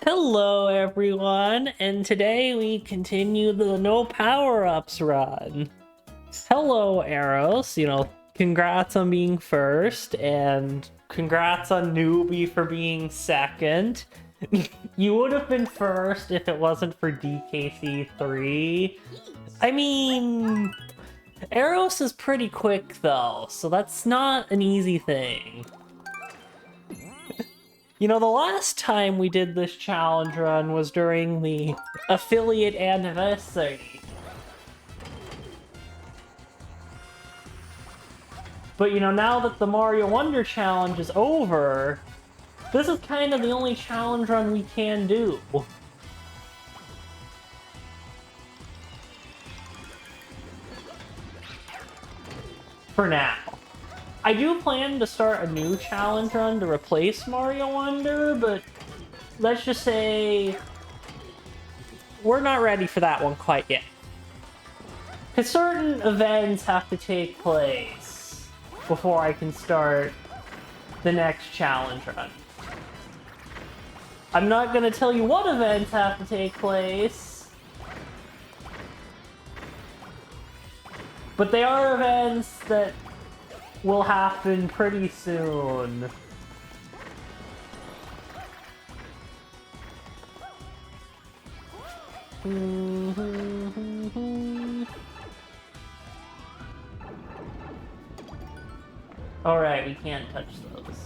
Hello everyone, and today we continue the no power-ups run. Hello Eros, congrats on being first, and congrats on Newbie for being second. You would have been first if it wasn't for DKC3. I mean, Eros is pretty quick though, so that's not an easy thing. The last time we did this challenge run was during the affiliate anniversary. But now that the Mario Wonder challenge is over, this is kind of the only challenge run we can do. for now. I do plan to start a new challenge run to replace Mario Wonder, but let's just say we're not ready for that one quite yet. Because certain events have to take place before I can start the next challenge run. I'm not going to tell you what events have to take place, but they are events that will happen pretty soon. Alright, we can't touch those.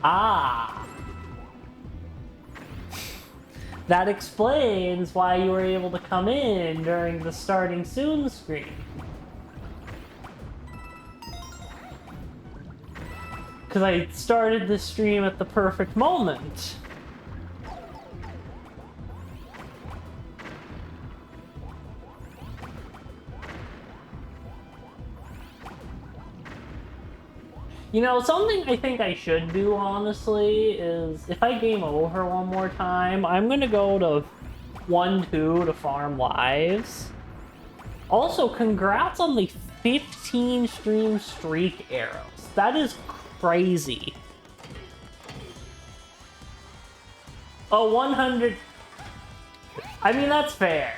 Ah! That explains why you were able to come in during the starting soon screen. Because I started the stream at the perfect moment. You know, something I think I should do, honestly, is if I game over one more time, I'm gonna go to 1-2 to farm lives. Also, congrats on the 15 stream streak, Arrows. That is crazy. Oh, 100... I mean, that's fair.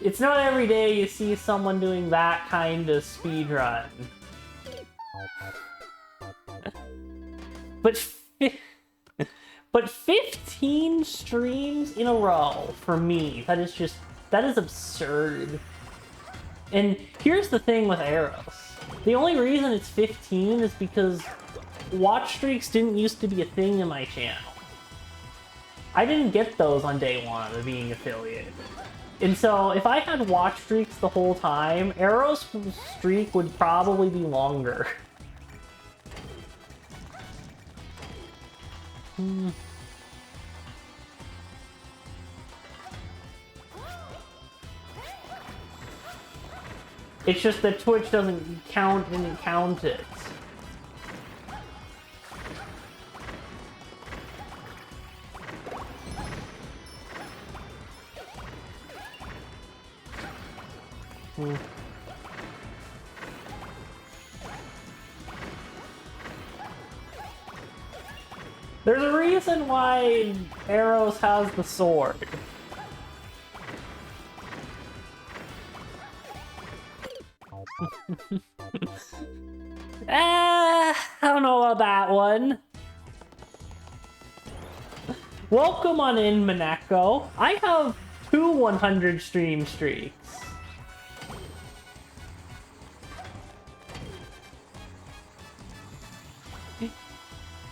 It's not every day you see someone doing that kind of speedrun. But 15 streams in a row for me, that is absurd. And here's the thing with Arrows. The only reason it's 15 is because watch streaks didn't used to be a thing in my channel. I didn't get those on day one of being affiliated. And so if I had watch streaks the whole time, Arrows' streak would probably be longer. It's just that Twitch didn't count it. There's a reason why Arrows has the sword. I don't know about that one. Welcome on in, Maneko. I have 2 100 stream streaks.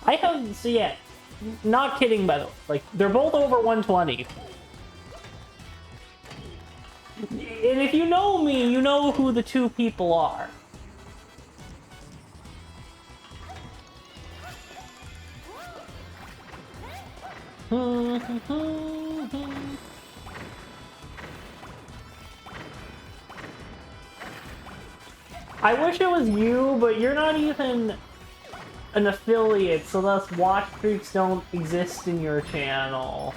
I have, so yeah, not kidding by the way, like, they're both over 120. And if you know me, you know who the 2 people are. I wish it was you, but you're not even an affiliate, so thus watch streaks don't exist in your channel.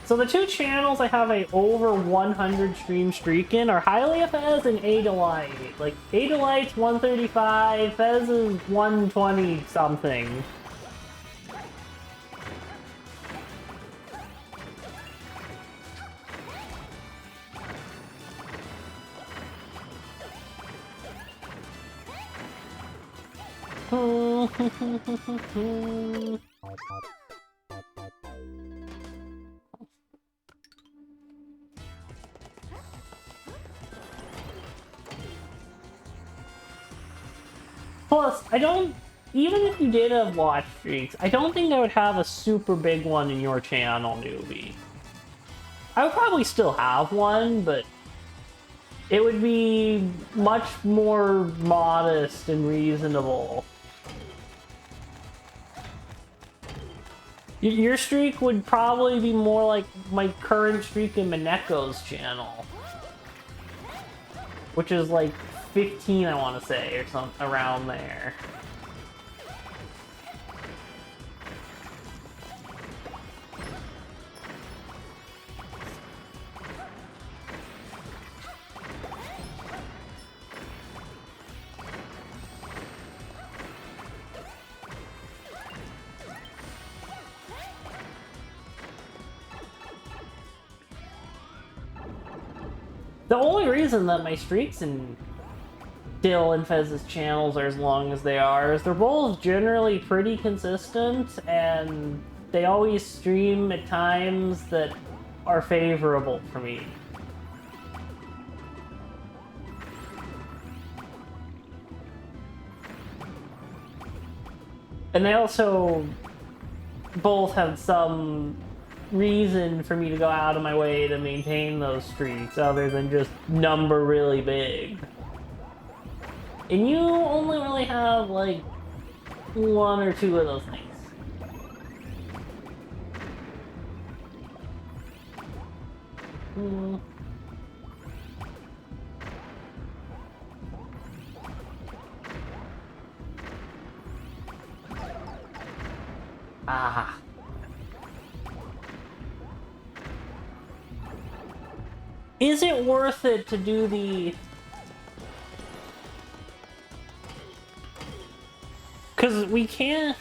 So the 2 channels I have a over 100 stream streak in are Highly Fez and Adolite. Like, Adolite's 135, Fez is 120 something. Plus, even if you did have watch streaks, I don't think I would have a super big one in your channel, newbie. I would probably still have one, but it would be much more modest and reasonable. Your streak would probably be more like my current streak in Mineko's channel, which is like 15, I want to say, or something around there. The only reason that my streaks in Dill and Fez's channels are as long as they are is they're both generally pretty consistent, and they always stream at times that are favorable for me. And they also both have some reason for me to go out of my way to maintain those streaks other than just number really big. And you only really have like one or two of those things. Ah. Is it worth it to do the... Because we can't...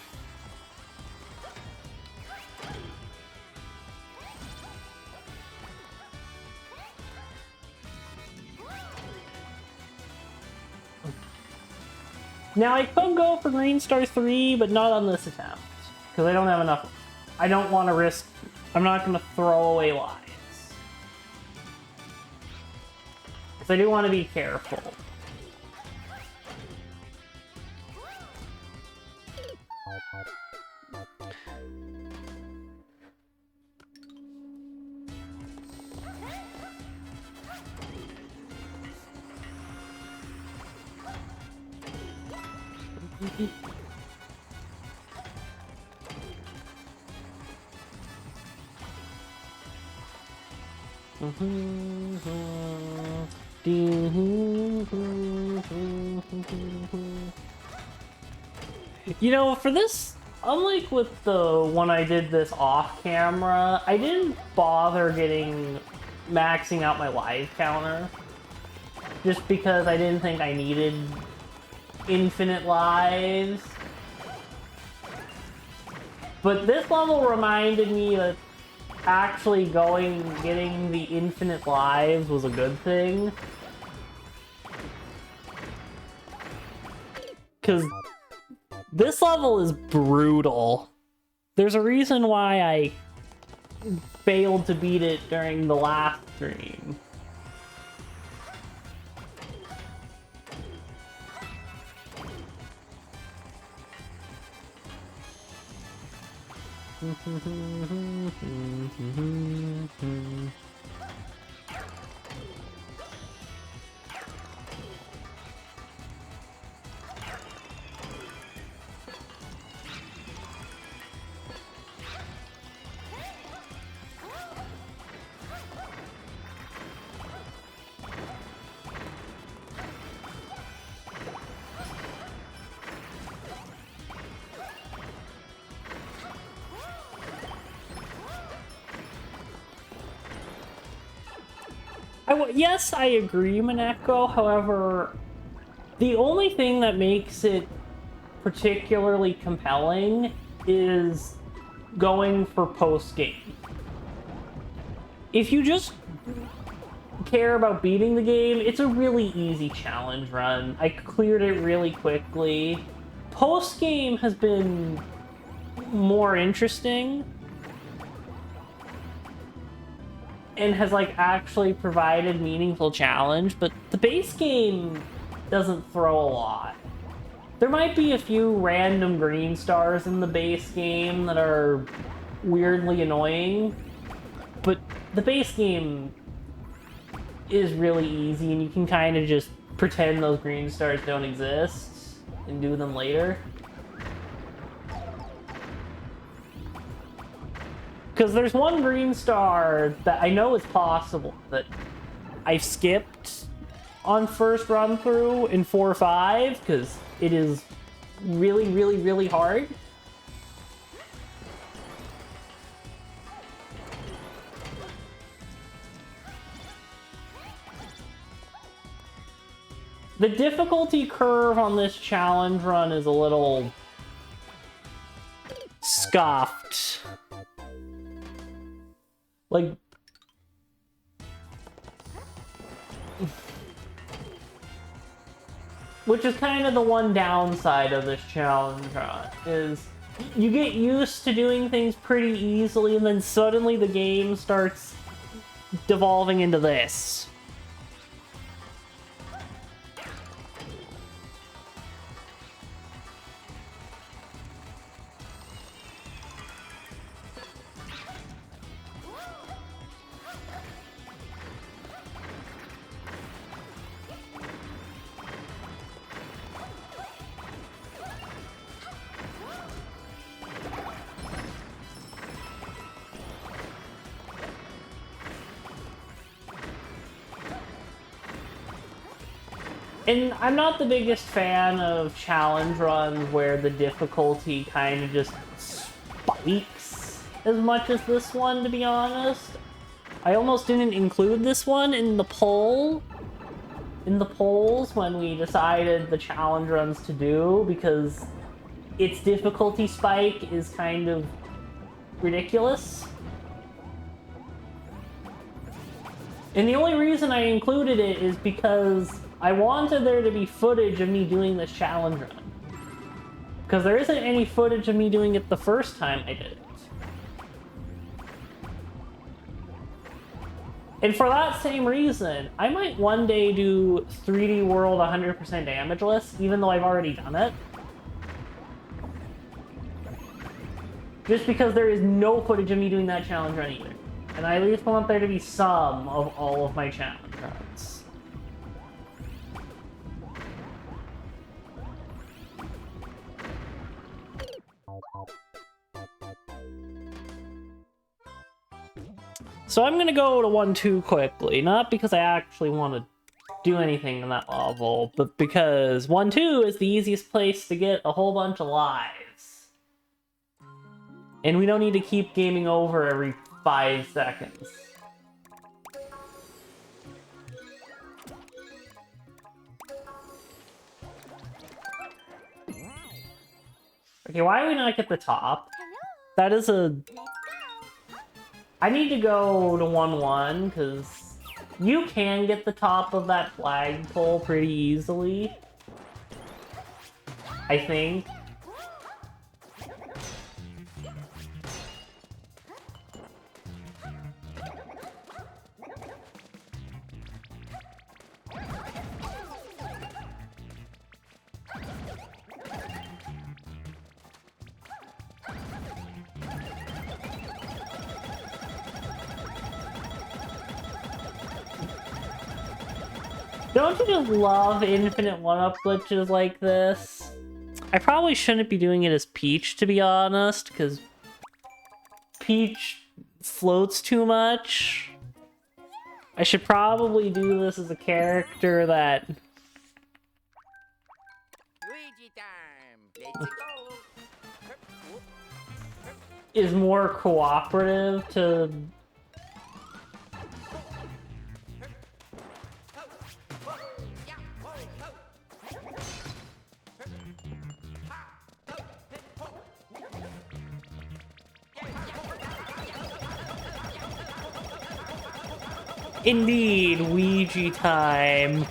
Now I could go for Green Star 3, but not on this attempt. Because I don't have enough... I don't want to risk... I'm not going to throw away lives. Because I do want to be careful. You know, for this, unlike with the one I did this off camera, I didn't bother maxing out my live counter. Just because I didn't think I needed infinite lives. But this level reminded me that actually getting the infinite lives was a good thing. Because this level is brutal. There's a reason why I failed to beat it during the last stream. Yes, I agree, Mineko. However, the only thing that makes it particularly compelling is going for post-game. If you just care about beating the game, it's a really easy challenge run. I cleared it really quickly. Post-game has been more interesting and has like actually provided meaningful challenge, but the base game doesn't throw a lot. There might be a few random green stars in the base game that are weirdly annoying, but the base game is really easy, and you can kind of just pretend those green stars don't exist and do them later. Because there's one green star that I know is possible that I've skipped on first run through in 4 or 5 because it is really, really, really hard. The difficulty curve on this challenge run is a little scuffed. Like, which is kind of the one downside of this challenge run, is you get used to doing things pretty easily, and then suddenly the game starts devolving into this. And I'm not the biggest fan of challenge runs where the difficulty kind of just spikes as much as this one, to be honest. I almost didn't include this one in the poll, in the polls when we decided the challenge runs to do, because its difficulty spike is kind of ridiculous. And the only reason I included it is because I wanted there to be footage of me doing this challenge run. Because there isn't any footage of me doing it the first time I did it. And for that same reason, I might one day do 3D World 100% damageless, even though I've already done it. Just because there is no footage of me doing that challenge run either. And I at least want there to be some of all of my challenge runs. So I'm gonna go to 1-2 quickly, not because I actually want to do anything in that level, but because 1-2 is the easiest place to get a whole bunch of lives. And we don't need to keep gaming over every 5 seconds. Okay, why do we not get the top? That is a... I need to go to 1-1, because you can get the top of that flagpole pretty easily. I think. Don't you just love infinite one-up glitches like this? I probably shouldn't be doing it as Peach, to be honest, because Peach floats too much. I should probably do this as a character that... Luigi time. Let's go. is more cooperative to... Indeed, Ouija time.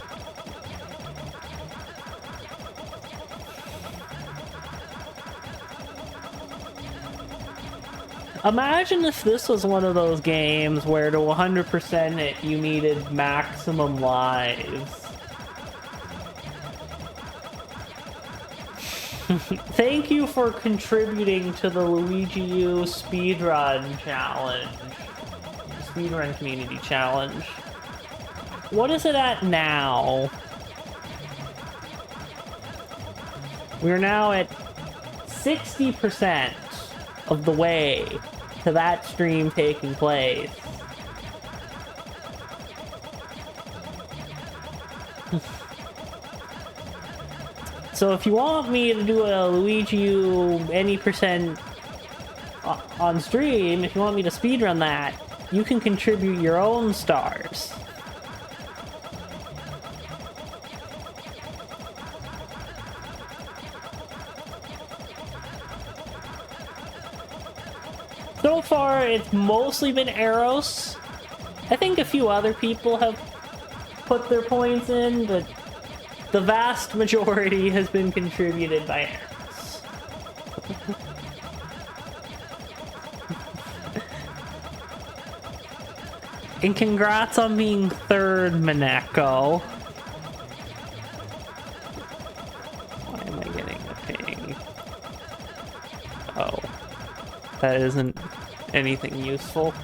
Imagine if this was one of those games where to 100% it, you needed maximum lives. Thank you for contributing to the Luigi U speedrun challenge, speedrun community challenge. What is it at now? We're now at 60% of the way to that stream taking place. So if you want me to do a Luigi U any percent on stream, if you want me to speedrun that, you can contribute your own stars. So far, it's mostly been Eros. I think a few other people have put their points in, but the vast majority has been contributed by Eros. And congrats on being third, Maneko. Why am I getting a ping? Oh. That isn't anything useful.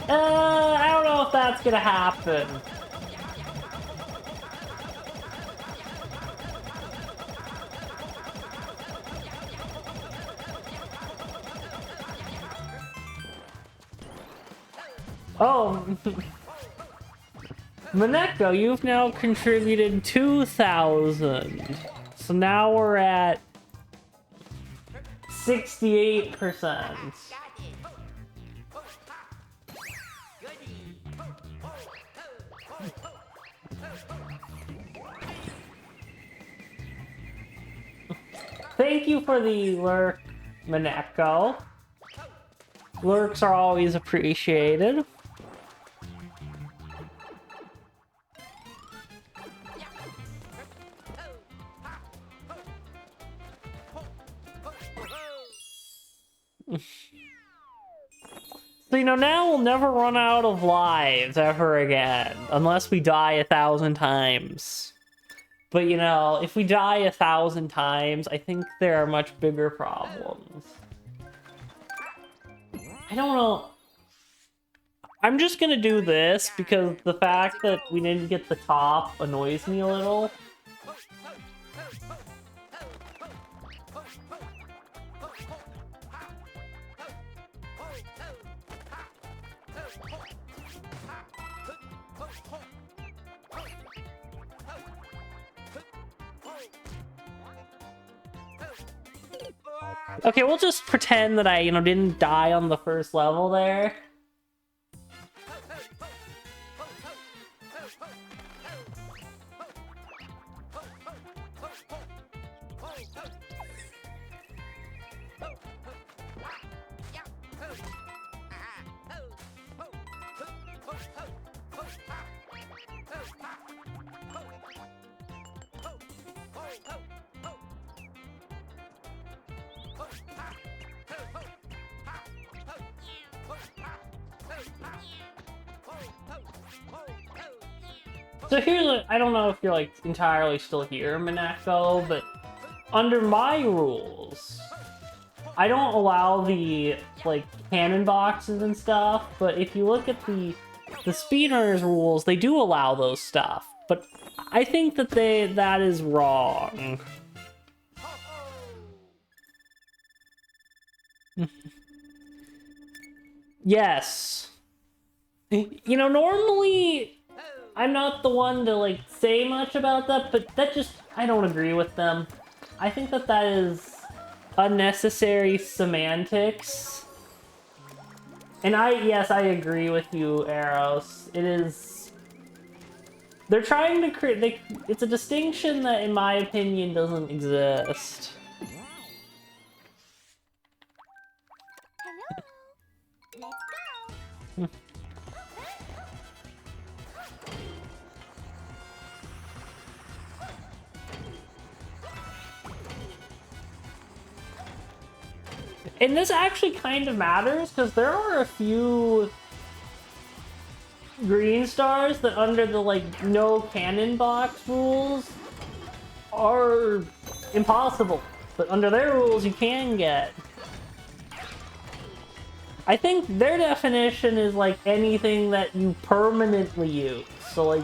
I don't know if that's gonna happen. Oh, Maneko, you've now contributed 2,000. So now we're at 68%. Thank you for the lurk, Maneko. Lurks are always appreciated. So, now we'll never run out of lives ever again, unless we die 1,000 times. But, if we die 1,000 times, I think there are much bigger problems. I don't know. I'm just gonna do this because the fact that we didn't get the top annoys me a little. Okay, we'll just pretend that I, didn't die on the first level there. So here's I don't know if you're entirely still here, Maneko, but under my rules, I don't allow the cannon boxes and stuff, but if you look at the speedrunners rules, they do allow those stuff. But I think that that is wrong. Yes. Normally I'm not the one to say much about that, but I don't agree with them. I think that is unnecessary semantics. And yes, I agree with you, Eros. It is... They're trying to create... It's a distinction that, in my opinion, doesn't exist. Hello. Let's go. And this actually kind of matters, because there are a few green stars that under the, like, no cannon box rules are impossible. But under their rules, you can get. I think their definition is, like, anything that you permanently use. So, like,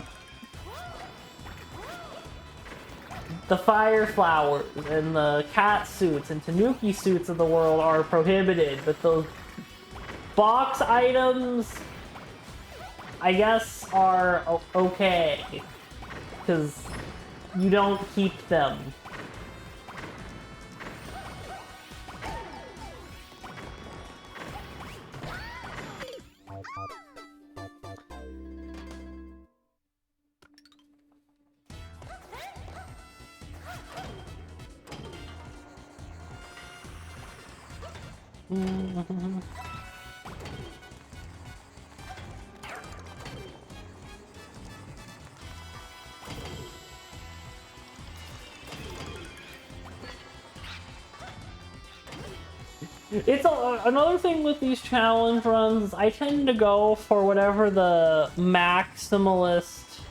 the fire flowers and the cat suits and tanuki suits of the world are prohibited, but those box items, I guess, are okay, because you don't keep them. It's another thing with these challenge runs. I tend to go for whatever the maximalist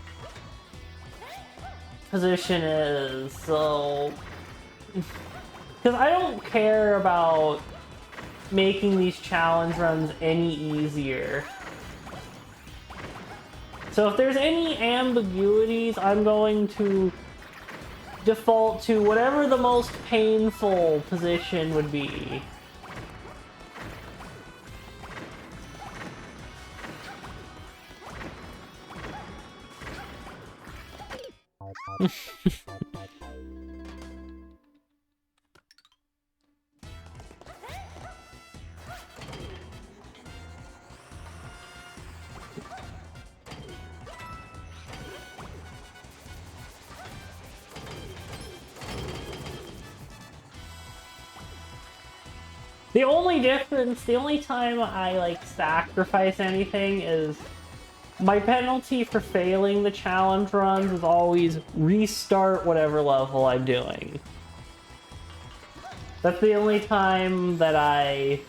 position is. So, because I don't care about making these challenge runs any easier. So if there's any ambiguities, I'm going to default to whatever the most painful position would be. The only difference, the only time I, like, sacrifice anything is my penalty for failing the challenge runs is always restart whatever level I'm doing. That's the only time that I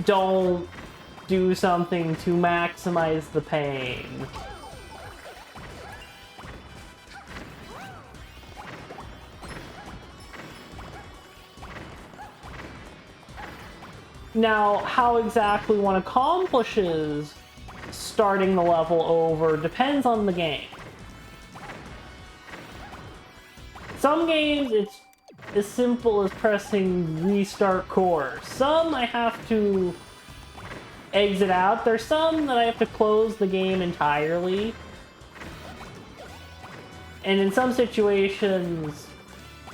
don't do something to maximize the pain. Now, how exactly one accomplishes starting the level over depends on the game. Some games, it's as simple as pressing restart course. Some I have to exit out. There's some that I have to close the game entirely. And in some situations,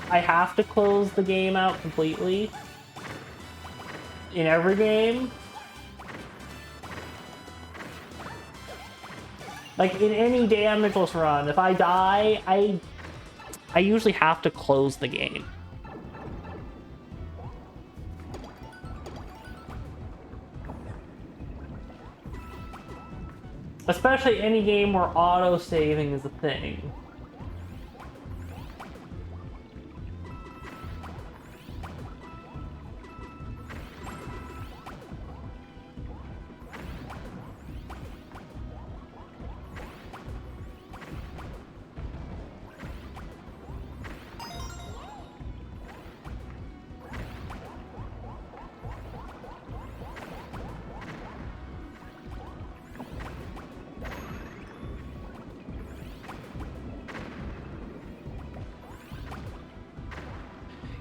I have to close the game out completely. In every game. Like, in any damageless run, if I die, I usually have to close the game. Especially any game where auto-saving is a thing.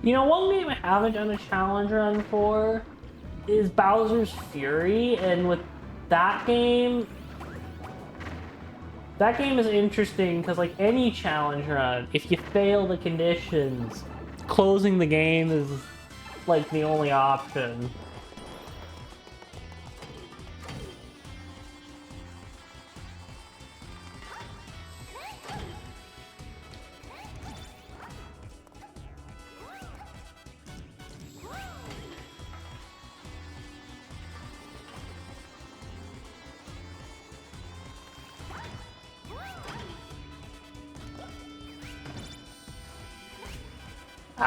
You know, one game I haven't done a challenge run for is Bowser's Fury, and with that game is interesting because, like any challenge run, if you fail the conditions, closing the game is, like, the only option.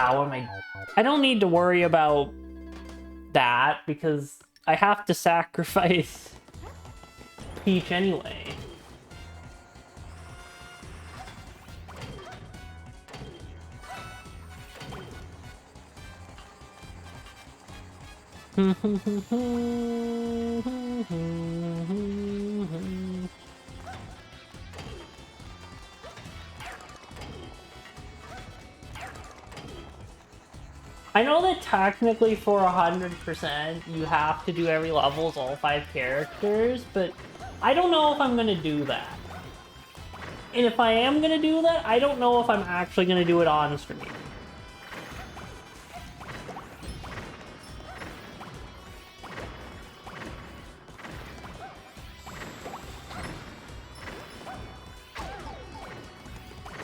What am I don't need to worry about that because I have to sacrifice Peach anyway. I know that technically for 100% you have to do every level as all 5 characters, but I don't know if I'm gonna do that. And if I am gonna do that, I don't know if I'm actually gonna do it on stream.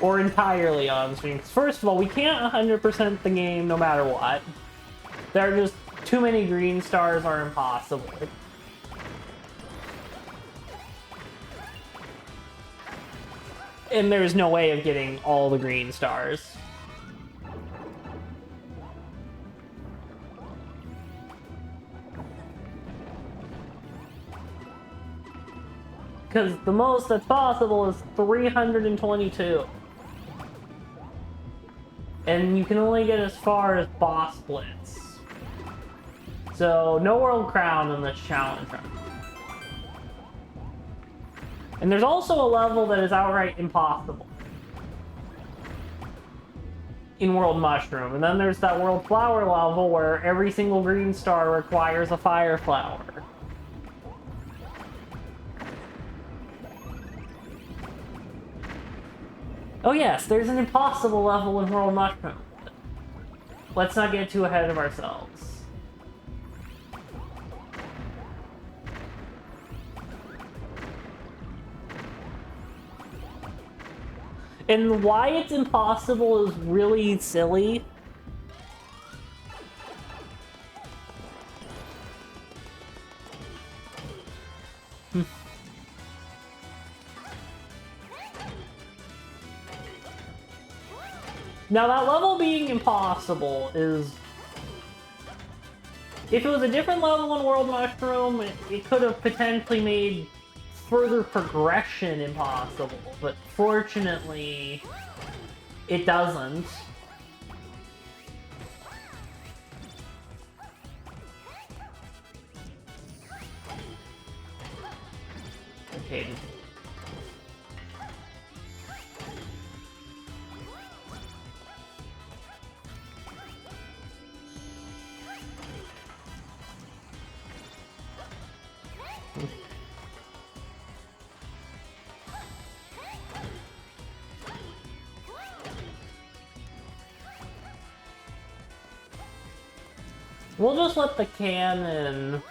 Or entirely on stream. First of all, we can't 100% the game no matter what. There are just too many green stars are impossible. And there's no way of getting all the green stars. Because the most that's possible is 322. And you can only get as far as boss blitz. So, no world crown in this challenge run. And there's also a level that is outright impossible. In World Mushroom. And then there's that World Flower level where every single green star requires a fire flower. Oh yes, there's an impossible level in World Mushroom. Let's not get too ahead of ourselves. And why it's impossible is really silly. Now, that level being impossible is... If it was a different level in World Mushroom, it could have potentially made further progression impossible, but fortunately, it doesn't. Okay. We'll just let the cannon...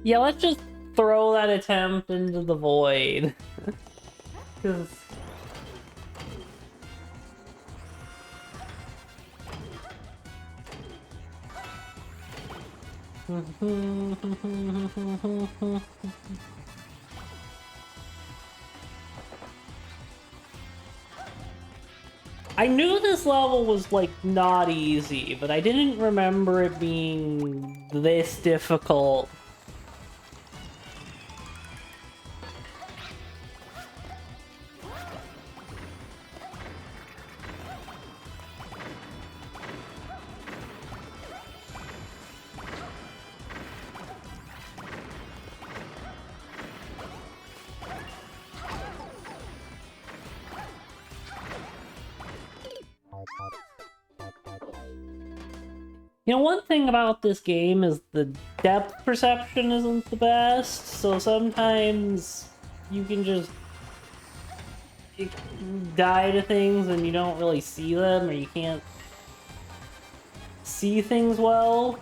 Yeah, let's just throw that attempt into the void. Because... I knew this level was, like, not easy, but I didn't remember it being this difficult. You know, one thing about this game is the depth perception isn't the best, so sometimes you can just die to things and you don't really see them, or you can't see things well.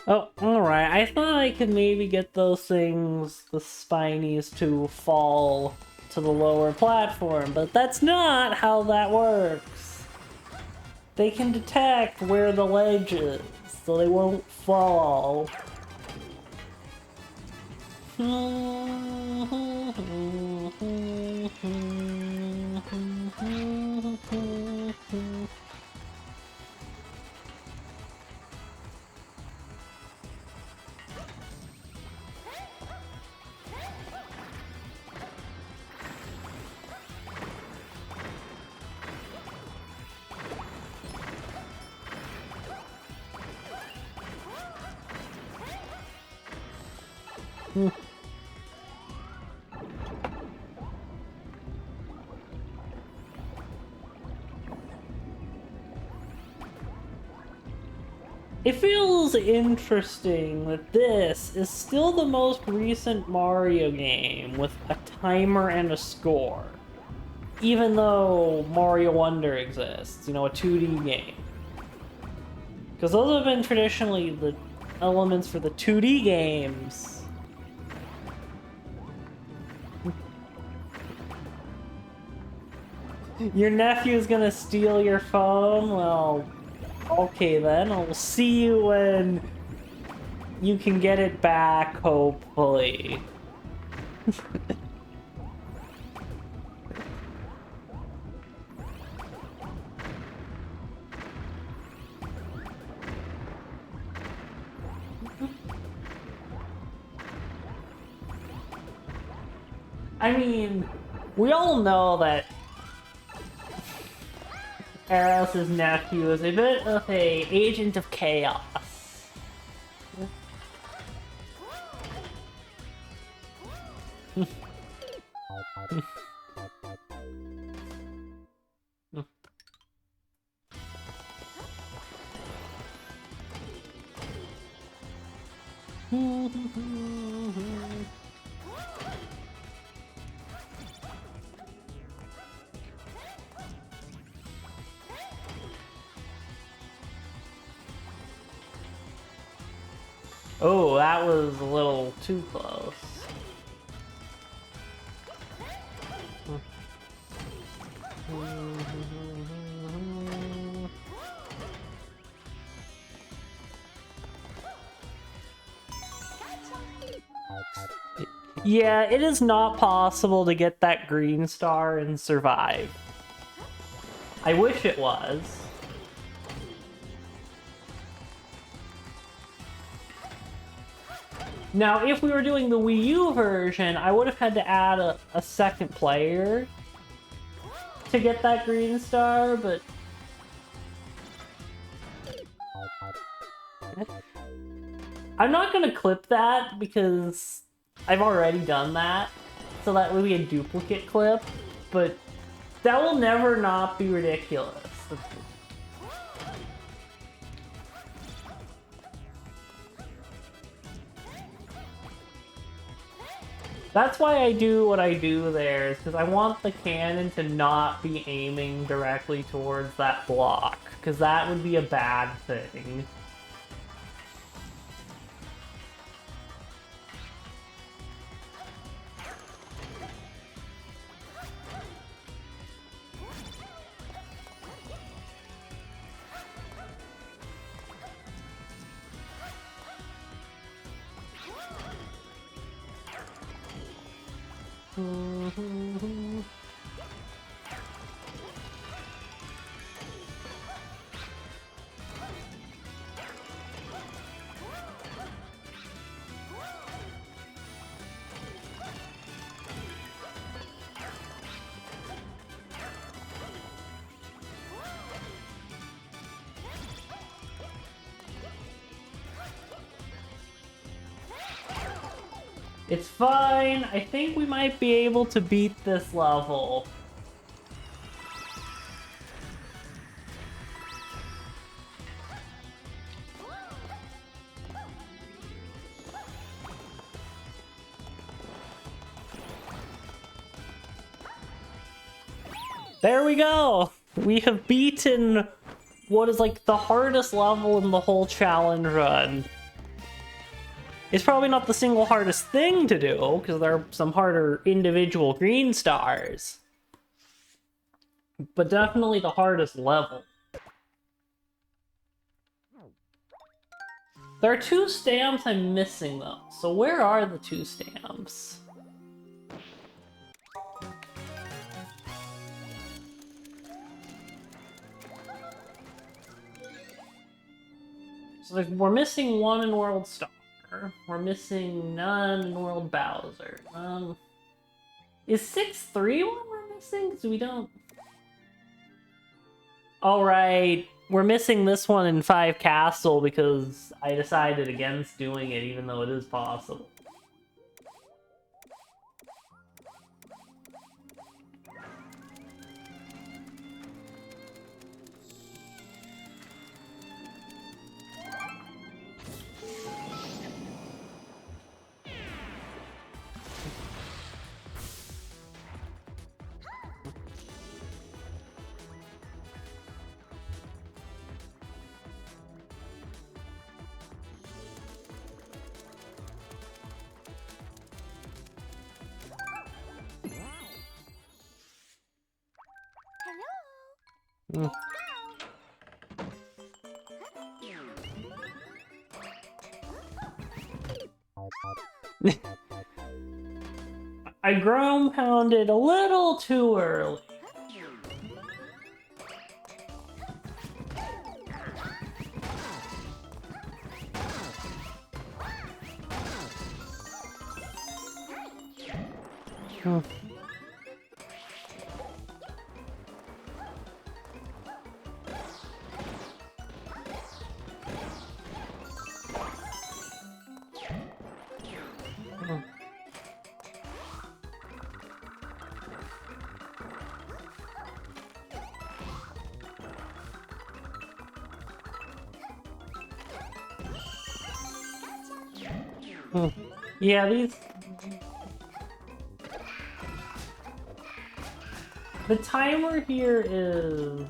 Oh, alright. I thought I could maybe get those things, the spinies, to fall to the lower platform, but that's not how that works. They can detect where the ledge is, so they won't fall. It feels interesting that this is still the most recent Mario game with a timer and a score. Even though Mario Wonder exists, you know, a 2D game. Because those have been traditionally the elements for the 2D games. Your nephew's gonna steal your phone? Well, okay then. I'll see you when you can get it back, hopefully. I mean, we all know that Eros' nephew is a bit of a agent of chaos. Oh, that was a little too close. Yeah, it is not possible to get that green star and survive. I wish it was. Now, if we were doing the Wii U version, I would have had to add a second player to get that green star, but... I'm not gonna clip that because I've already done that, so that would be a duplicate clip, but that will never not be ridiculous. That's why I do what I do there, is because I want the cannon to not be aiming directly towards that block, because that would be a bad thing. It's fine. I think we might be able to beat this level. There we go! We have beaten what is like the hardest level in the whole challenge run. It's probably not the single hardest thing to do, because there are some harder individual green stars. But definitely the hardest level. There are 2 stamps I'm missing though, so where are the 2 stamps? So we're missing 1 in World Star. We're missing none in World Bowser. Is 6-3 what we're missing? Because we don't... Alright, we're missing this one in 5 Castle because I decided against doing it even though it is possible. Hello. I ground pounded a little too early. Yeah, these... The timer here is...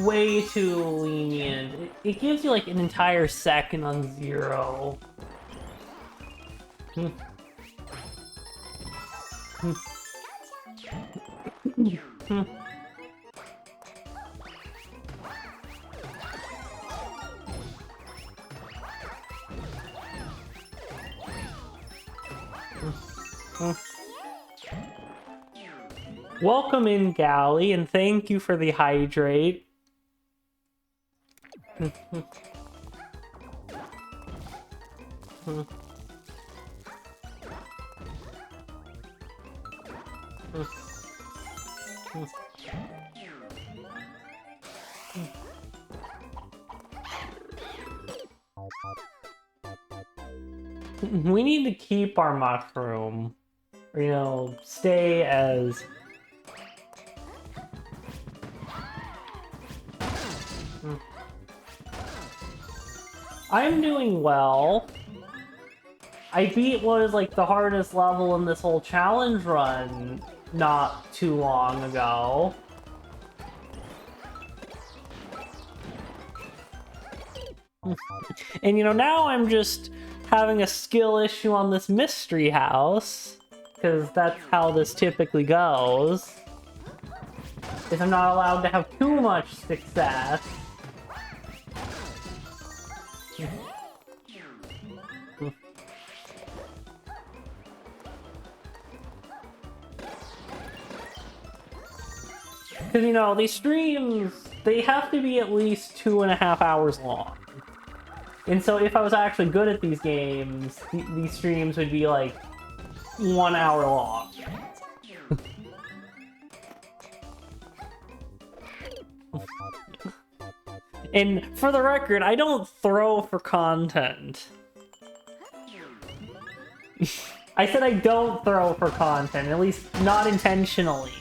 way too lenient. It gives you like an entire second on 0. Welcome in, Galley, and thank you for the hydrate. We need to keep our mushroom. Or, you know, stay as... I'm doing well. I beat what is like the hardest level in this whole challenge run not too long ago. And you know, now I'm just having a skill issue on this mystery house, because that's how this typically goes. If I'm not allowed to have too much success. Because, you know, these streams, they have to be at least 2.5 hours long. And so if I was actually good at these games, these streams would be like 1 hour long. And for the record, I don't throw for content. I said I don't throw for content, at least not intentionally.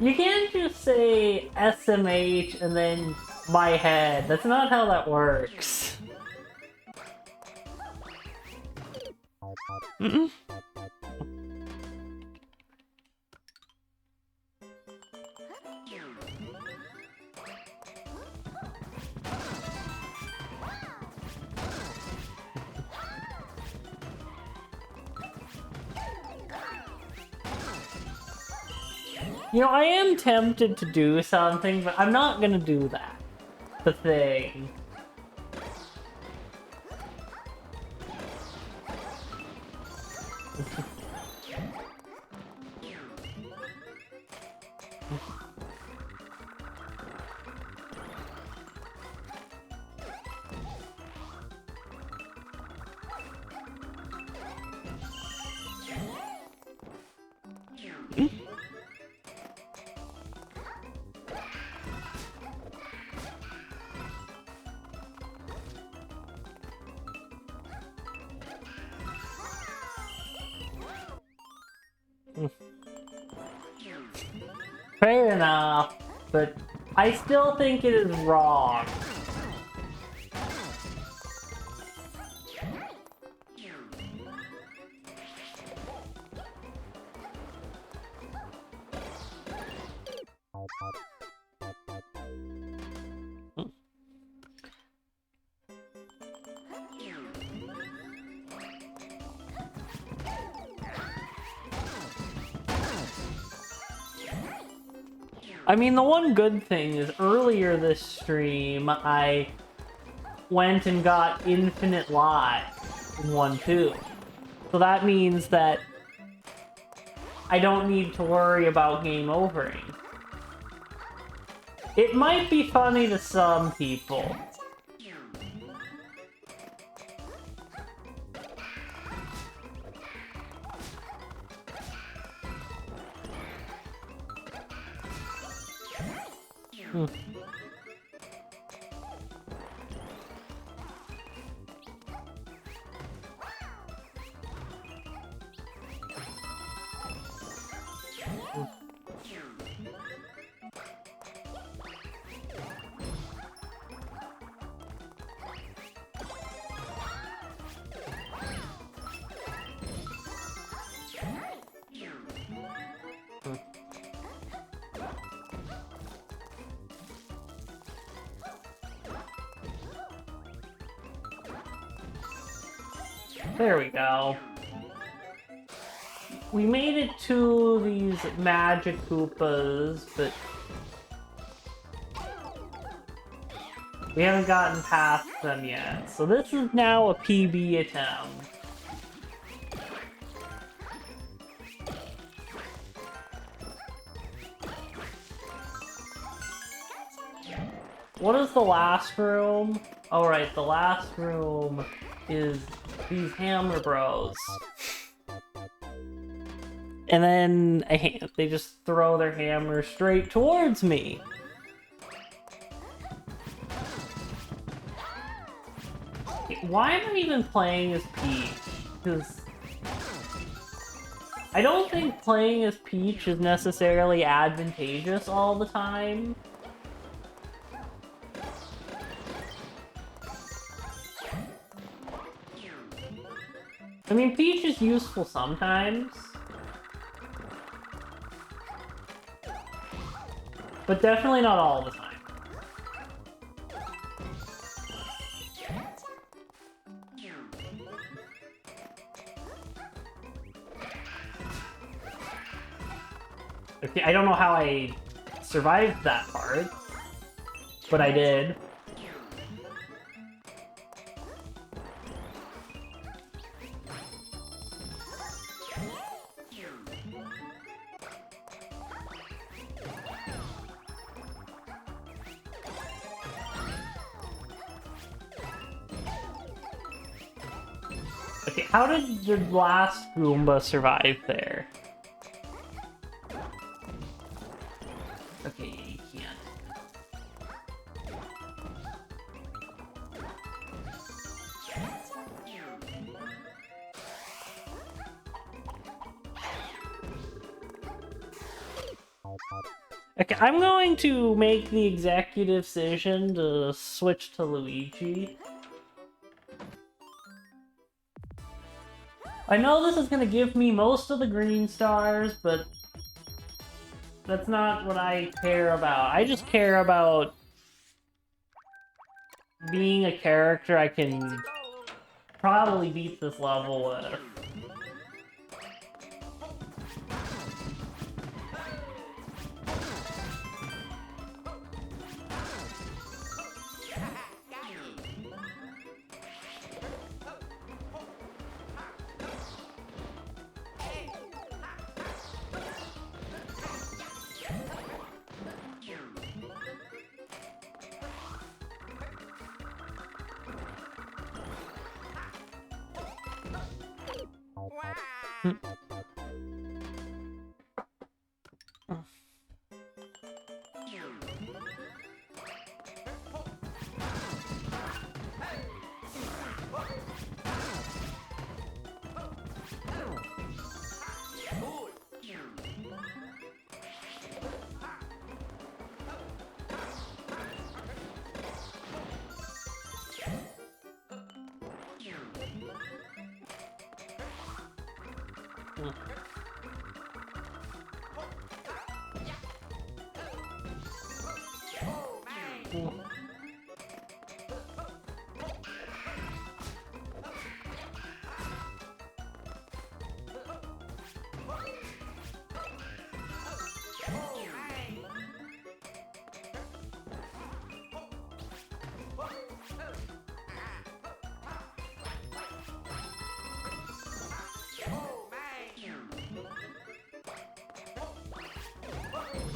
You can't just say SMH and then my head. That's not how that works. Mm-mm. You know, I am tempted to do something, but I'm not gonna do that. The thing. Fair enough, but I still think it is wrong. I mean, the one good thing is earlier this stream, I went and got infinite lives in 1-2. So that means that I don't need to worry about game overing. It might be funny to some people. There we go. We made it to these magic Koopas, but we haven't gotten past them yet. So this is now a PB attempt. What is the last room? Oh right, the last room is these hammer bros. And then they just throw their hammer straight towards me. Why am I even playing as Peach? Because I don't think playing as Peach is necessarily advantageous all the time. I mean, Peach is useful sometimes, but definitely not all the time. Okay, I don't know how I survived that part, but I did. Okay, how did the last Goomba survive there? Okay, you can't. Okay, I'm going to make the executive decision to switch to Luigi. I know this is going to give me most of the green stars, but that's not what I care about. I just care about being a character I can probably beat this level with.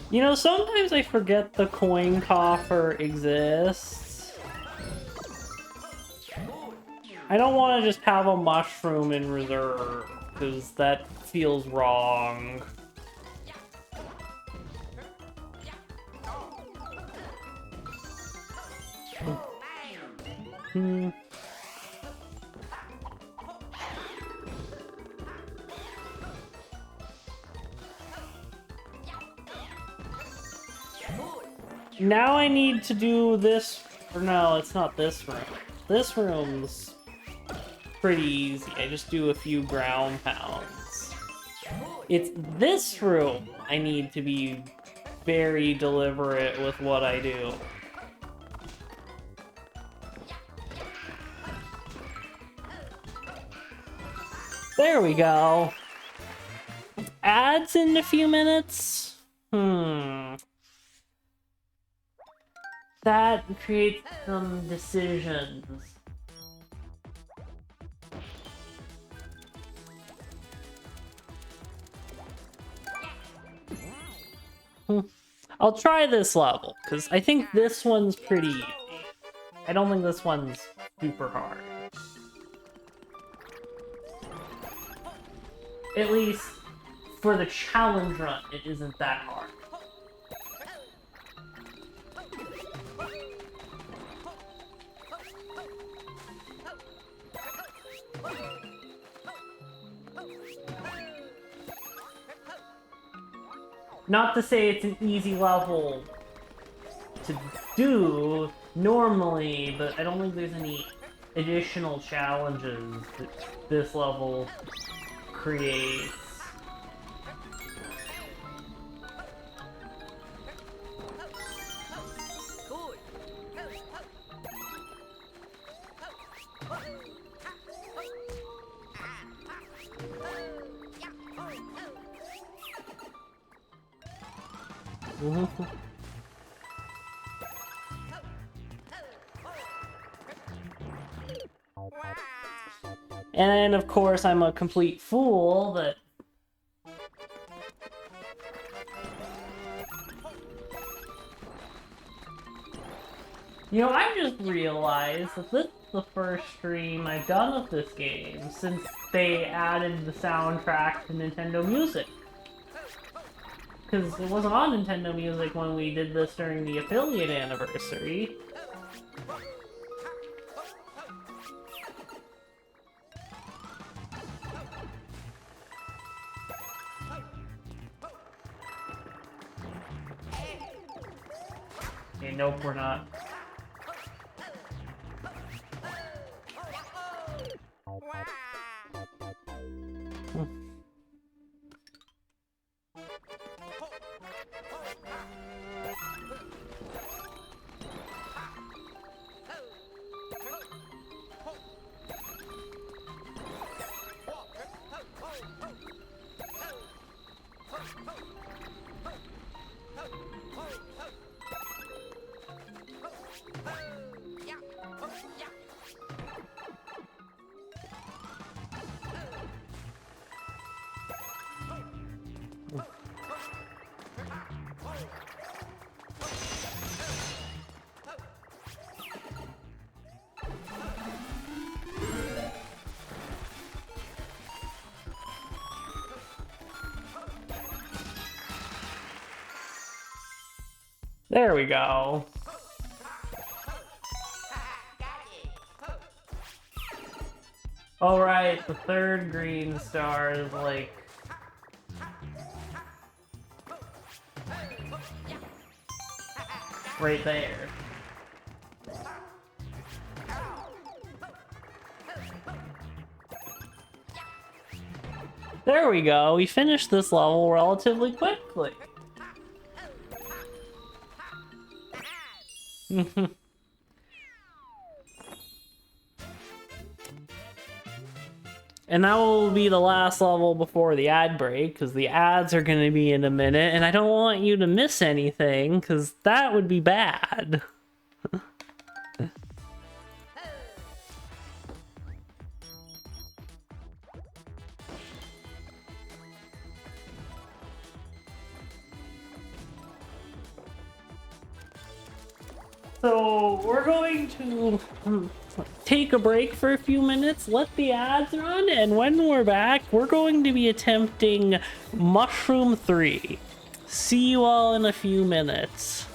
You know, sometimes I forget the coin coffer exists. I don't want to just have a mushroom in reserve, because that feels wrong. Now I need to do this, or no, it's not this room. This room's pretty easy. I just do a few ground pounds. It's this room I need to be very deliberate with what I do. There we go. Ads in a few minutes? That creates some decisions. I'll try this level, because I think this one's pretty easy. I don't think this one's super hard. At least, for the challenge run, it isn't that hard. Not to say it's an easy level to do normally, but I don't think there's any additional challenges that this level creates. And of course, I'm a complete fool that I just realized that this is the first stream I've done of this game since they added the soundtrack to Nintendo Music. Because it wasn't on Nintendo Music when we did this during the affiliate anniversary. Okay, nope, we're not. There we go. Alright, the third green star is like... right there. There we go, we finished this level relatively quickly. And that will be the last level before the ad break, because the ads are going to be in a minute, and I don't want you to miss anything, because that would be bad. So we're going to take a break for a few minutes, let the ads run, and when we're back, we're going to be attempting Mushroom 3. See you all in a few minutes.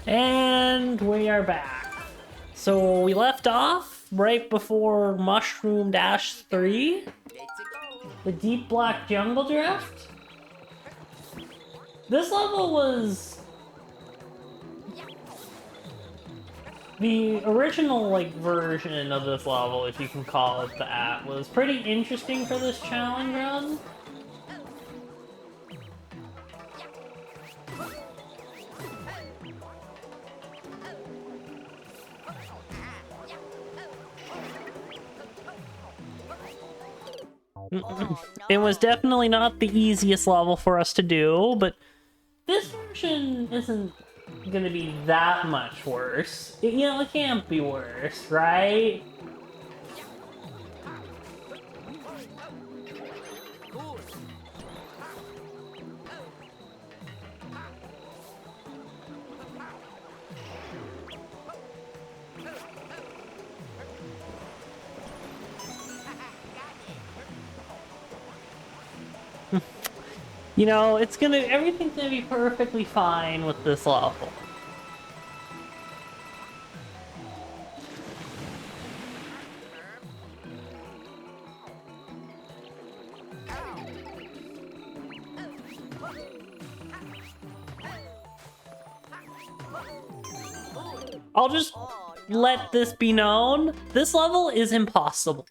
And we are back. So we left off right before Mushroom Dash 3, Let's go. the Deep Black Jungle Drift. This level was the original version of this level, if you can call it that, was pretty interesting for this challenge run. It was definitely not the easiest level for us to do, but this version isn't gonna be that much worse. It can't be worse, right? Everything's gonna be perfectly fine with this level. I'll just let this be known. This level is impossible.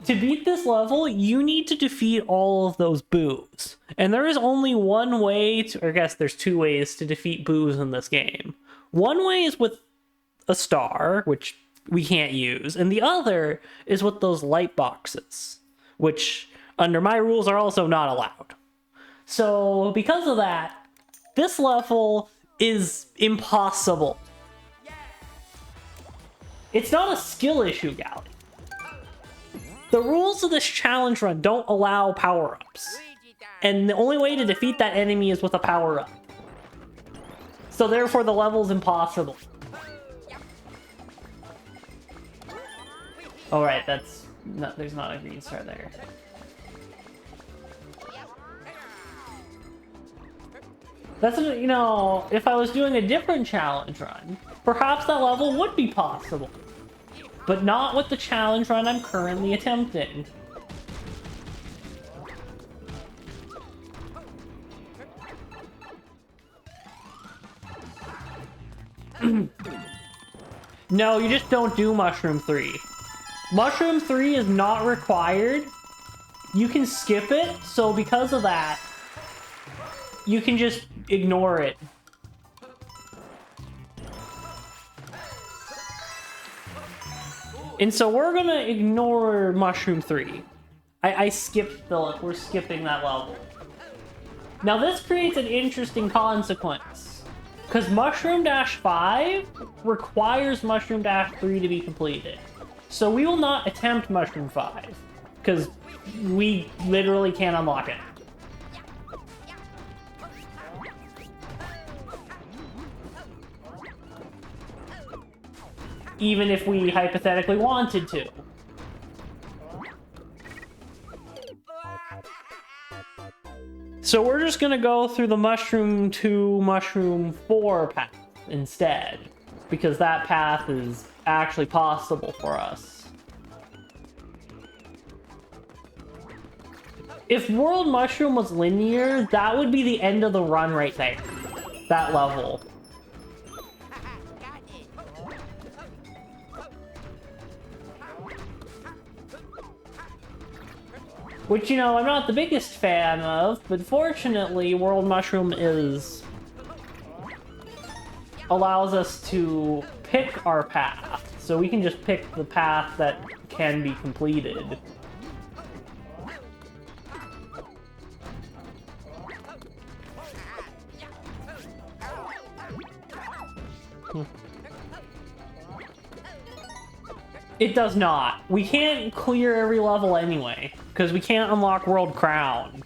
To beat this level, you need to defeat all of those boos. And there is only one way to, or I guess there's two ways to defeat boos in this game. One way is with a star, which we can't use, and the other is with those light boxes, which under my rules are also not allowed. So because of that, this level is impossible. It's not a skill issue, Gally. The rules of this challenge run don't allow power-ups. And the only way to defeat that enemy is with a power-up. So therefore the level's impossible. Alright, there's not a green star there. That's, if I was doing a different challenge run, perhaps that level would be possible. But not with the challenge run I'm currently attempting. No, you just don't do Mushroom 3. Mushroom 3 is not required. You can skip it, so because of that, you can just ignore it. And so we're gonna ignore Mushroom 3. I skipped we're skipping that level. Now this creates an interesting consequence. Because Mushroom Dash 5 requires Mushroom Dash 3 to be completed. So we will not attempt Mushroom 5. Because we literally can't unlock it. Even if we hypothetically wanted to. So we're just gonna go through the Mushroom 2, Mushroom 4 path instead. Because that path is actually possible for us. If World Mushroom was linear, that would be the end of the run right there. That level. Got it. Which, you know, I'm not the biggest fan of, but fortunately, World Mushroom allows us to pick our path. So we can just pick the path that can be completed. It does not. We can't clear every level anyway, because we can't unlock World Crown.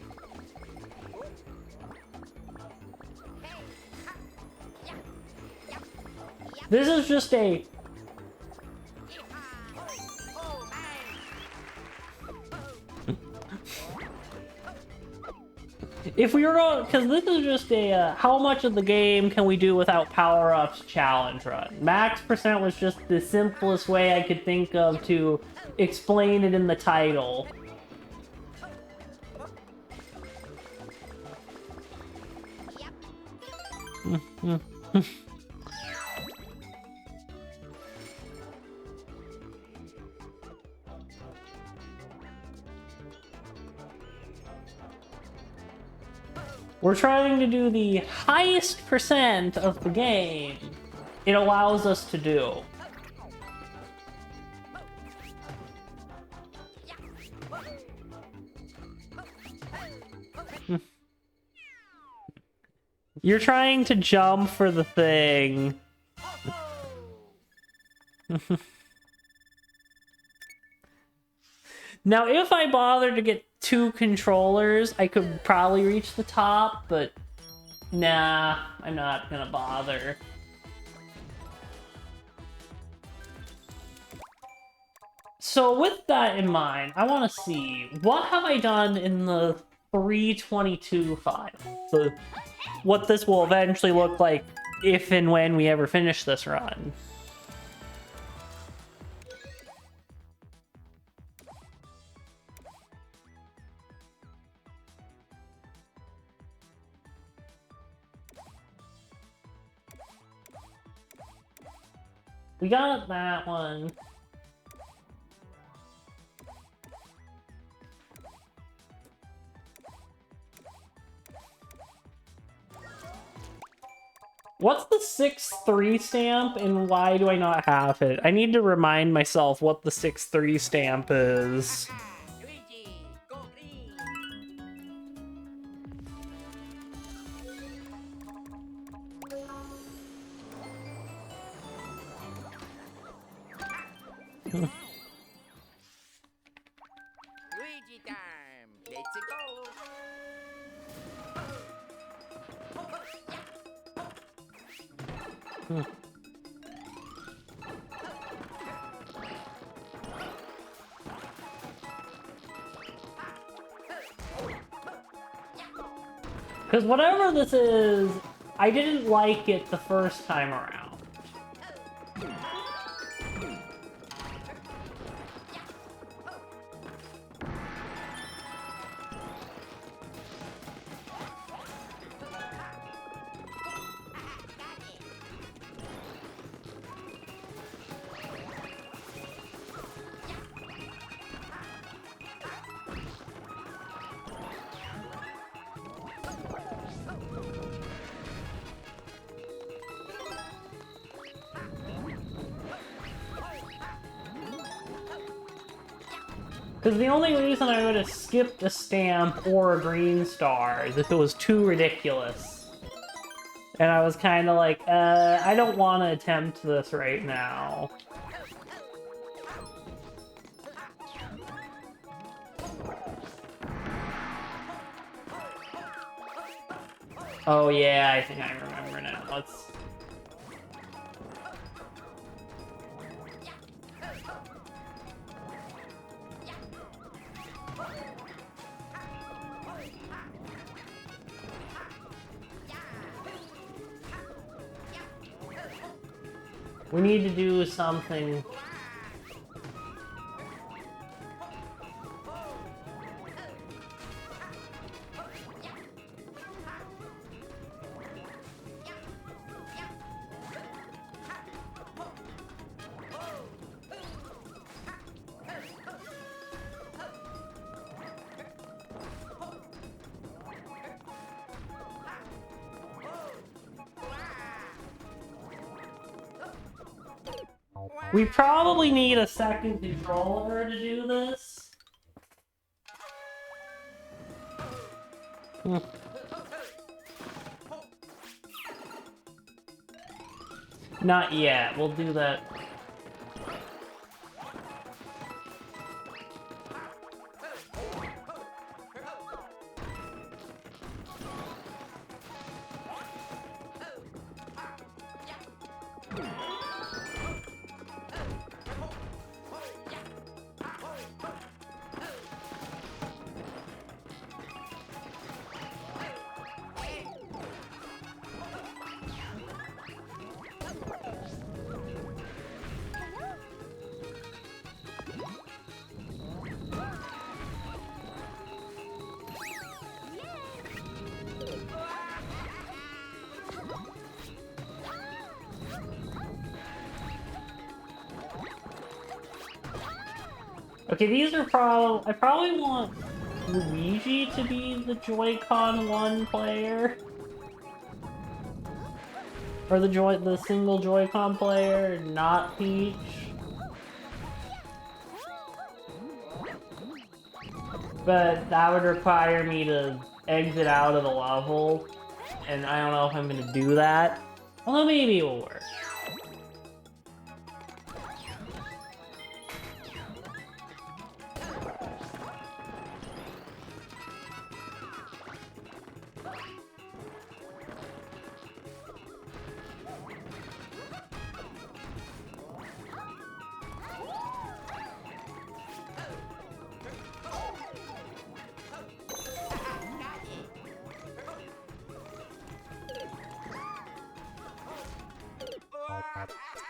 This is just a... If we were going... Because this is just a, how much of the game can we do without power-ups challenge run. Max percent was just the simplest way I could think of to explain it in the title. We're trying to do the highest percent of the game it allows us to do. You're trying to jump for the thing. Now, if I bothered to get 2 controllers, I could probably reach the top, but nah, I'm not gonna bother. So with that in mind, I want to see, what have I done in the 322 file? So what this will eventually look like if and when we ever finish this run. We got that one. What's the 6-3 stamp and why do I not have it? I need to remind myself what the 6-3 stamp is. Luigi, go green. Luigi time. Let's go. Because whatever this is, I didn't like it the first time around. Because the only reason I would have skipped a stamp or a green star is if it was too ridiculous. And I was kind of like, I don't want to attempt this right now. Oh yeah, I think I remember now. Let's... We need to do something. We probably need a second controller to do this. Not yet. We'll do that. Okay, these are I probably want Luigi to be the Joy-Con 1 player. Or the single Joy-Con player, not Peach. But that would require me to exit out of the level, and I don't know if I'm gonna do that. Although maybe it will work.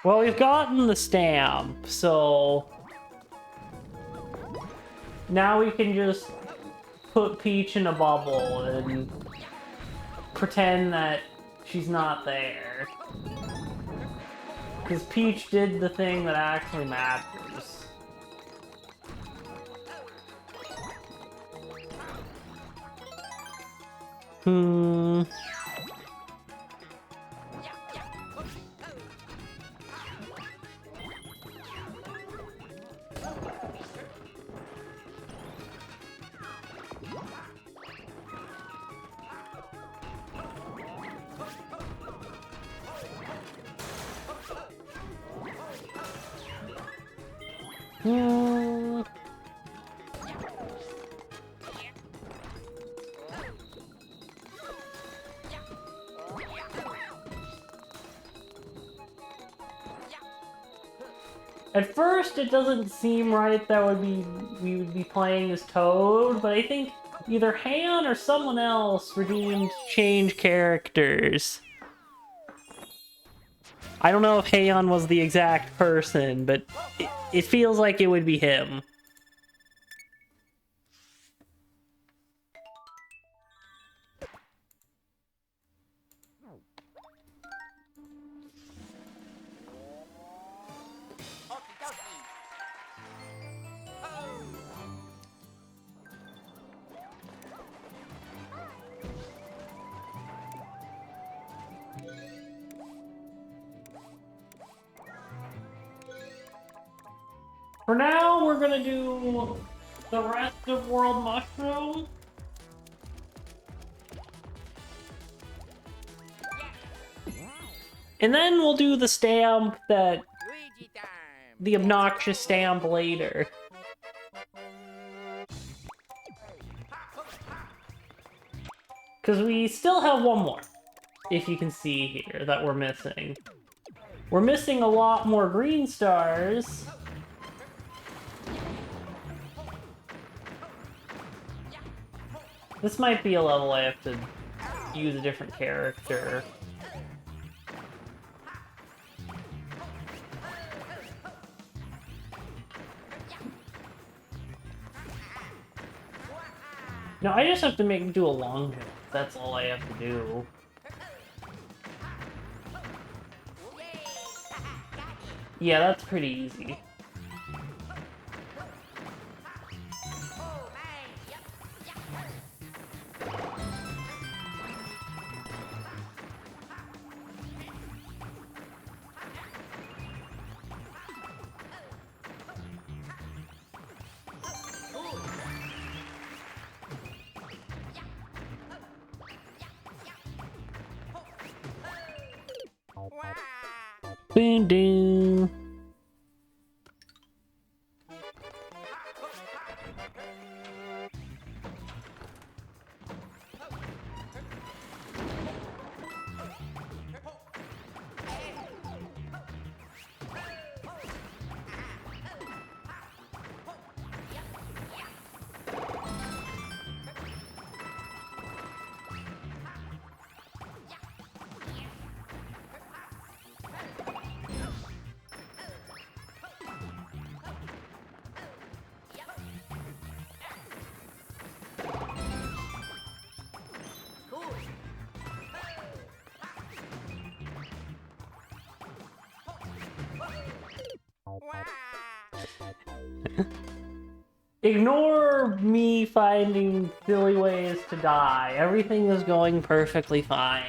Well, we've gotten the stamp, so now we can just put Peach in a bubble and pretend that she's not there. Because Peach did the thing that actually matters. At first, it doesn't seem right that we would be playing as Toad, but I think either Han or someone else redeemed change characters. I don't know if Han was the exact person, but it feels like it would be him. For now, we're gonna do the rest of World Mushroom. And then we'll do the stamp Luigi time. the obnoxious stamp later. Because we still have one more, if you can see here, that we're missing. We're missing a lot more green stars. This might be a level I have to use a different character. No, I just have to do a long jump. That's all I have to do. Yeah, that's pretty easy. Boom doom. Ignore me finding silly ways to die. Everything is going perfectly fine.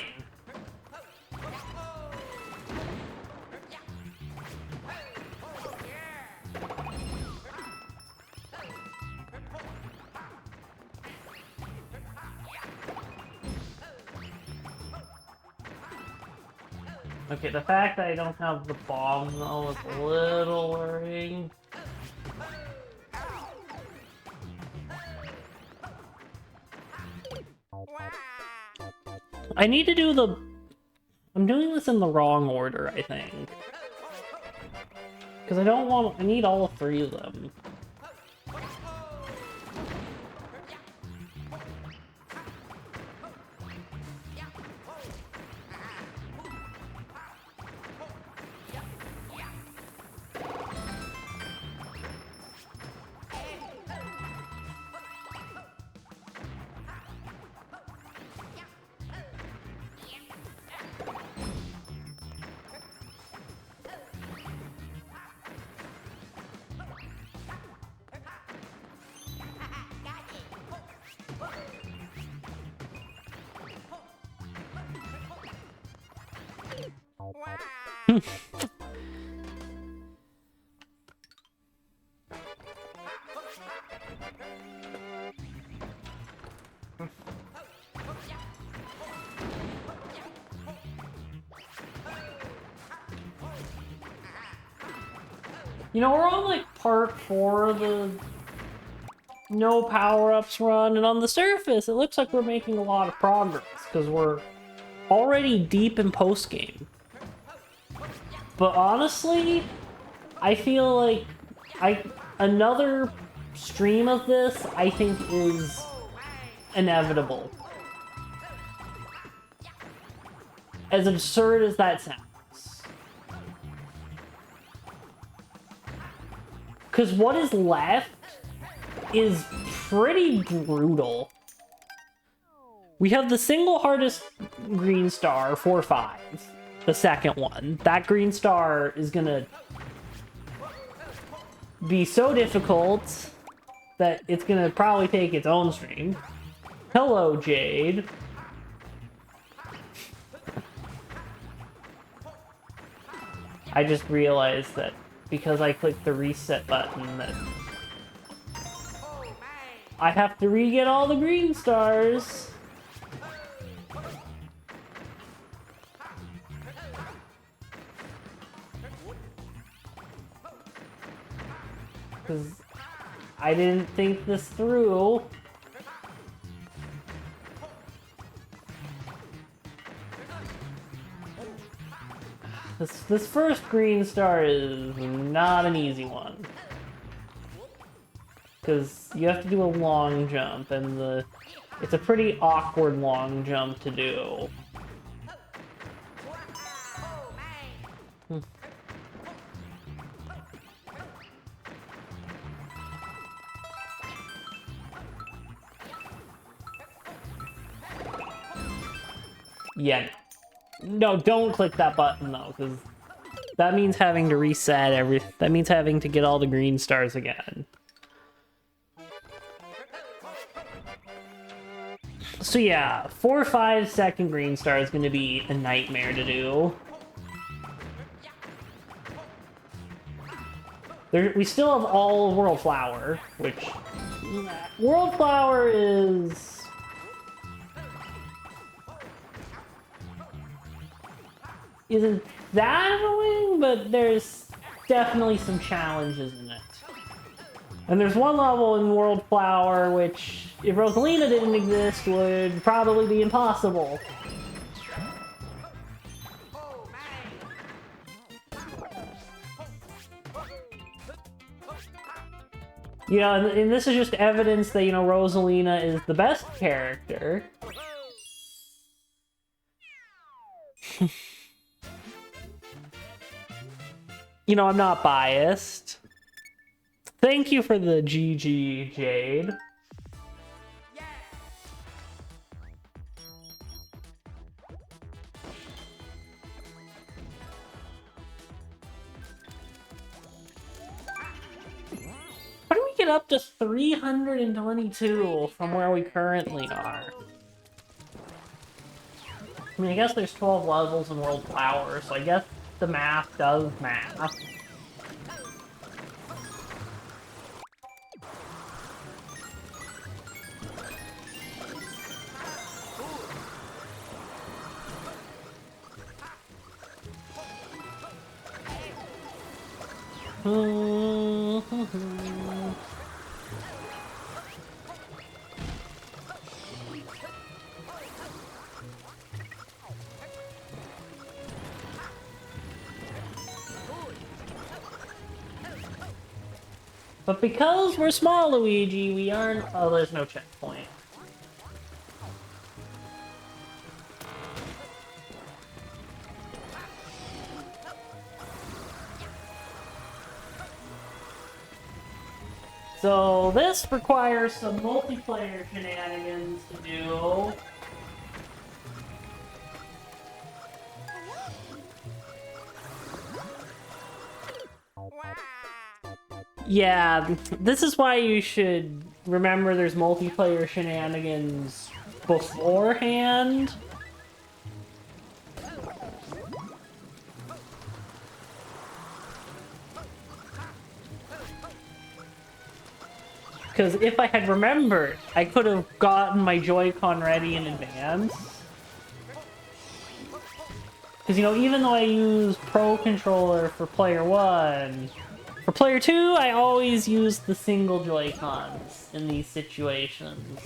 Okay, the fact that I don't have the bomb though is a little worrying. I need to do the... I'm doing this in the wrong order, I think. Because I don't want... I need all three of them. You know, we're on like part 4 of the no power-ups run, and on the surface it looks like we're making a lot of progress because we're already deep in post-game. But honestly, I feel like another stream of this I think is inevitable. As absurd as that sounds. Because what is left is pretty brutal. We have the single hardest green star, 4-5. The second one. That green star is gonna be so difficult that it's gonna probably take its own stream. Hello, Jade. I just realized that because I clicked the reset button that I have to re-get all the green stars. Because I didn't think this through. This first green star is not an easy one. Because you have to do a long jump, and it's a pretty awkward long jump to do. Yeah. No, don't click that button though, because that means having to reset everything. That means having to get all the green stars again. So yeah, 4 or 5 second green star is going to be a nightmare to do. We still have all World Flower, which... World Flower isn't that annoying, but there's definitely some challenges in it. And there's one level in World Flower which, if Rosalina didn't exist, would probably be impossible. You know, and this is just evidence that, you know, Rosalina is the best character. You know, I'm not biased. Thank you for the GG, Jade. How do we get up to 322 from where we currently are? I mean, I guess there's 12 levels in World Flower, so I guess the math does math. But because we're small, Luigi, we aren't... Oh, there's no checkpoint. So this requires some multiplayer shenanigans to do. Yeah, this is why you should remember there's multiplayer shenanigans beforehand. Because if I had remembered, I could have gotten my Joy-Con ready in advance. Because, you know, even though I use Pro Controller for Player 1, for Player 2, I always use the single Joy-Cons in these situations.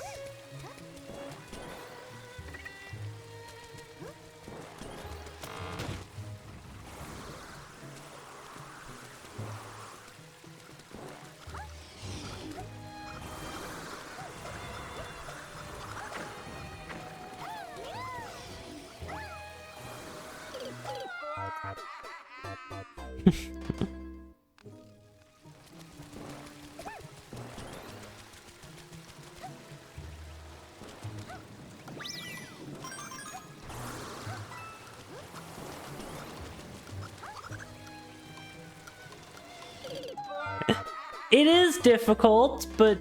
It is difficult, but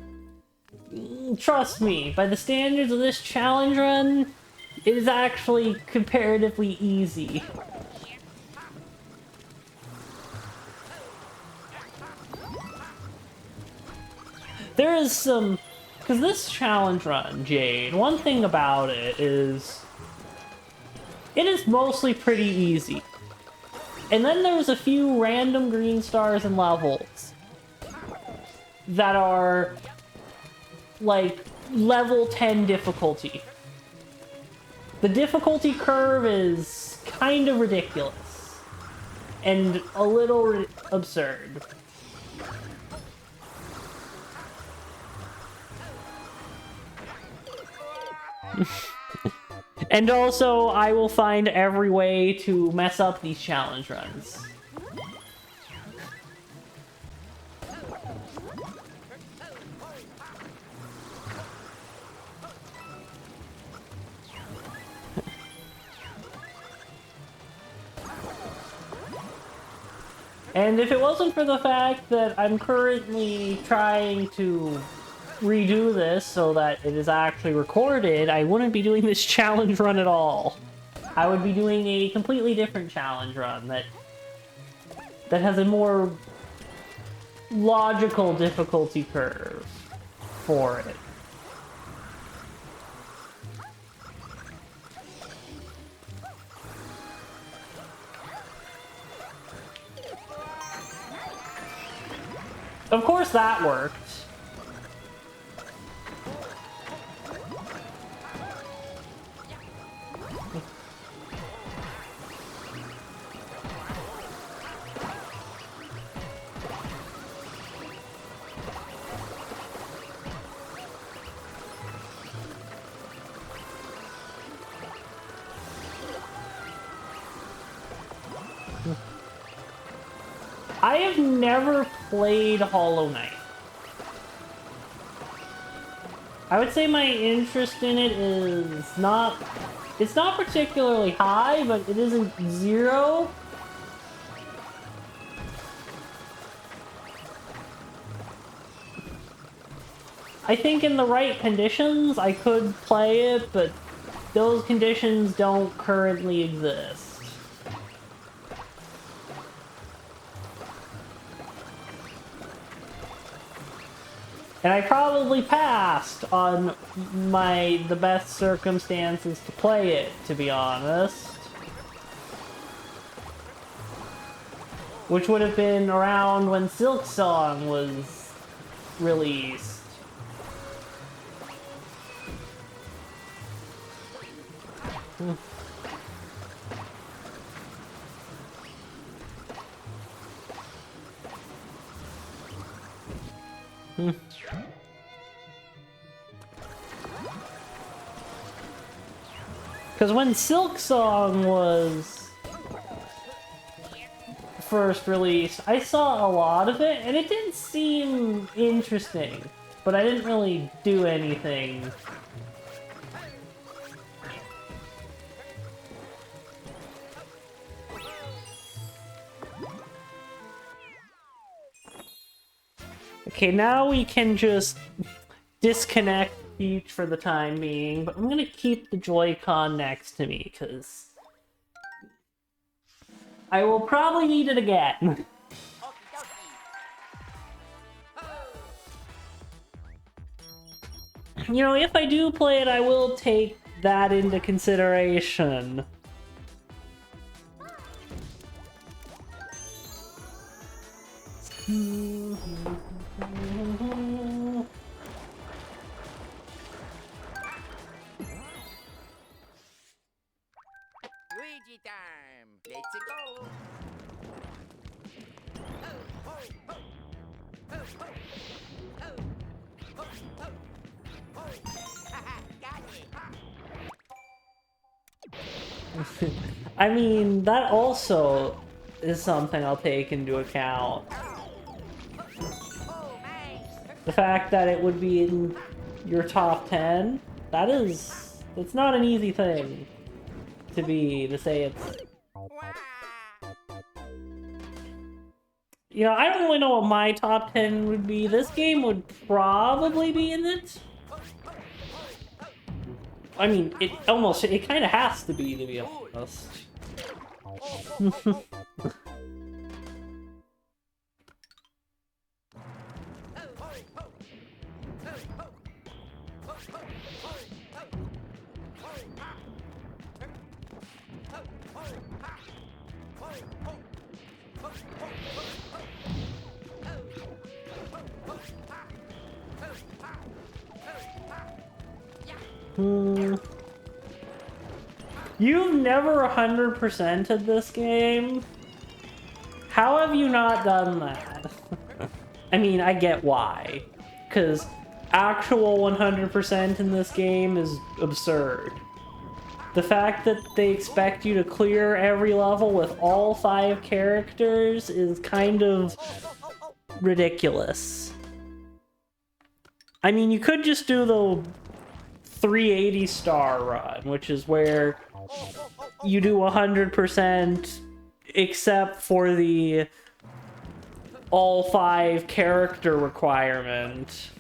trust me, by the standards of this challenge run, it is actually comparatively easy. There is some... Because this challenge run, Jade, one thing about it is mostly pretty easy. And then there's a few random green stars and levels that are, like, level 10 difficulty. The difficulty curve is kind of ridiculous. And a little absurd. And also, I will find every way to mess up these challenge runs. And if it wasn't for the fact that I'm currently trying to redo this so that it is actually recorded, I wouldn't be doing this challenge run at all. I would be doing a completely different challenge run that has a more logical difficulty curve for it. Of course that worked. I have never played Hollow Knight. I would say my interest in it is not... It's not particularly high, but it isn't zero. I think in the right conditions, I could play it, but those conditions don't currently exist. And I probably passed on the best circumstances to play it, to be honest. Which would have been around when Silk Song was released. Because when Silk Song was first released, I saw a lot of it, and it didn't seem interesting, but I didn't really do anything. Okay, now we can just disconnect Peach for the time being, but I'm gonna keep the Joy-Con next to me, because I will probably need it again. Okie dokie. You know, if I do play it, I will take that into consideration. Luigi time. Let's go. Oh, ho, ho. Ho, ho. Ho, ho, ho. Ho. Haha, got it. I mean, that also is something I'll take into account. Oh, man. The fact that it would be in your top 10, it's not an easy thing to say it's... Wow. You know, I don't really know what my top 10 would be. This game would probably be in it. I mean, it kind of has to be honest. You've never 100%ed this game? How have you not done that? I mean, I get why. Because actual 100% in this game is absurd. The fact that they expect you to clear every level with all 5 characters is kind of ridiculous. I mean, you could just do the 380 star run, which is where you do 100% except for the all 5 character requirement.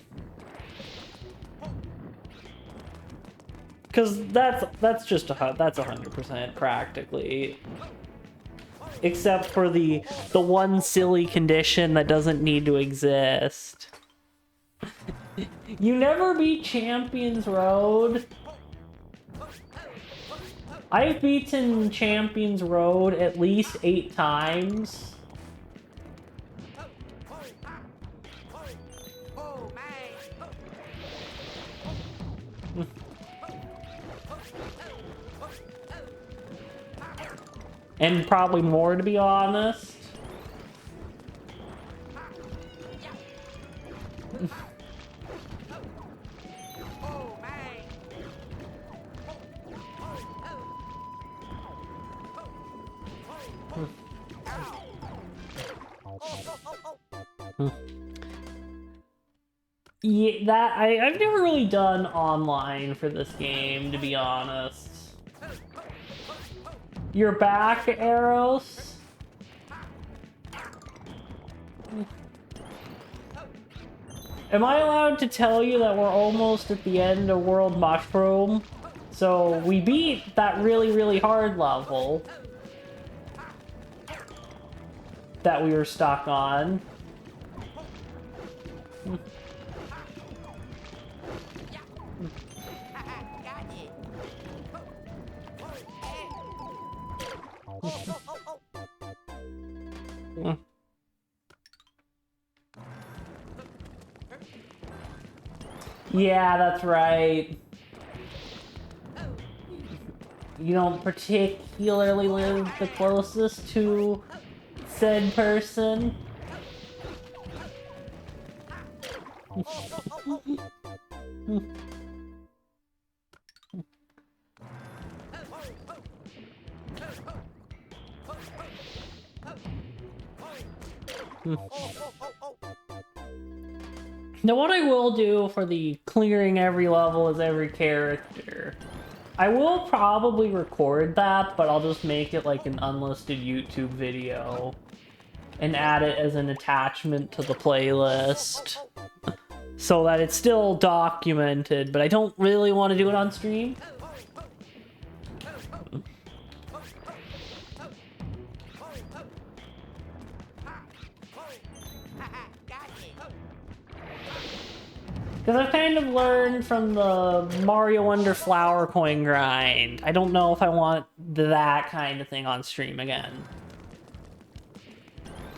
Because that's 100% practically. Except for the one silly condition that doesn't need to exist. You never beat Champions Road? I've beaten Champions Road at least 8 times. And probably more, to be honest. Oh, man. Yeah, that I've never really done online for this game, to be honest. You're back, Eros? Am I allowed to tell you that we're almost at the end of World Mushroom? So we beat that really, really hard level that we were stuck on. Got it. Yeah, that's right. You don't particularly live the closest to said person. Now, what I will do for the clearing every level as every character, I will probably record that, but I'll just make it like an unlisted YouTube video and add it as an attachment to the playlist so that it's still documented, but I don't really want to do it on stream. Because I've kind of learned from the Mario Wonder Flower Coin grind. I don't know if I want that kind of thing on stream again.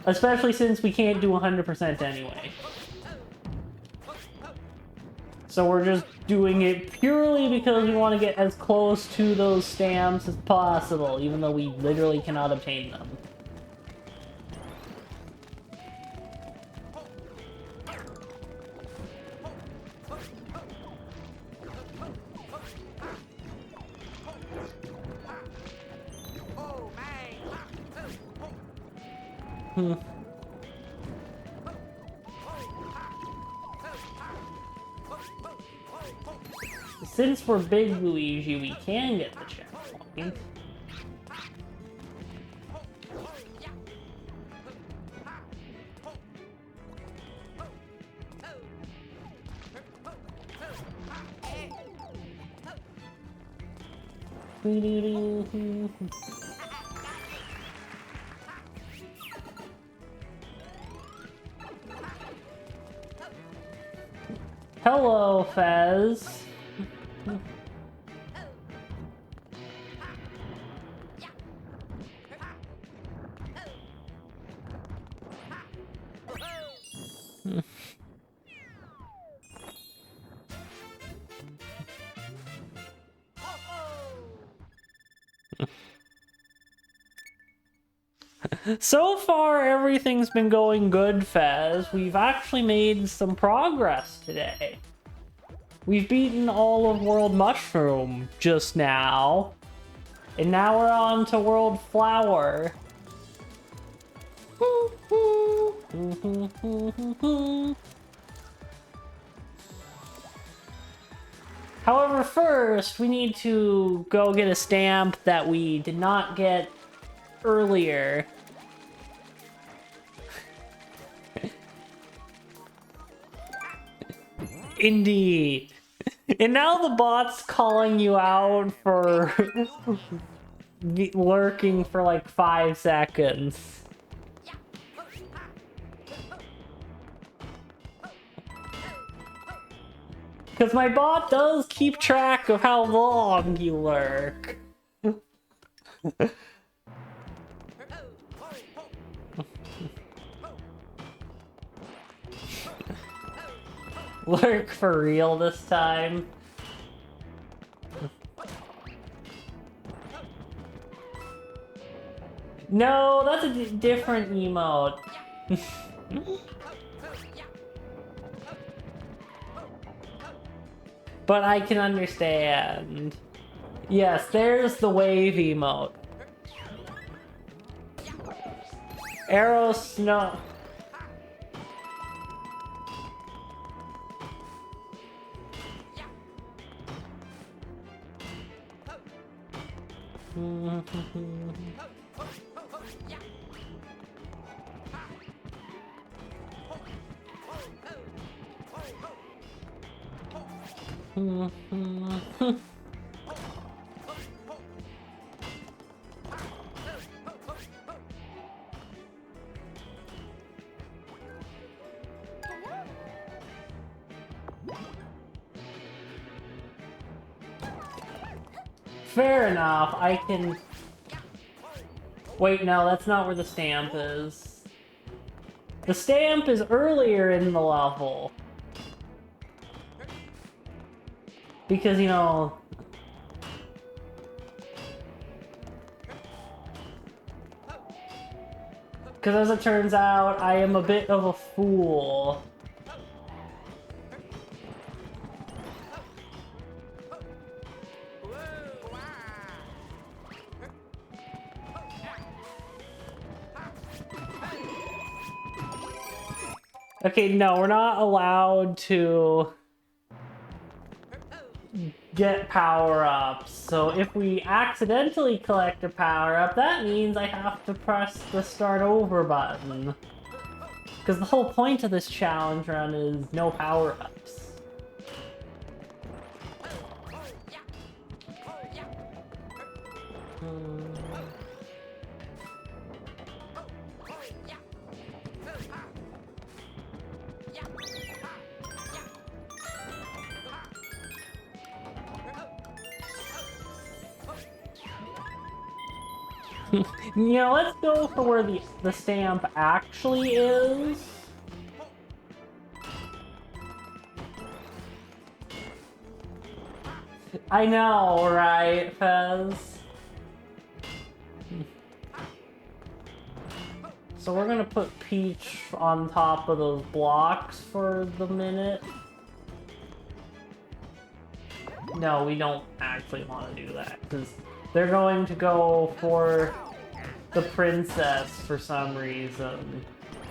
Especially since we can't do 100% anyway. So we're just doing it purely because we want to get as close to those stamps as possible, even though we literally cannot obtain them. Since we're Big Luigi, we can get the checkpoint. Hello, Fez. So far, everything's been going good, Fez. We've actually made some progress today. We've beaten all of World Mushroom just now. And now we're on to World Flower. However, first, we need to go get a stamp that we did not get earlier. Indeed. And now the bot's calling you out for lurking for like 5 seconds. Because my bot does keep track of how long you lurk. Lurk for real this time. No, that's a different emote. But I can understand. Yes, there's the wave emote. Arrow snow. Fair enough, I can... Wait, no, that's not where the stamp is. The stamp is earlier in the level. Because, you know... Because as it turns out, I am a bit of a fool. Okay, no, we're not allowed to get power-ups. So if we accidentally collect a power-up, that means I have to press the start over button. Because the whole point of this challenge run is no power-ups. You know, let's go for where the stamp actually is. I know, right, Fez? So we're gonna put Peach on top of those blocks for the minute. No, we don't actually want to do that, because they're going to go for the princess for some reason.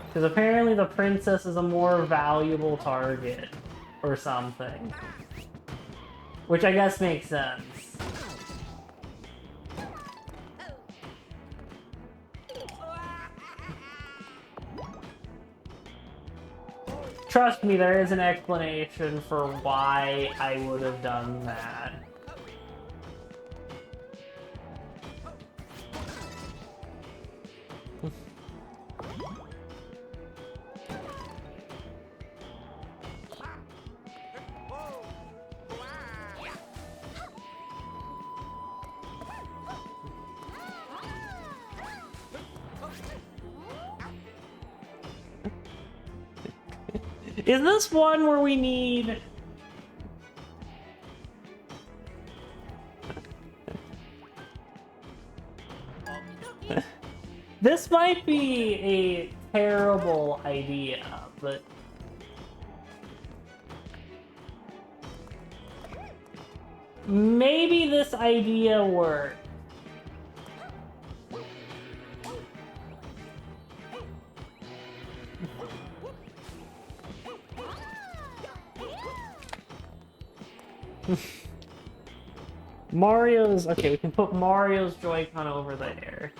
Because apparently the princess is a more valuable target, or something. Which I guess makes sense. Trust me, there is an explanation for why I would have done that. Is this one where we need... This might be a terrible idea, but... Maybe this idea works. Mario's... Okay, we can put Mario's Joy-Con over there.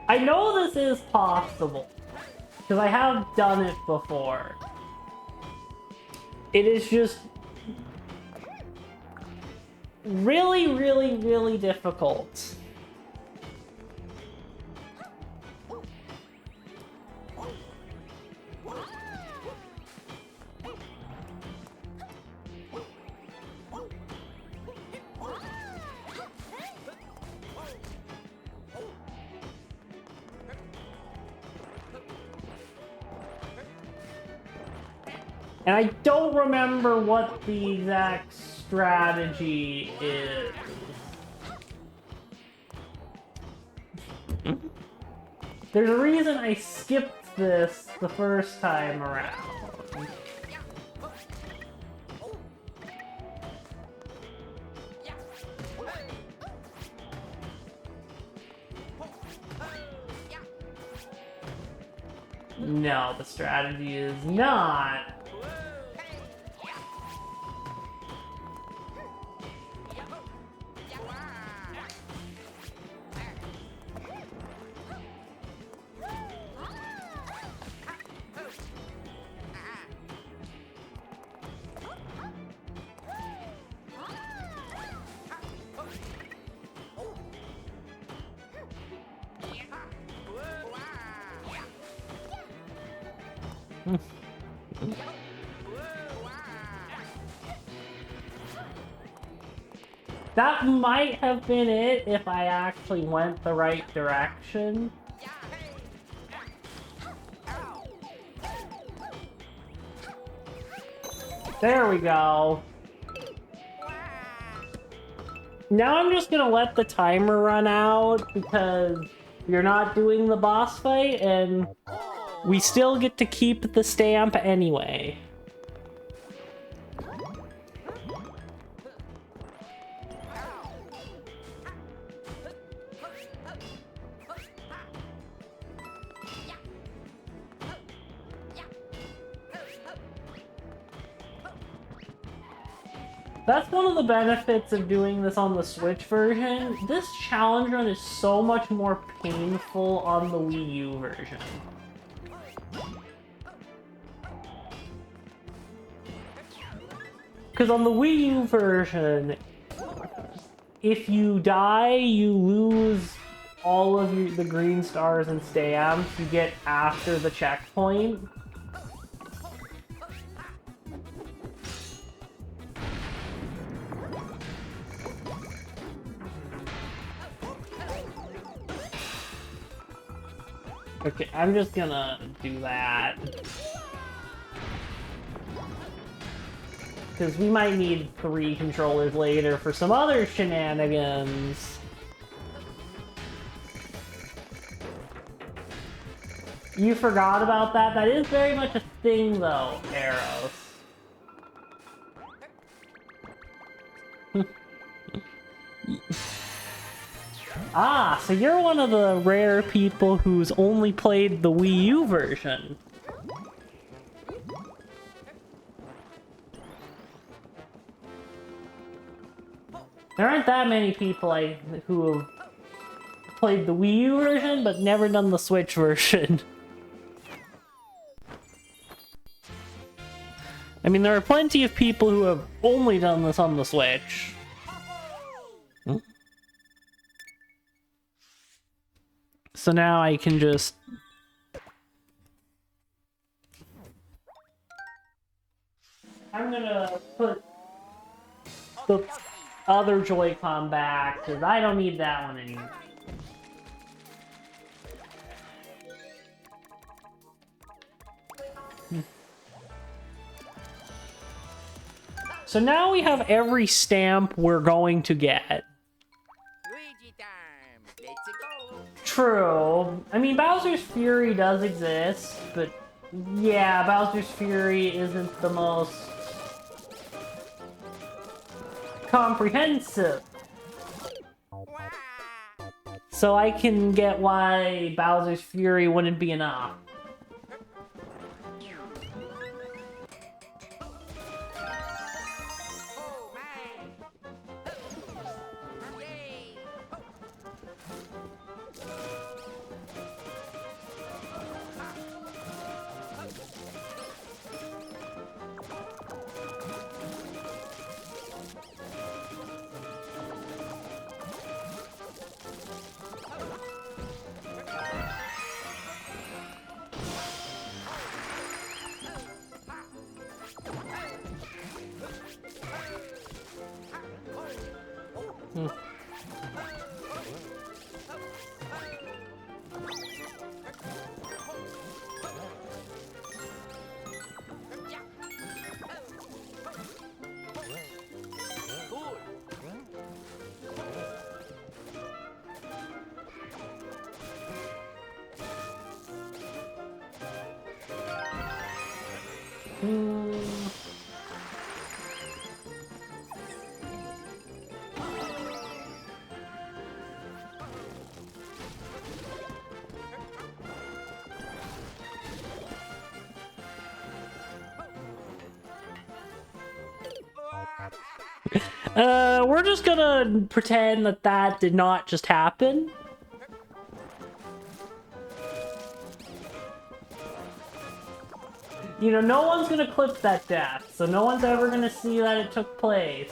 I know this is possible, because I have done it before. It is just really, really, really difficult. And I don't remember what the exact strategy is. There's a reason I skipped this the first time around. No, the strategy is not. That might have been it if I actually went the right direction. There we go. Now I'm just gonna let the timer run out because you're not doing the boss fight and we still get to keep the stamp anyway. That's one of the benefits of doing this on the Switch version. This challenge run is so much more painful on the Wii U version. Because on the Wii U version, if you die, you lose all of the green stars and stamps you get after the checkpoint. Okay, I'm just gonna do that. Because we might need 3 controllers later for some other shenanigans. You forgot about that? That is very much a thing, though, Eros. Ah, so you're one of the rare people who's only played the Wii U version. There aren't that many people who have played the Wii U version, but never done the Switch version. I mean, there are plenty of people who have only done this on the Switch. So now I can just... I'm gonna put the other Joy-Con back, because I don't need that one anymore. So now we have every stamp we're going to get. Luigi time. Let's go. True. I mean, Bowser's Fury does exist, but yeah, Bowser's Fury isn't the most comprehensive. Wow. So I can get why Bowser's Fury wouldn't be enough. Oh man. Yay. We're just gonna pretend that that did not just happen. You know, no one's gonna clip that death, so no one's ever gonna see that it took place.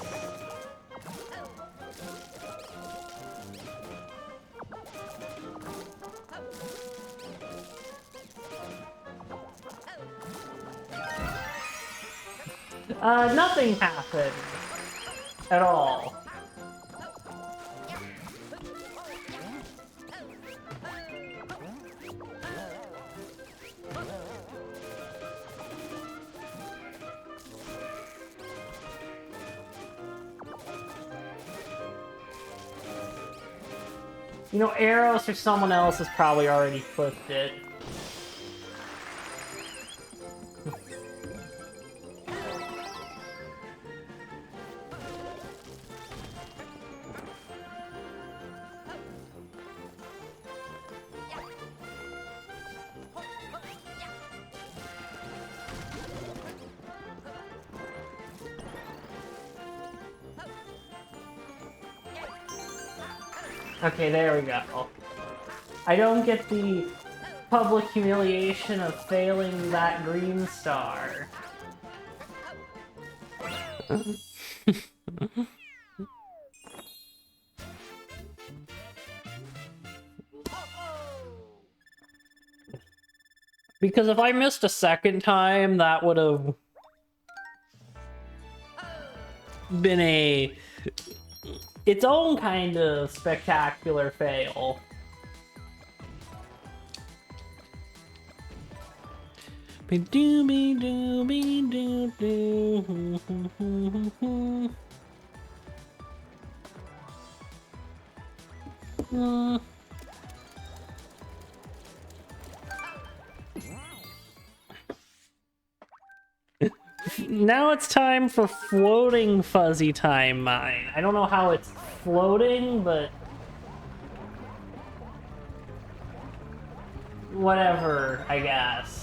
Nothing happened at all. You know, Eros or someone else has probably already flipped it. Okay, there we go. I don't get the public humiliation of failing that green star. Because if I missed a second time, that would have been its own kind of spectacular fail. Now it's time for floating fuzzy time mine. I don't know how it's floating, but whatever, I guess.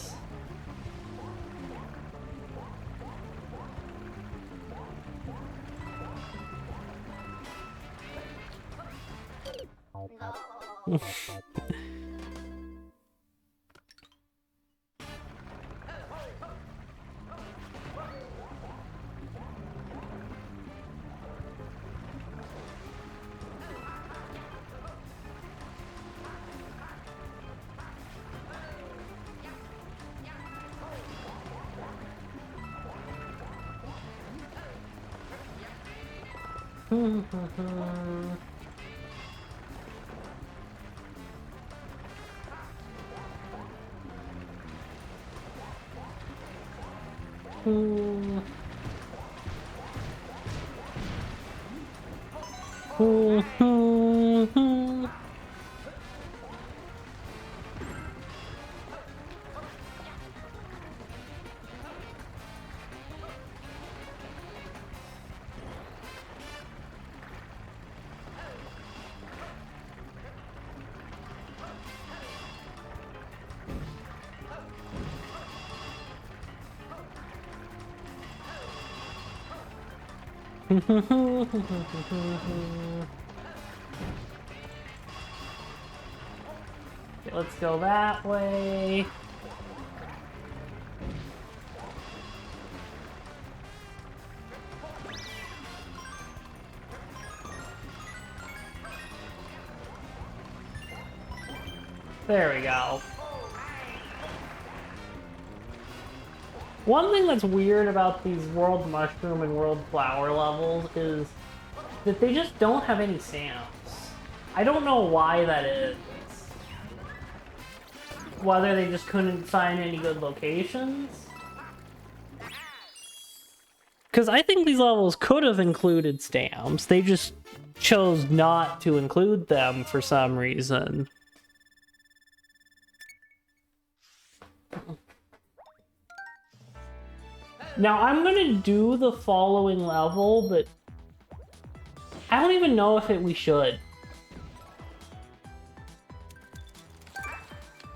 Okay, let's go that way. There we go. One thing that's weird about these World Mushroom and World Flower levels is that they just don't have any stamps. I don't know why that is. Whether they just couldn't find any good locations? Because I think these levels could have included stamps. They just chose not to include them for some reason. Now, I'm gonna do the following level, but I don't even know if we should.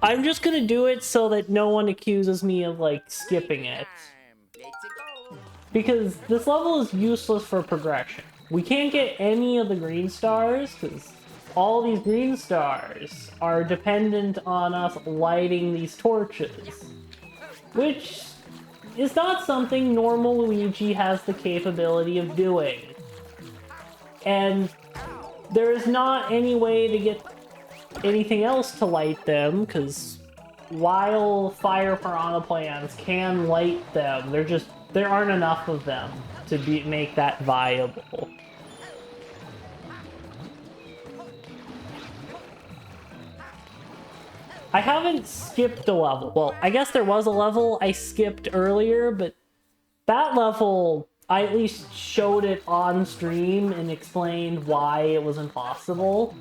I'm just gonna do it so that no one accuses me of, like, skipping it. Let's go. Because this level is useless for progression. We can't get any of the green stars, because all these green stars are dependent on us lighting these torches. Which is not something normal Luigi has the capability of doing. And there is not any way to get anything else to light them, because while fire piranha plants can light them, there aren't enough of them to make that viable. I haven't skipped a level. Well, I guess there was a level I skipped earlier, but that level, I at least showed it on stream and explained why it was impossible.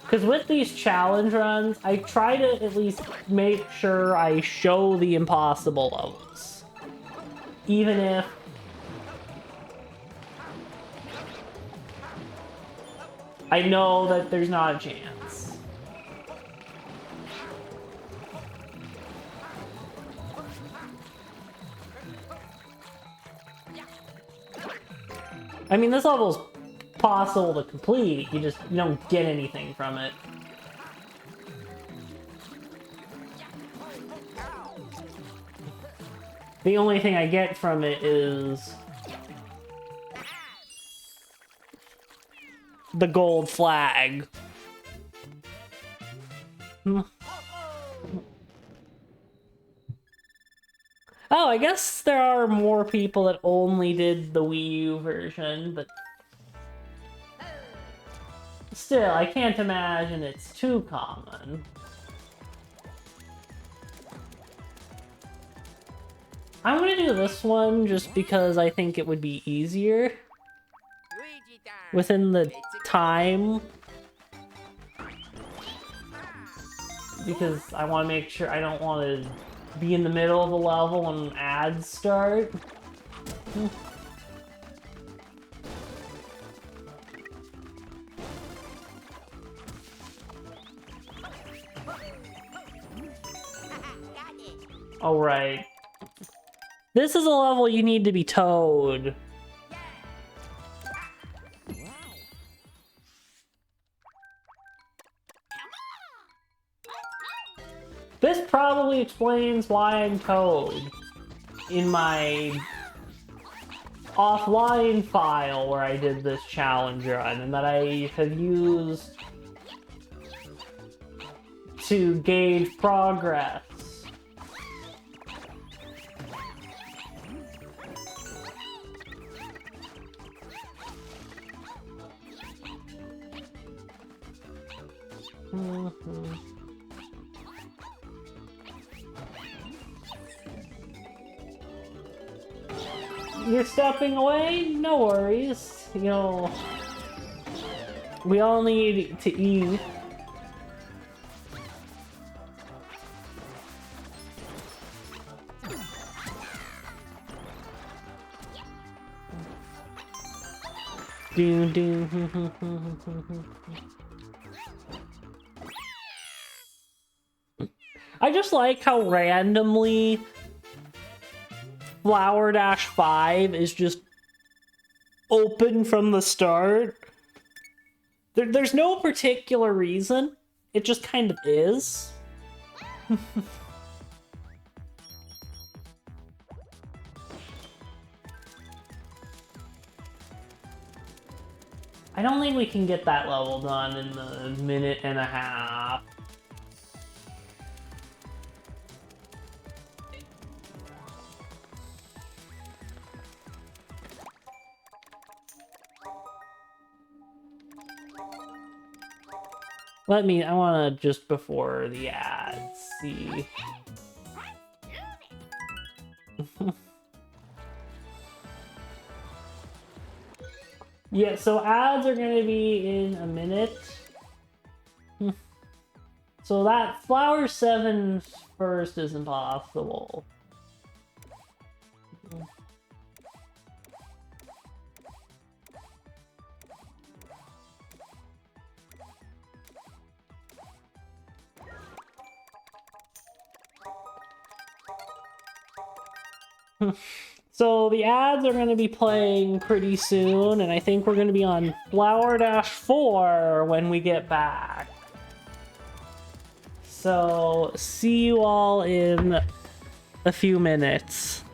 Because with these challenge runs, I try to at least make sure I show the impossible levels. Even if I know that there's not a chance. I mean, this level's possible to complete, you don't get anything from it. The only thing I get from it is the gold flag. Oh, I guess there are more people that only did the Wii U version, but still, I can't imagine it's too common. I'm gonna do this one just because I think it would be easier Luigi time. within the time. Because I want to make sure I don't want to be in the middle of the level when ads start. Alright. This is a level you need to be towed. This probably explains why I'm towed in my offline file where I did this challenge run, and that I have used to gauge progress. You're stepping away? No worries. You know, we all need to eat. Do do. I just like how randomly Flower Dash 5 is just open from the start. There's no particular reason. It just kind of is. I don't think we can get that level done in the minute and a half. I wanna just before the ads see. Yeah, so ads are gonna be in a minute. So that flower 7 first is impossible. So the ads are going to be playing pretty soon, and I think we're going to be on Flower-4 when we get back. So see you all in a few minutes.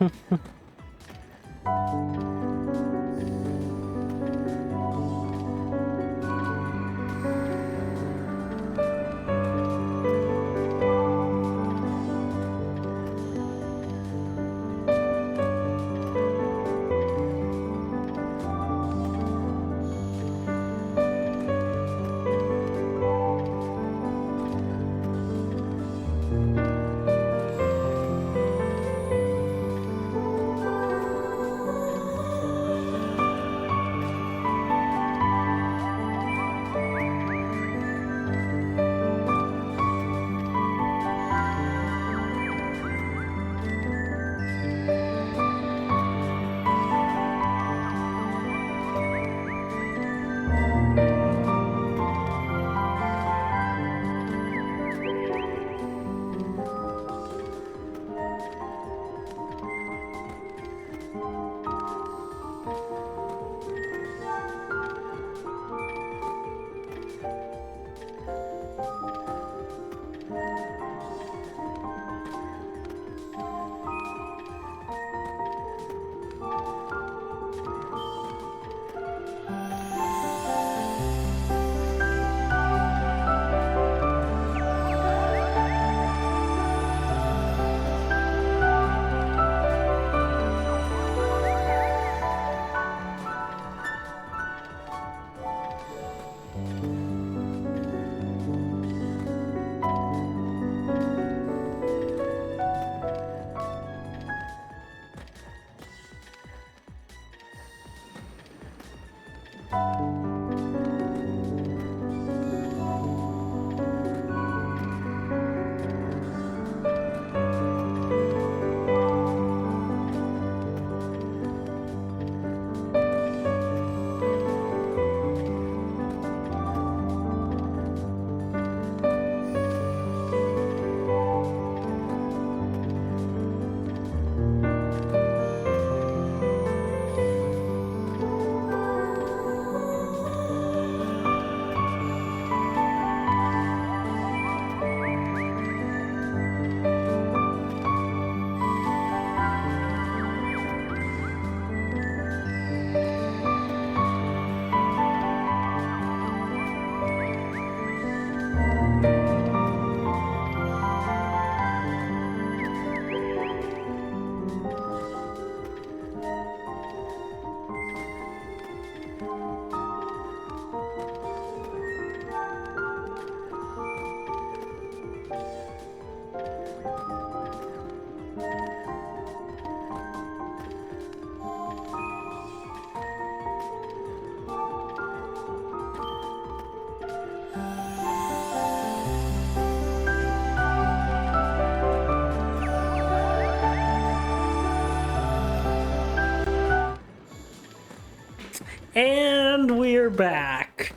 And we're back.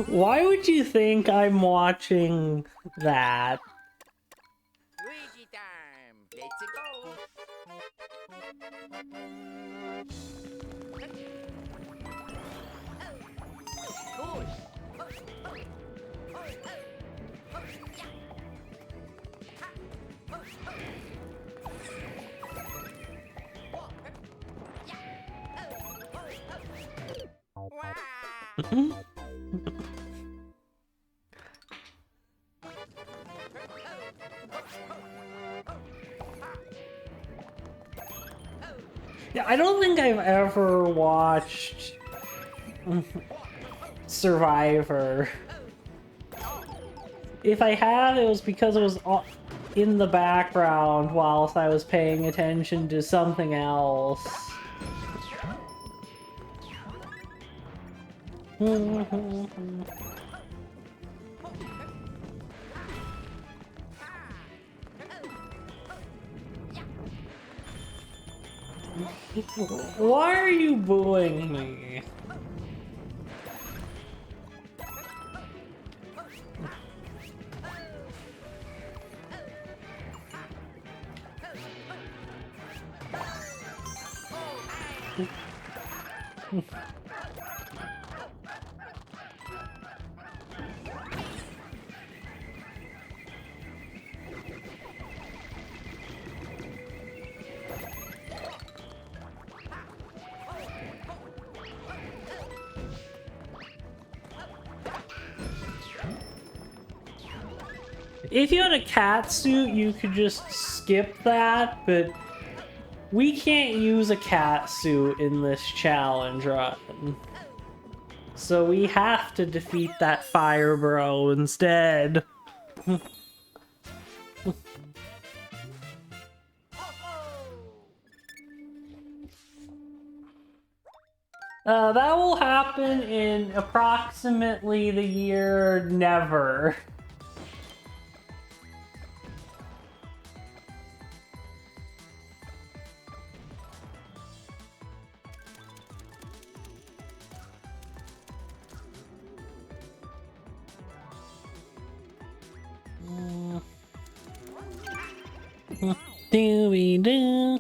Why would you think I'm watching that? Luigi time. Let's go. Cool. Yeah, I don't think I've ever watched Survivor. If I had, it was because it was in the background whilst I was paying attention to something else. Why are you booing me? If you had a cat suit, you could just skip that, but we can't use a cat suit in this challenge run. So we have to defeat that fire bro instead. That will happen in approximately the year never. Dooby-doo.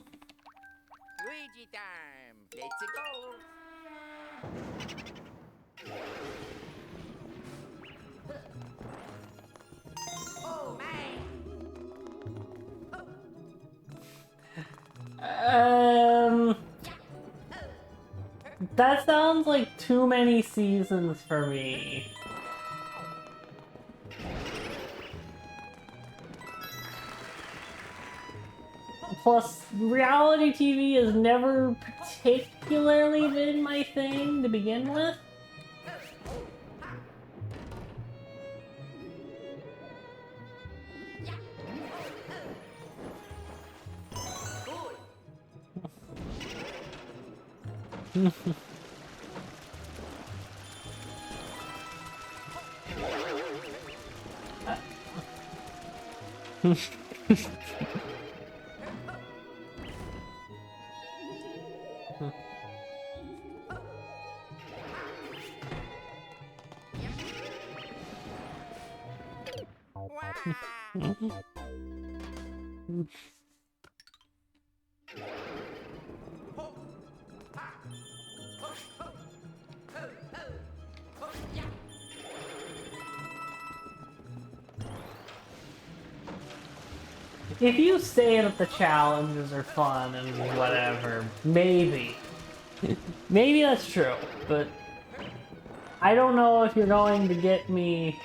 Luigi time. Let's go. Oh man. That sounds like too many seasons for me. Plus, reality TV has never particularly been my thing to begin with. If you say that the challenges are fun and whatever, maybe. Maybe that's true, but I don't know if you're going to get me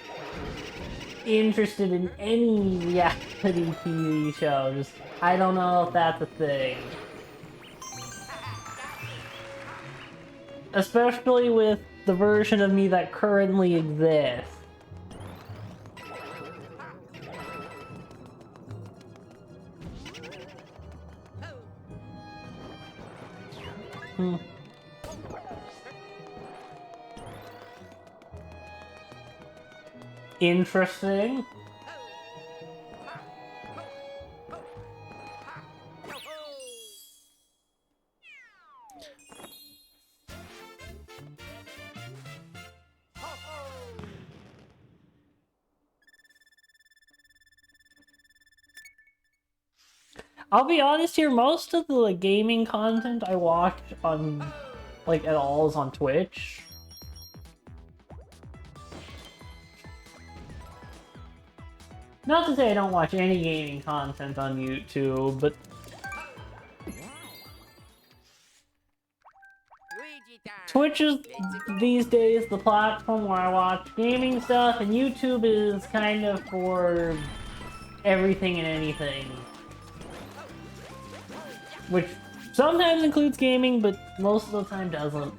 interested in any reality TV show. Just, I don't know if that's a thing. Especially with the version of me that currently exists. Interesting. I'll be honest here, most of the gaming content I watch on, at all is on Twitch. Not to say I don't watch any gaming content on YouTube, but Twitch is, these days, the platform where I watch gaming stuff, and YouTube is kind of for everything and anything. Which sometimes includes gaming, but most of the time doesn't.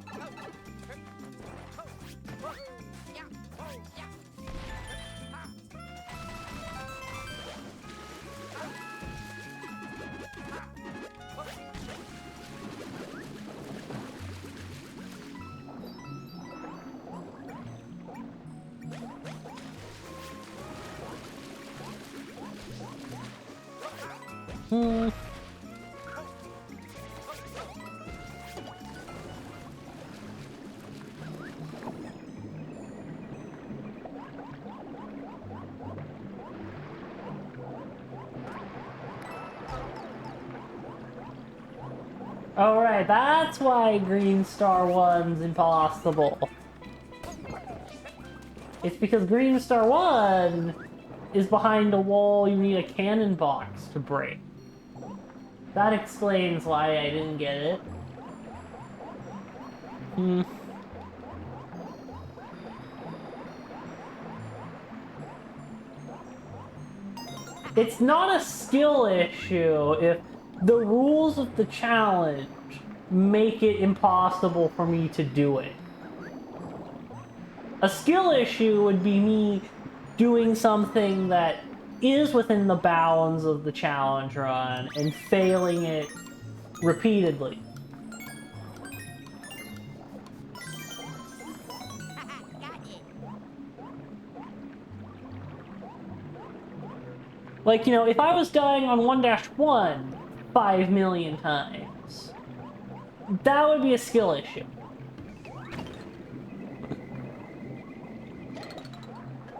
Alright, that's why Green Star 1's impossible. It's because Green Star 1 is behind a wall you need a cannon box to break. That explains why I didn't get it. It's not a skill issue if the rules of the challenge make it impossible for me to do it. A skill issue would be me doing something that is within the bounds of the challenge run and failing it repeatedly. Got it. Like, you know, if I was dying on 1-1 5 million times, that would be a skill issue.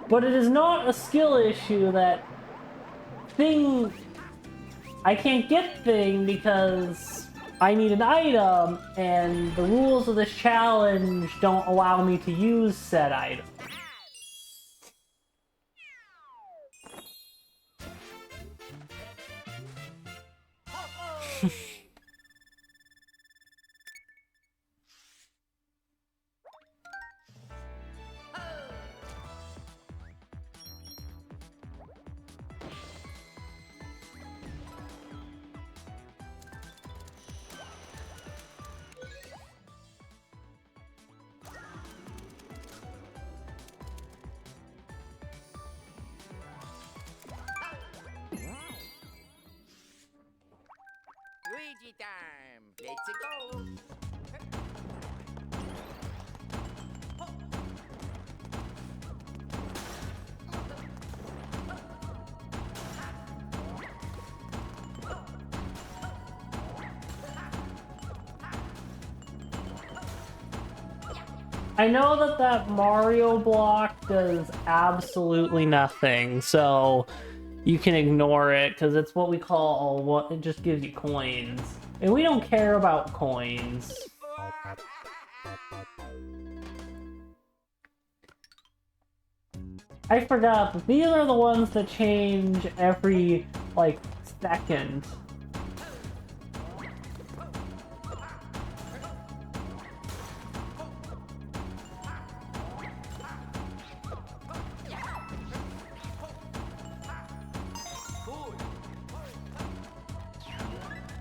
But it is not a skill issue that I can't get thing because I need an item and the rules of this challenge don't allow me to use said item. Luigi time. Let's go. I know that that Mario block does absolutely nothing, so you can ignore it, because it's what we call, it just gives you coins. And we don't care about coins. I forgot, but these are the ones that change every, like, second.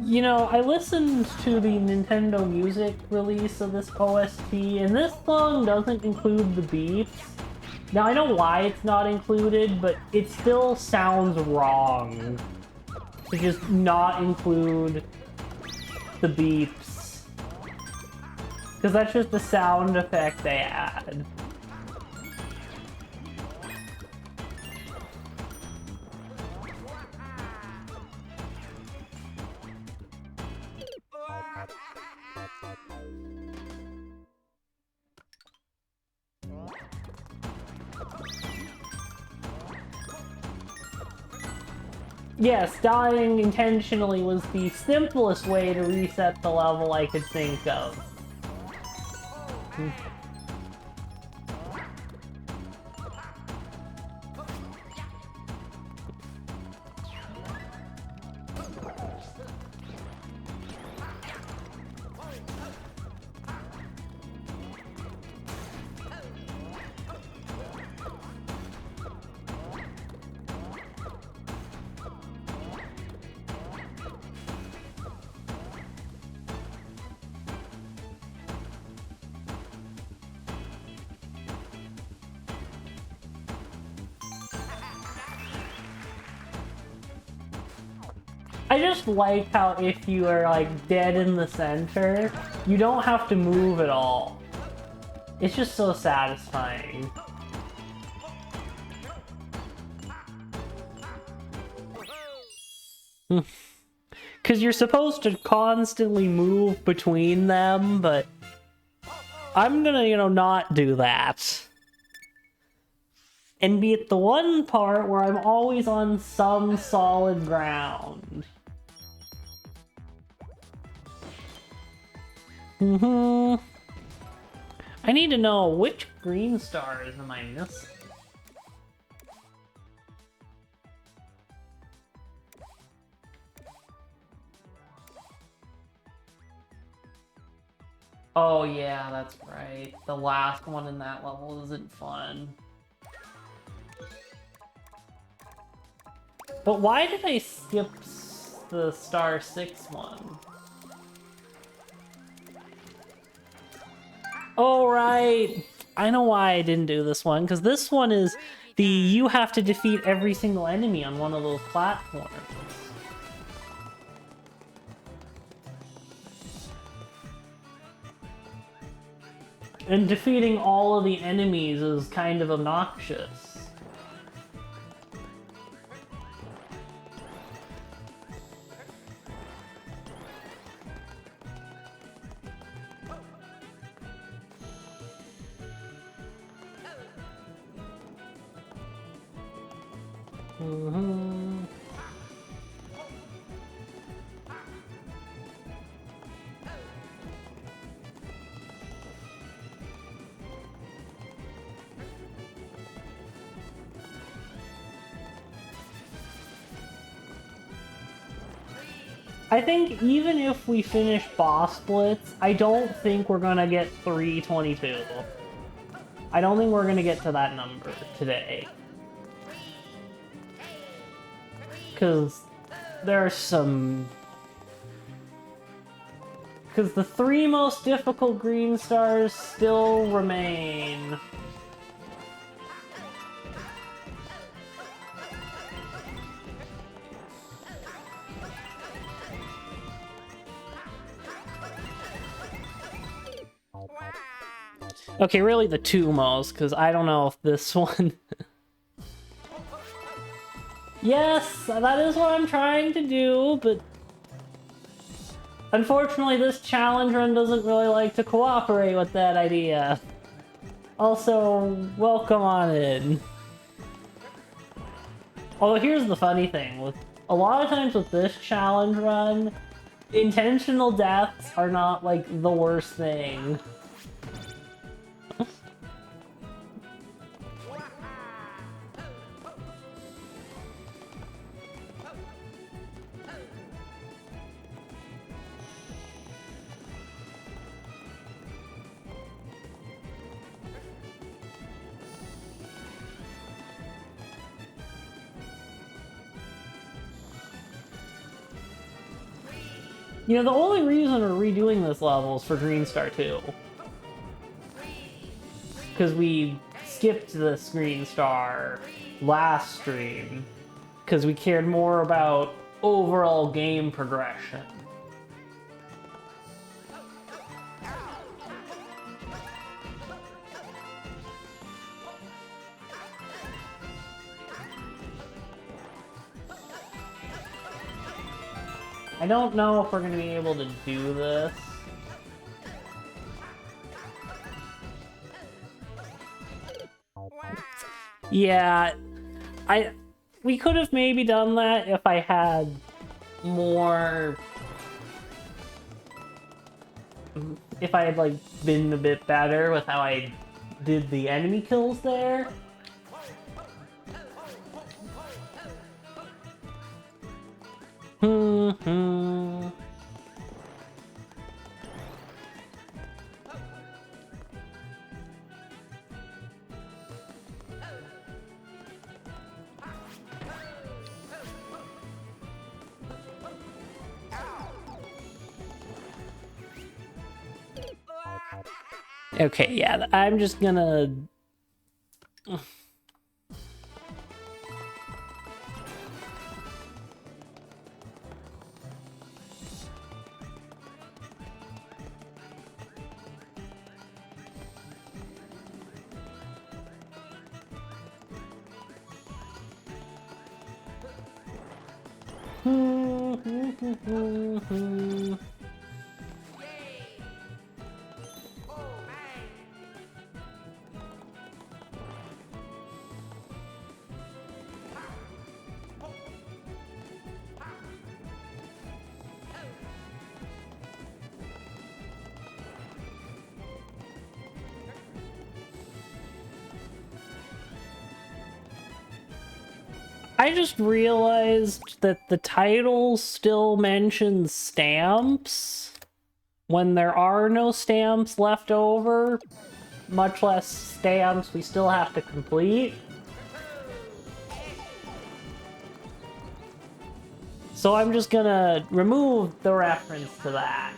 You know, I listened to the Nintendo Music release of this OST, and this song doesn't include the beeps. Now, I know why it's not included, but it still sounds wrong to just not include the beeps. Because that's just the sound effect they add. Yes, dying intentionally was the simplest way to reset the level I could think of. I just like how if you are like dead in the center, you don't have to move at all. It's just so satisfying. Because you're supposed to constantly move between them, but I'm gonna, you know, not do that. And be at the one part where I'm always on some solid ground. I need to know which green stars am I missing? Oh yeah, that's right. The last one in that level isn't fun. But why did I skip the Star 6 one? Oh right! I know why I didn't do this one, because this one is you have to defeat every single enemy on one of those platforms. And defeating all of the enemies is kind of obnoxious. I think even if we finish boss blitz, I don't think we're gonna get 322. I don't think we're gonna get to that number today. Because there's some... Because the 3 most difficult green stars still remain. Okay, really the 2 most, because I don't know if this one... Yes, that is what I'm trying to do, but... Unfortunately, this challenge run doesn't really like to cooperate with that idea. Also, welcome on in. Although here's the funny thing, with a lot of times with this challenge run, intentional deaths are not, like, the worst thing. You know, the only reason we're redoing this level is for Green Star 2. Because we skipped this Green Star last stream. Because we cared more about overall game progression. I don't know if we're going to be able to do this. Yeah, we could have maybe done that if I had more... If I had, like, been a bit better with how I did the enemy kills there. Okay, yeah, I'm just gonna... I just realized that the title still mentions stamps when there are no stamps left over, much less stamps we still have to complete. So I'm just gonna remove the reference to that.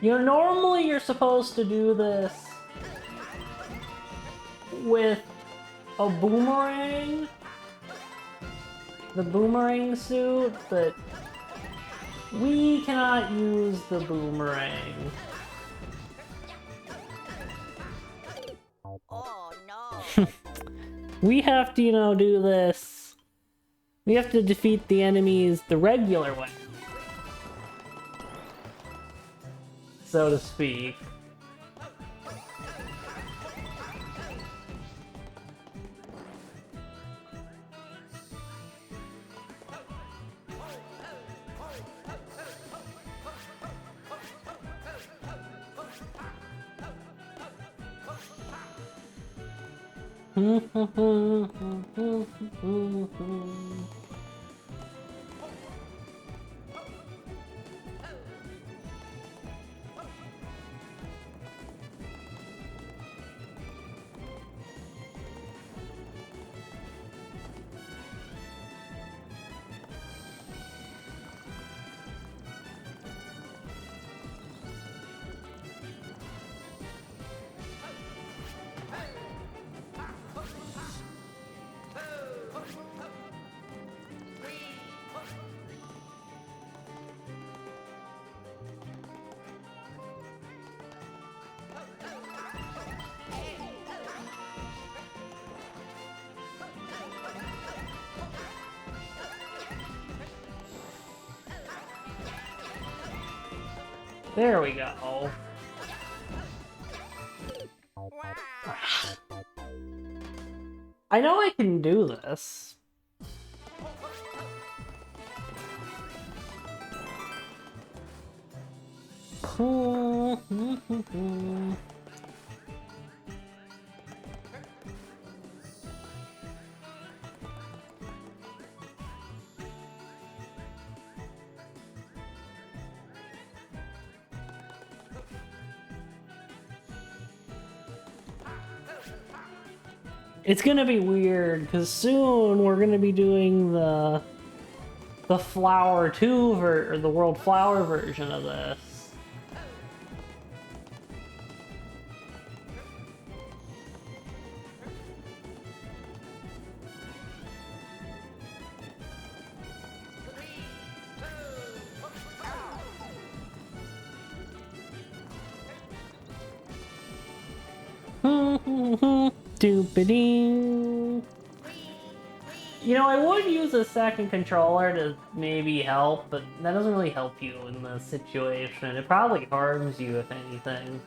You know, normally you're supposed to do this with a boomerang, the boomerang suit, but we cannot use the boomerang. Oh no. We have to, you know, do this. We have to defeat the enemies the regular way, so to speak. There we go. I know I can do this. It's gonna be weird because soon we're gonna be doing the Flower 2 or the World Flower version of this. Doopity. You know, I would use a second controller to maybe help, but that doesn't really help you in this situation. It probably harms you, if anything.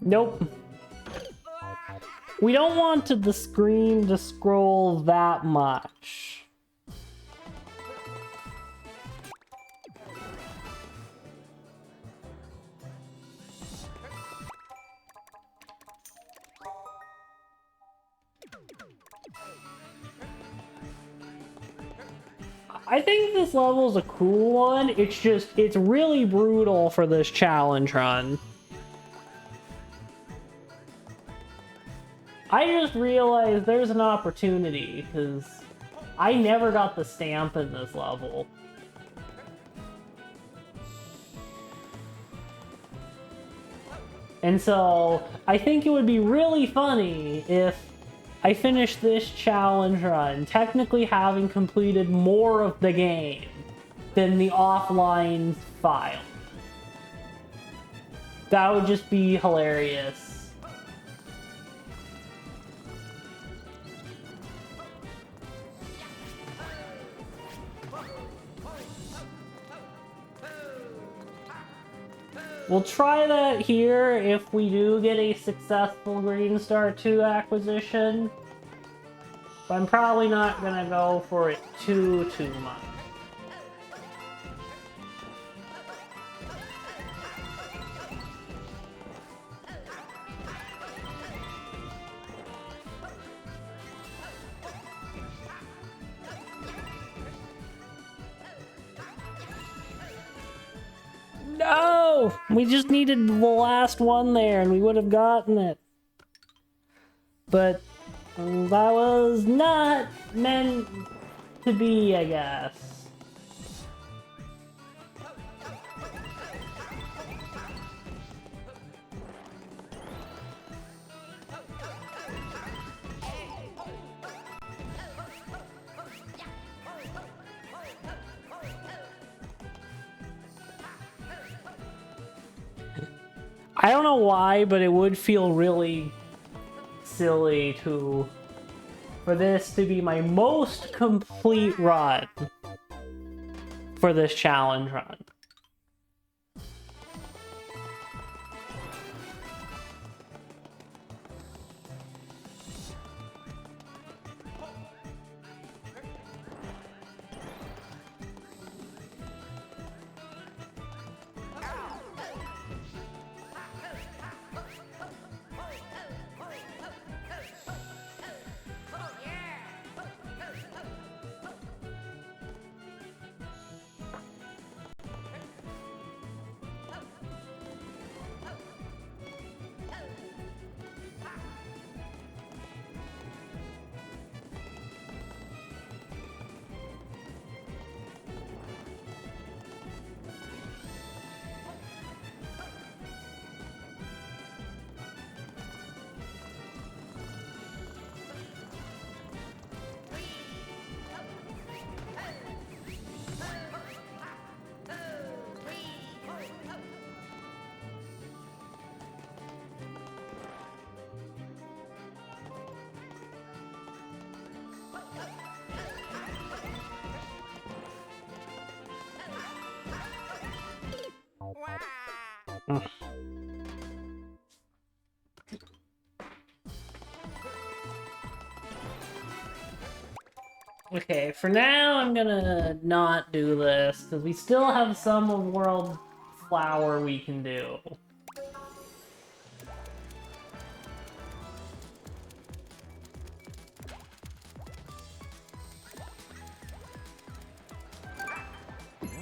Nope. We don't want the screen to scroll that much. I think this level's a cool one. It's really brutal for this challenge run. I just realized there's an opportunity, because I never got the stamp in this level. And so, I think it would be really funny if I finished this challenge run, technically having completed more of the game than the offline file. That would just be hilarious. We'll try that here if we do get a successful Green Star 2 acquisition. But I'm probably not gonna go for it too much. No! We just needed the last one there and we would have gotten it. But that was not meant to be, I guess. I don't know why, but it would feel really silly for this to be my most complete run for this challenge run. Okay, for now I'm gonna not do this, because we still have some of World Flower we can do.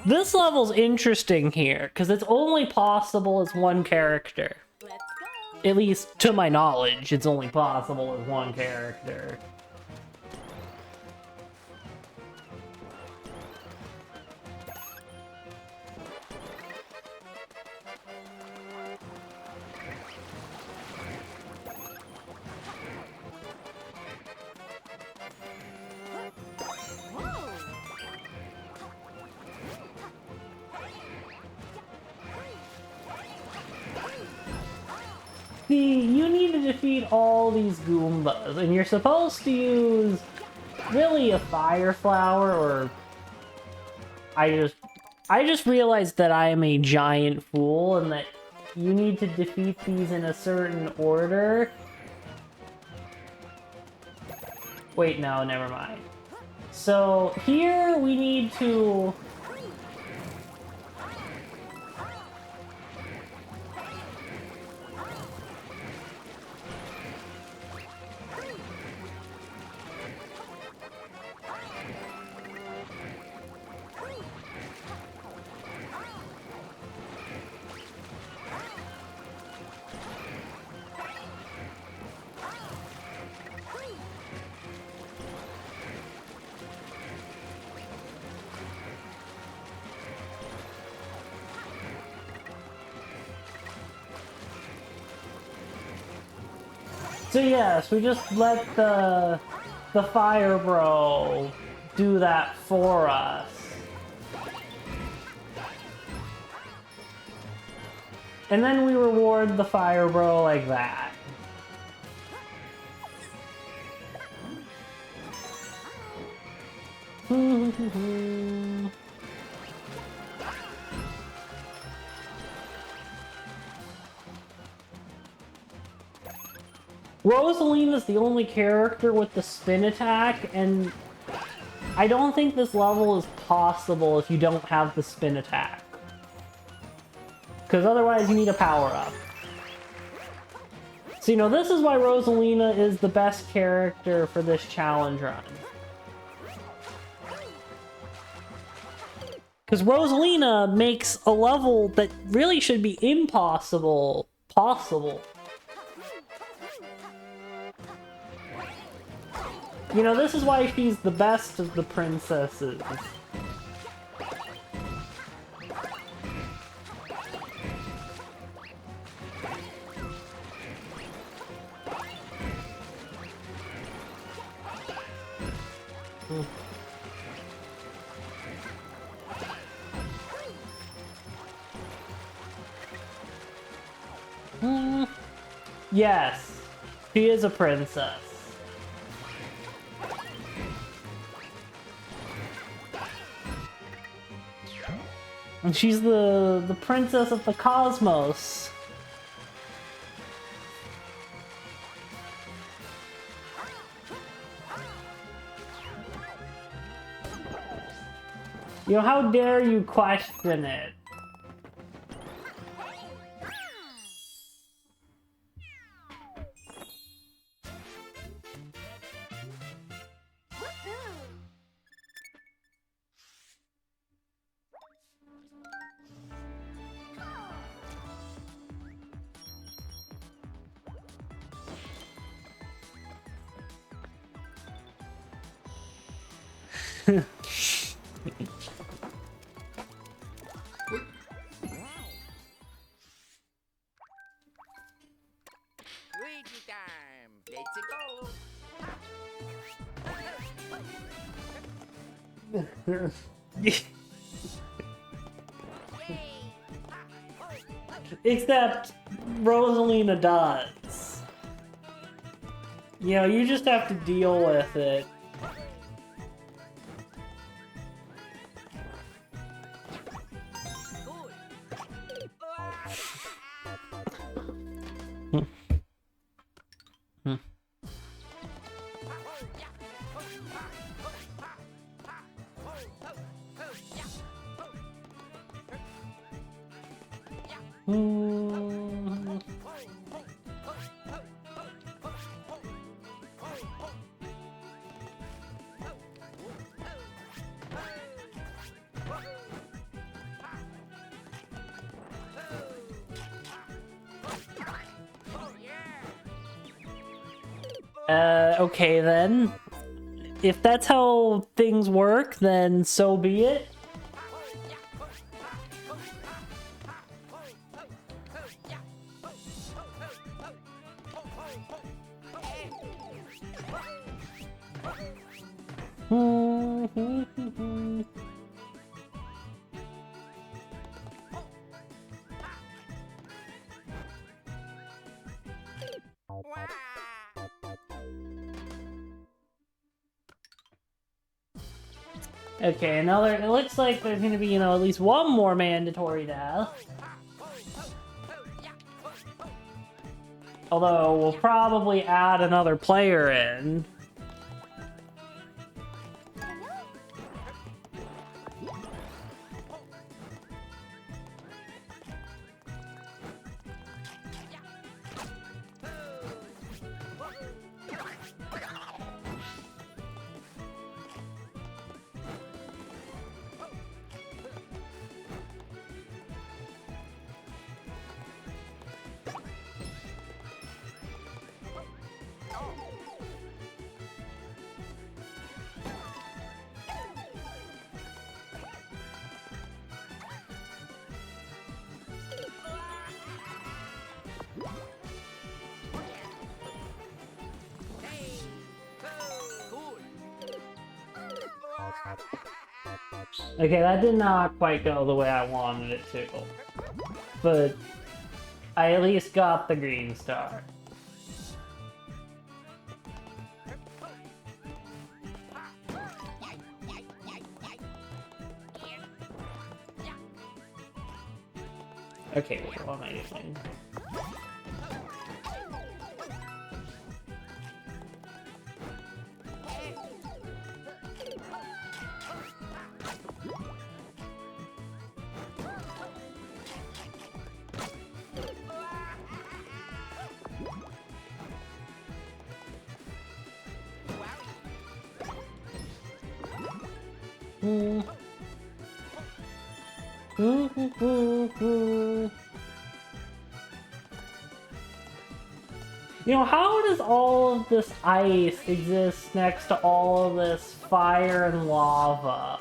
This level's interesting here, because it's only possible as one character. Let's go. At least, to my knowledge, it's only possible as one character. See, you need to defeat all these Goombas, and you're supposed to use really a fire flower, or I just realized that I am a giant fool, and that you need to defeat these in a certain order. Wait, no, never mind. So here we need to... So yes, we just let the Fire Bro do that for us. And then we reward the Fire Bro like that. Rosalina's the only character with the spin attack, and I don't think this level is possible if you don't have the spin attack. Because otherwise you need a power-up. So, you know, this is why Rosalina is the best character for this challenge run. Because Rosalina makes a level that really should be impossible possible. You know, this is why she's the best of the princesses. Yes, she is a princess. And she's the princess of the cosmos. You know, how dare you question it? Luigi time. Let's go. Except Rosalina does. You know, you just have to deal with it. Okay then. If that's how things work, then so be it. Okay, another. It looks like there's gonna be, you know, at least one more mandatory death. Although, we'll probably add another player in. Okay, that did not quite go the way I wanted it to. But I at least got the green star. Okay, what am I doing? You know, how does all of this ice exist next to all of this fire and lava?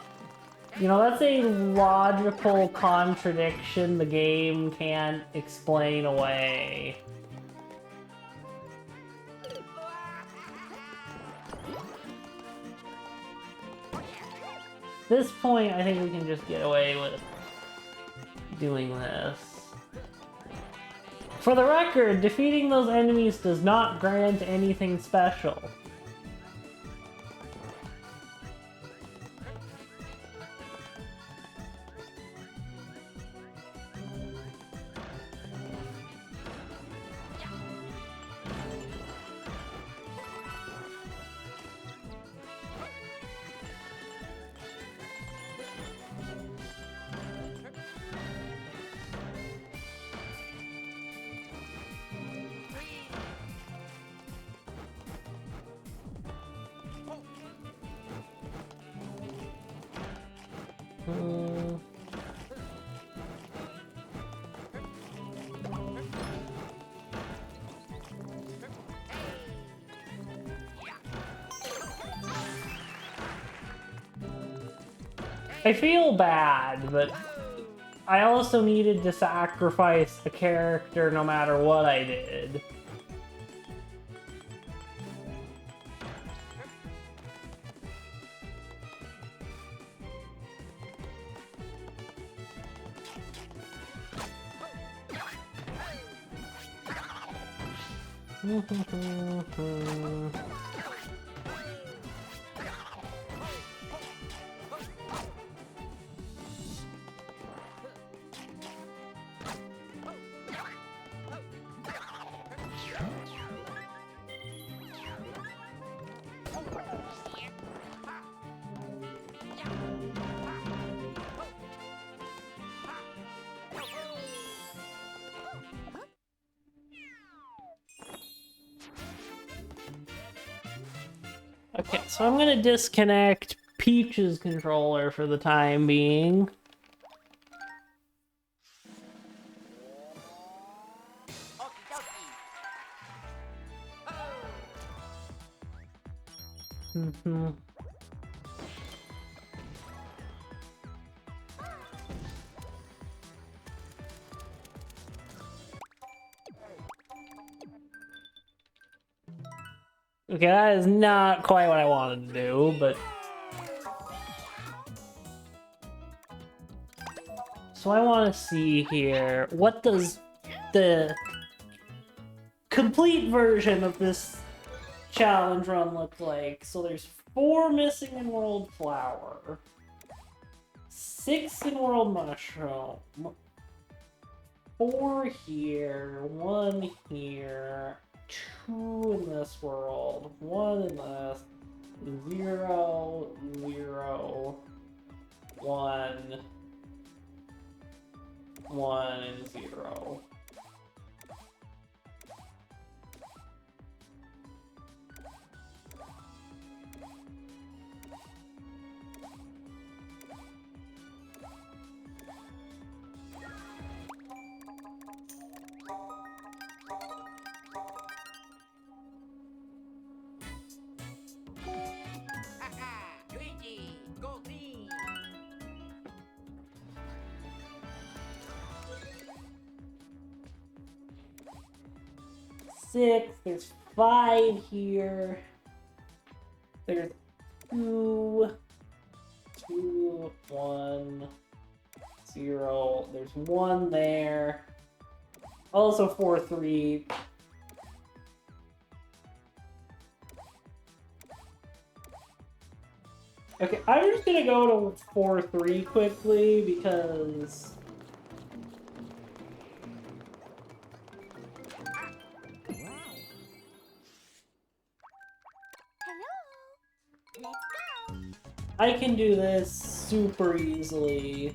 You know, that's a logical contradiction the game can't explain away. At this point, I think we can just get away with doing this. For the record, defeating those enemies does not grant anything special. I feel bad, but I also needed to sacrifice a character no matter what I did. Okay, so I'm gonna disconnect Peach's controller for the time being. Okay, that is not quite what I wanted to do, but... So I want to see here, what does the complete version of this challenge run look like? So there's 4 missing in World Flower, 6 in World Mushroom, 4 here, 1 here, 2 in this world, 1 in this, 0, 0, 1, 1, and 0. Luigi, go green. 6, there's 5 here. There's 2, 2, 1, 0. There's 1 there. Also 4, 3. Okay, I'm just gonna go to 4, 3 quickly because Hello. Let's go. I can do this super easily.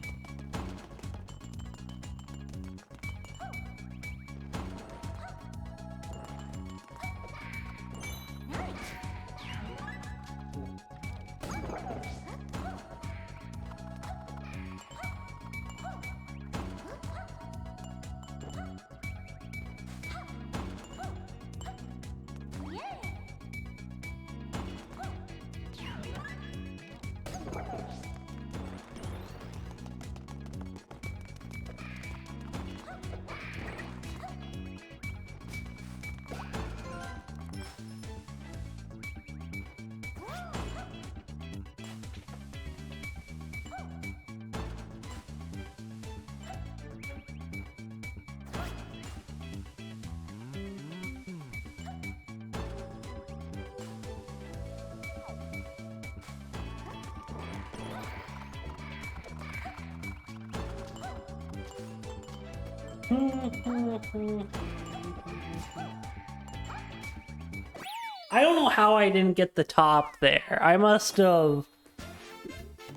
I don't know how I didn't get the top there. I must have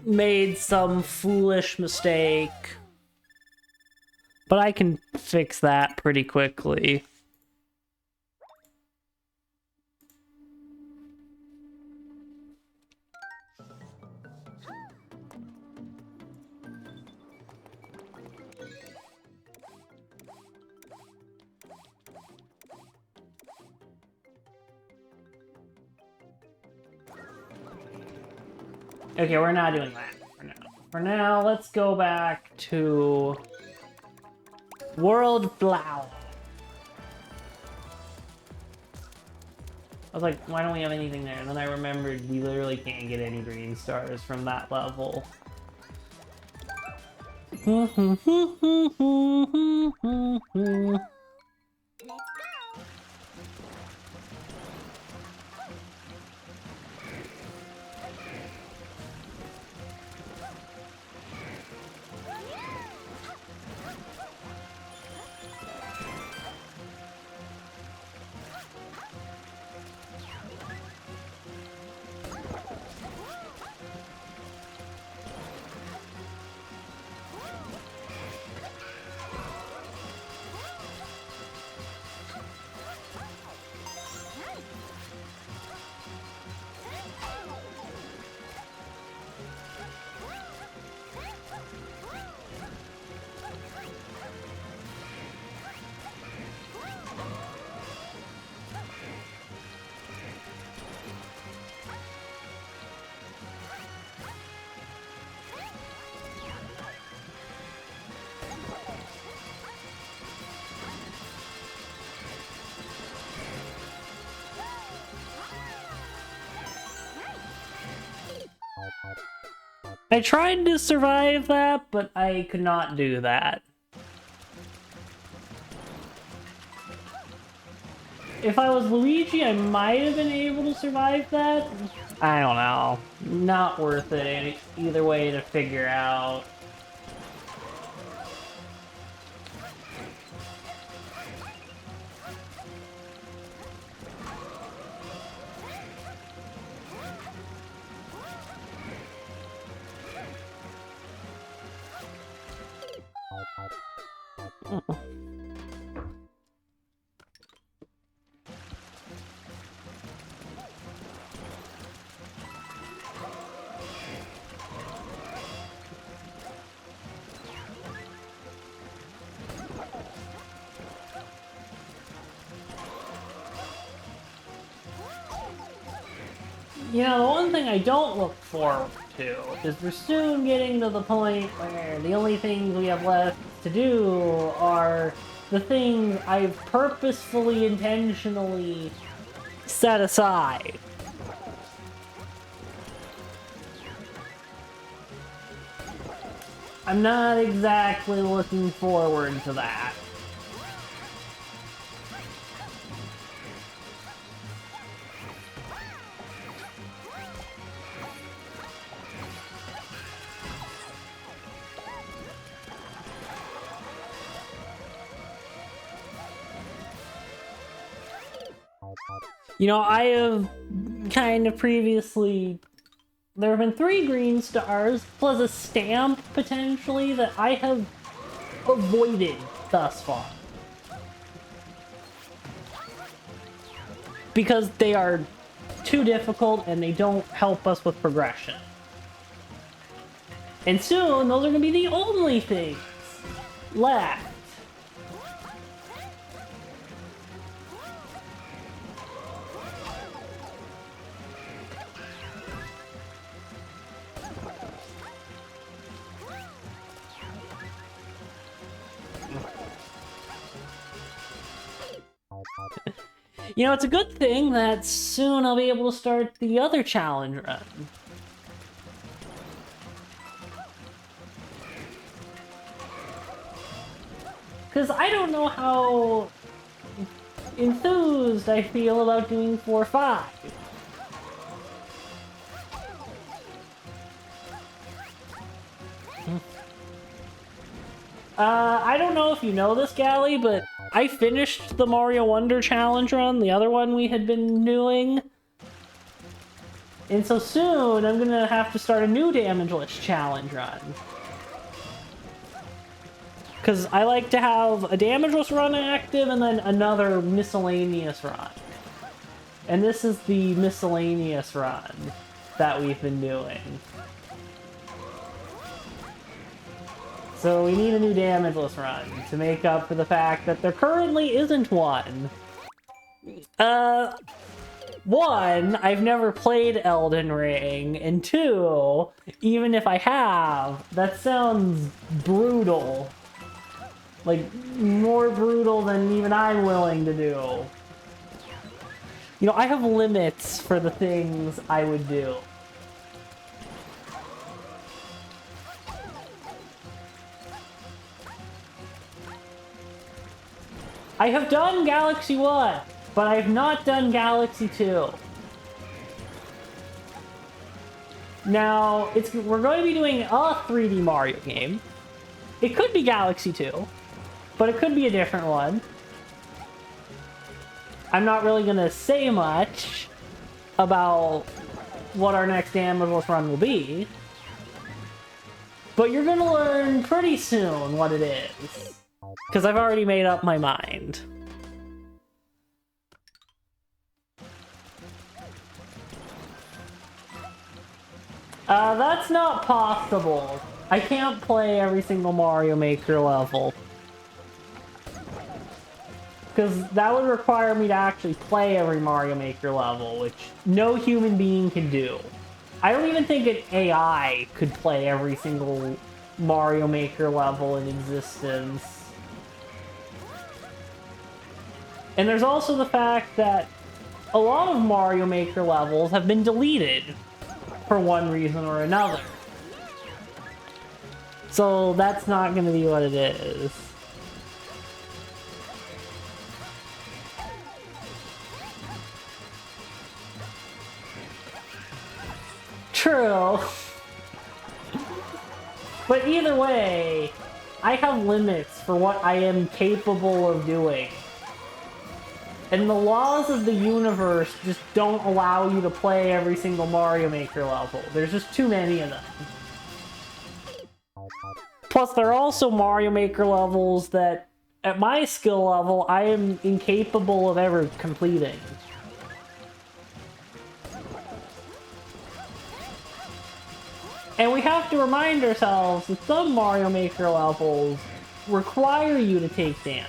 made some foolish mistake. But I can fix that pretty quickly. Okay, we're not doing that for now. For now, let's go back to World Flower. I was like, why don't we have anything there? And then I remembered we literally can't get any green stars from that level. Let's go. I tried to survive that, but I could not do that. If I was Luigi, I might have been able to survive that. I don't know. Not worth it either way to figure out. You know, the one thing I don't look forward to is we're soon getting to the point where the only things we have left to do are the things I've purposefully, intentionally set aside. I'm not exactly looking forward to that. You know, I have kind of previously... There have been 3 green stars, plus a stamp, potentially, that I have avoided thus far. Because they are too difficult and they don't help us with progression. And soon, those are going to be the only things left. You know, it's a good thing that soon I'll be able to start the other challenge run. Because I don't know how enthused I feel about doing 4-5. I don't know if you know this, Gally, but I finished the Mario Wonder Challenge run, the other one we had been doing. And so soon, I'm gonna have to start a new Damageless Challenge run. Because I like to have a Damageless run active and then another miscellaneous run. And this is the miscellaneous run that we've been doing. So we need a new Damageless run to make up for the fact that there currently isn't one. One, I've never played Elden Ring, and 2, even if I have, that sounds brutal. Like, more brutal than even I'm willing to do. You know, I have limits for the things I would do. I have done Galaxy 1, but I have not done Galaxy 2. Now, we're going to be doing a 3D Mario game. It could be Galaxy 2, but it could be a different one. I'm not really going to say much about what our next Damageless run will be, but you're going to learn pretty soon what it is. Because I've already made up my mind. That's not possible. I can't play every single Mario Maker level. Because that would require me to actually play every Mario Maker level, which no human being can do. I don't even think an AI could play every single Mario Maker level in existence. And there's also the fact that a lot of Mario Maker levels have been deleted for one reason or another. So that's not going to be what it is. True. But either way, I have limits for what I am capable of doing. And the laws of the universe just don't allow you to play every single Mario Maker level. There's just too many of them. Plus, there are also Mario Maker levels that at my skill level, I am incapable of ever completing. And we have to remind ourselves that some Mario Maker levels require you to take damage.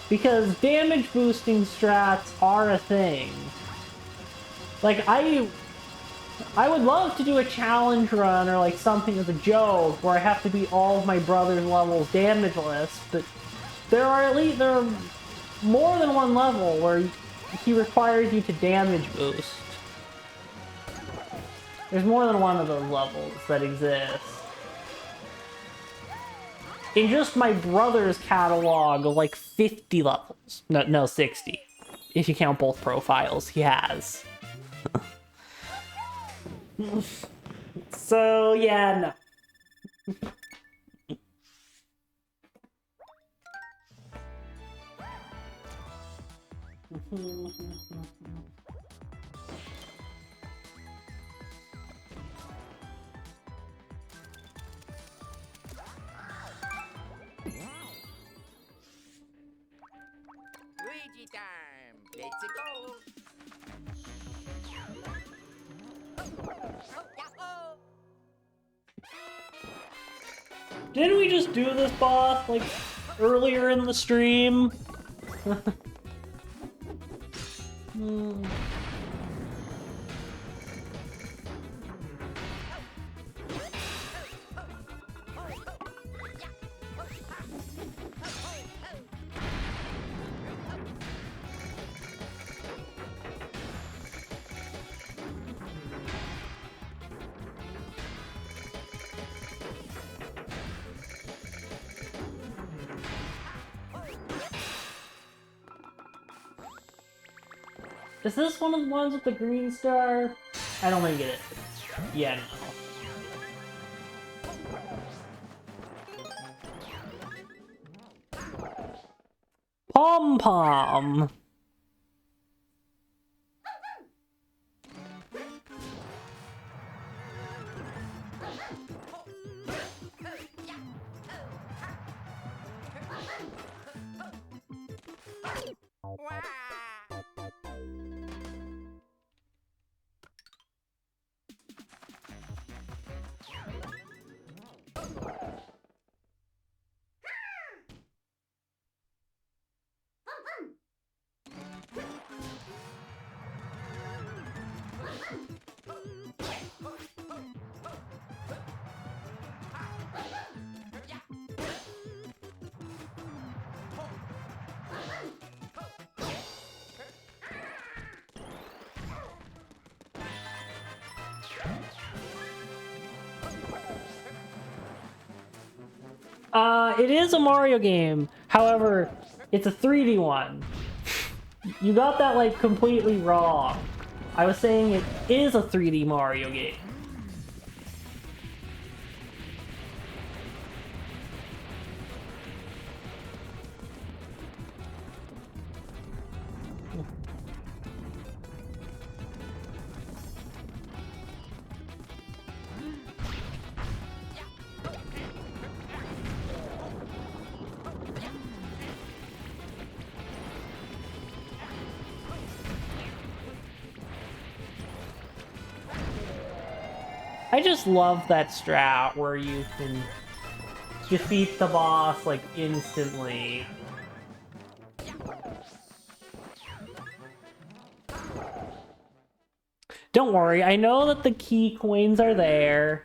Because damage boosting strats are a thing. Like, I would love to do a challenge run or like something as a joke where I have to beat all of my brother's levels damageless, but there are more than one level where he requires you to damage boost. There's more than one of those levels that exist. In just my brother's catalog of like 50 levels. No, 60. If you count both profiles, he has. So, yeah, no. Luigi time. Let's go. Yahoo! Didn't we just do this boss, like, earlier in the stream? Is this one of the ones with the green star? I don't think it is. Yeah, no. Pom Pom! Wow. It is a Mario game. However, it's a 3D one. You got that, like, completely wrong. I was saying it is a 3D Mario game. I just love that strat where you can defeat the boss, like, instantly. Don't worry, I know that the key coins are there.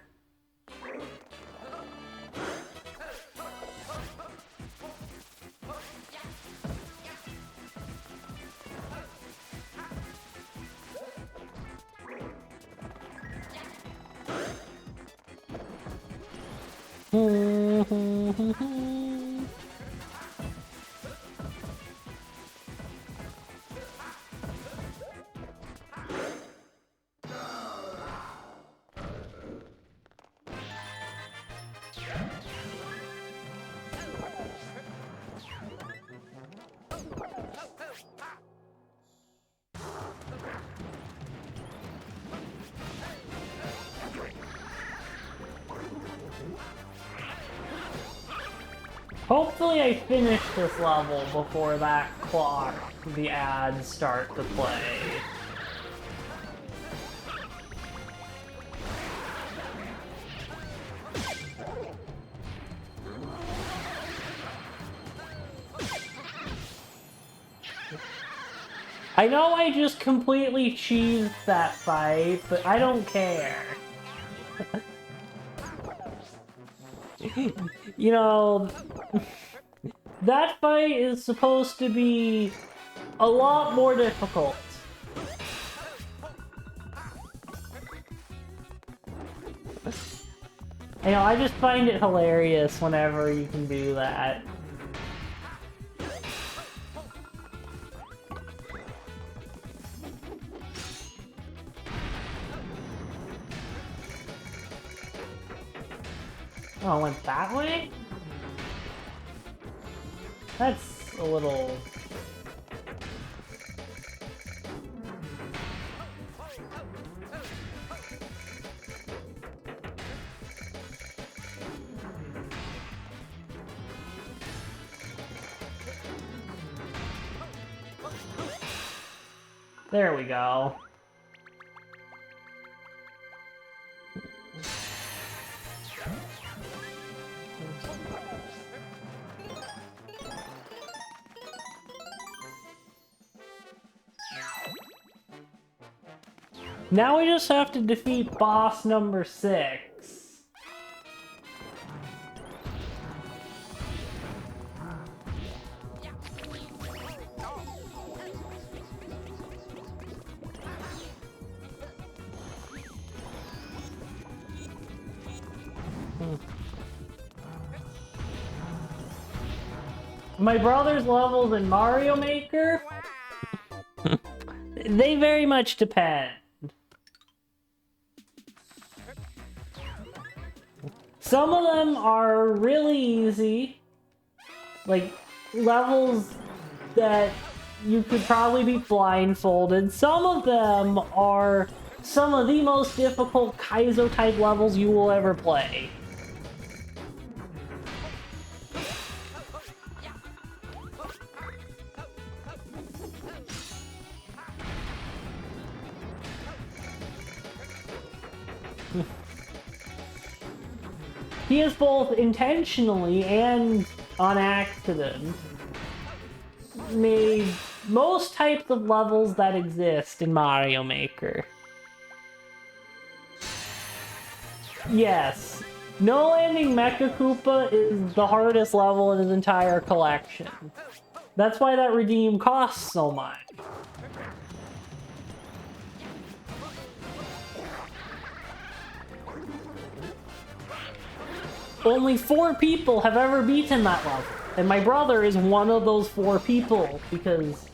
Hopefully I finish this level before that clock, the ads start to play. I know I just completely cheesed that fight, but I don't care. You know, that fight is supposed to be a lot more difficult. You know, I just find it hilarious whenever you can do that. Oh, it went that way? That's a little... There we go. Now we just have to defeat boss number 6. My brother's levels in Mario Maker, they very much depend. Some of them are really easy, like levels that you could probably be blindfolded. Some of them are some of the most difficult Kaizo type levels you will ever play. He has both intentionally and on accident made most types of levels that exist in Mario Maker. Yes, No Landing Mecha Koopa is the hardest level in his entire collection. That's why that redeem costs so much. Only 4 people have ever beaten that level, and my brother is one of those 4 people, because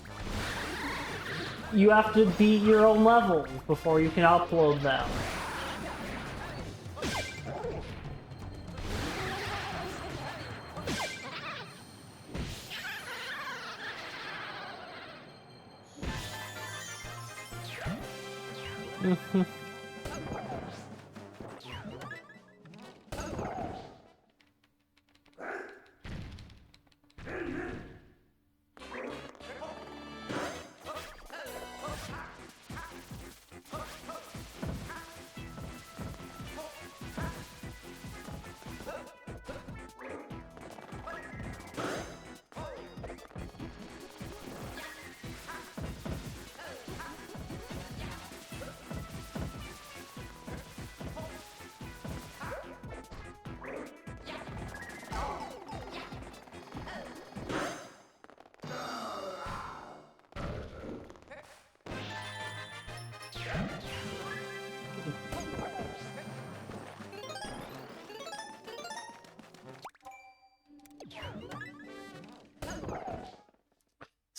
you have to beat your own levels before you can upload them.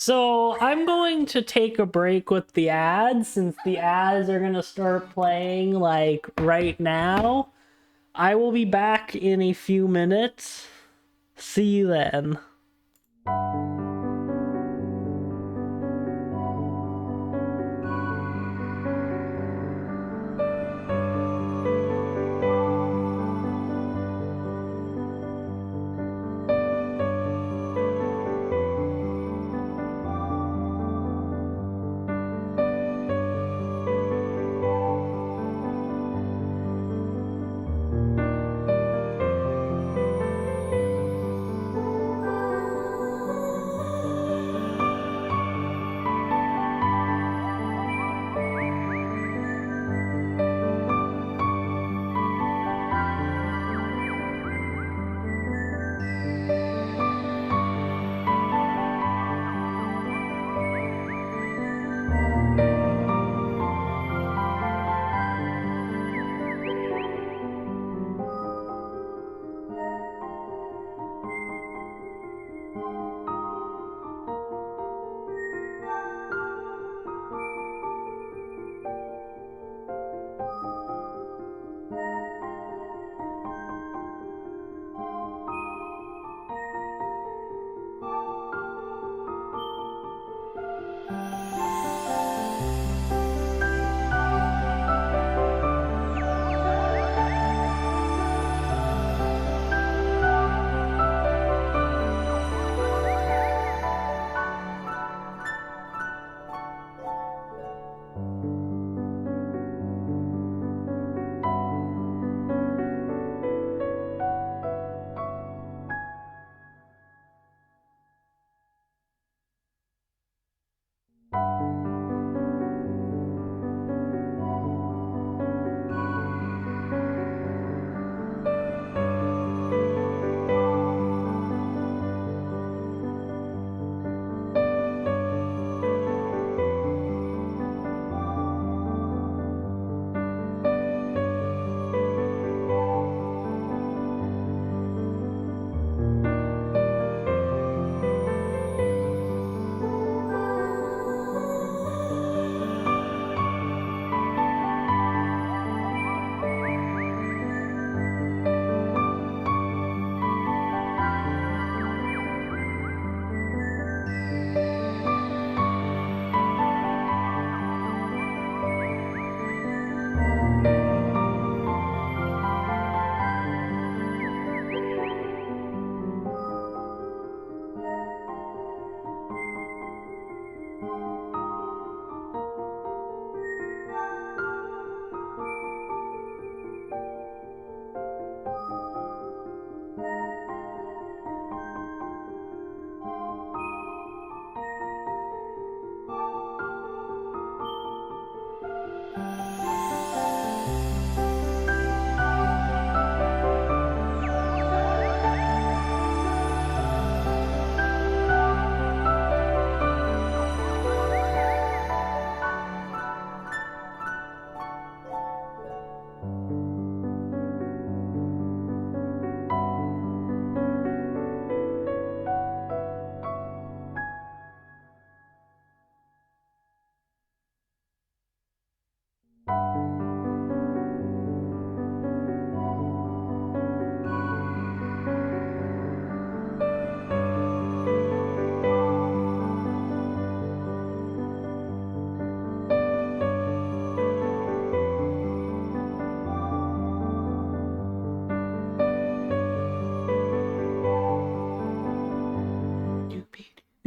So I'm going to take a break with the ads, since the ads are going to start playing like right now. I will be back in a few minutes. See you then.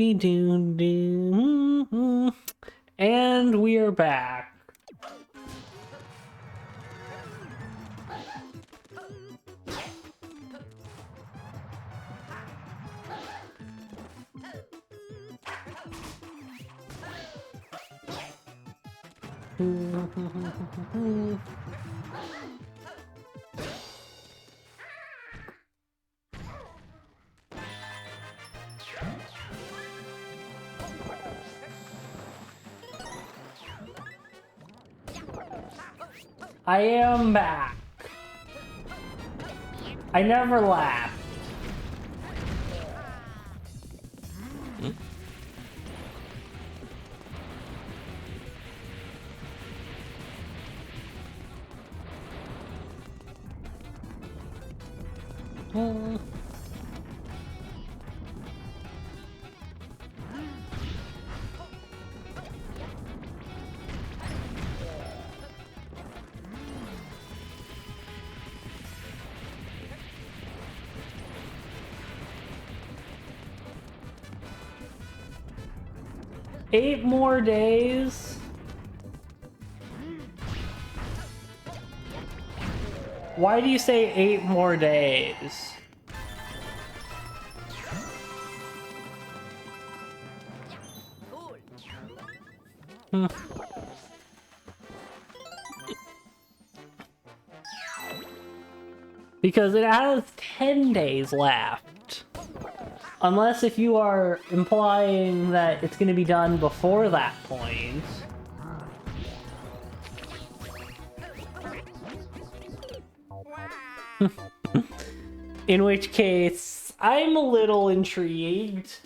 Doo-doo-doo. And we are back. I am back. I never laughed. Hmm. 8 more days. Why do you say 8 more days? Hmm. Because it has 10 days left. Unless if you are implying that it's going to be done before that point. In which case, I'm a little intrigued.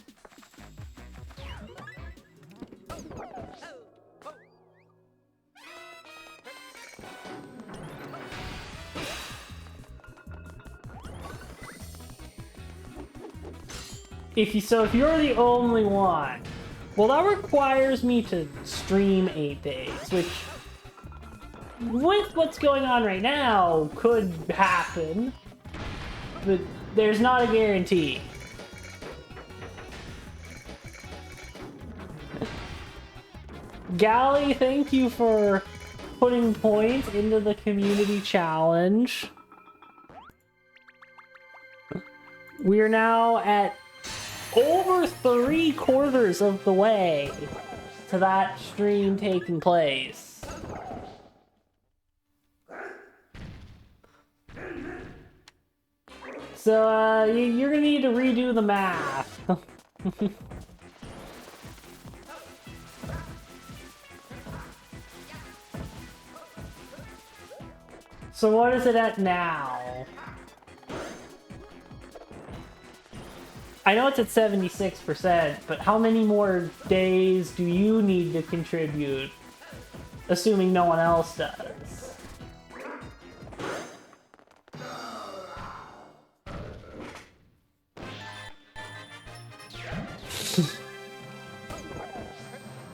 If you're the only one, well, that requires me to stream 8 days, which, with what's going on right now, could happen, but there's not a guarantee. Gally, thank you for putting points into the community challenge. We are now at over 3/4 of the way to that stream taking place. So, you're gonna need to redo the math. So what is it at now? I know it's at 76%, but how many more days do you need to contribute? Assuming no one else does.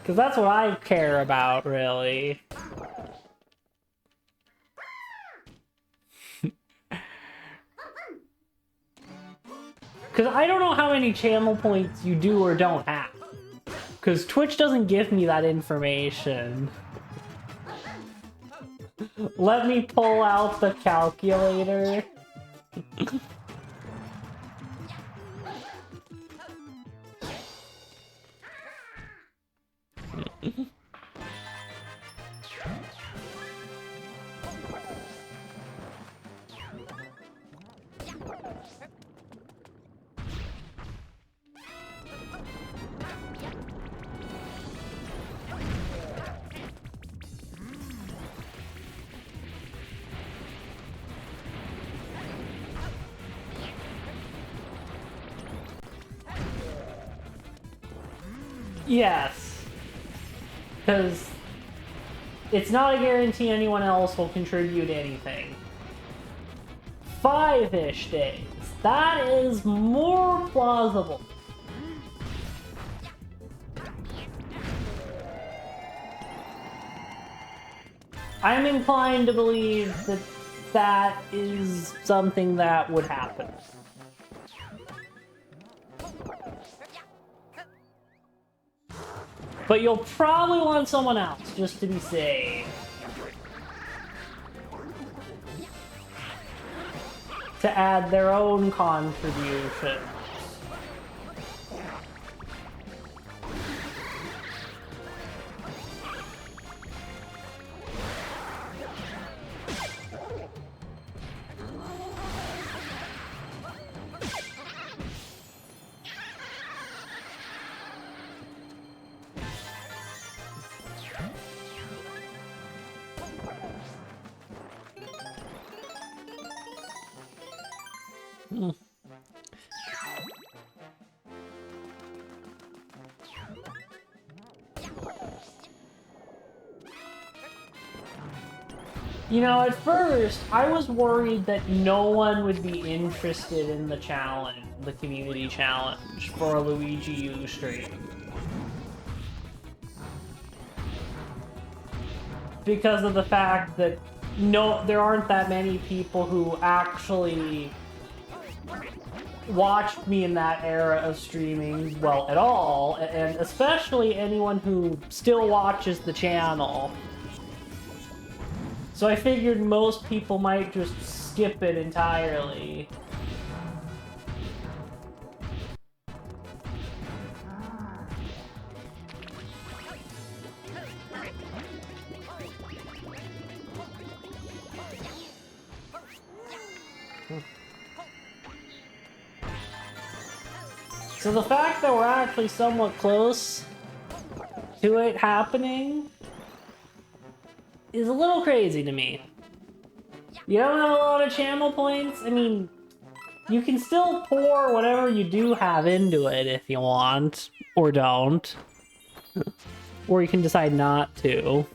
Because that's what I care about, really. Because I don't know how many channel points you do or don't have. Because Twitch doesn't give me that information. Let me pull out the calculator. Yes. Because it's not a guarantee anyone else will contribute anything. 5-ish days. That is more plausible. I'm inclined to believe that that is something that would happen. But you'll probably want someone else, just to be safe. To add their own contribution. You know, at first, I was worried that no one would be interested in the challenge, the community challenge, for a Luigi U stream. Because of the fact that there aren't that many people who actually watched me in that era of streaming, well, at all, and especially anyone who still watches the channel. So I figured most people might just skip it entirely. So the fact that we're actually somewhat close to it happening is a little crazy to me. You don't have a lot of channel points? I mean, you can still pour whatever you do have into it if you want, or don't. Or you can decide not to.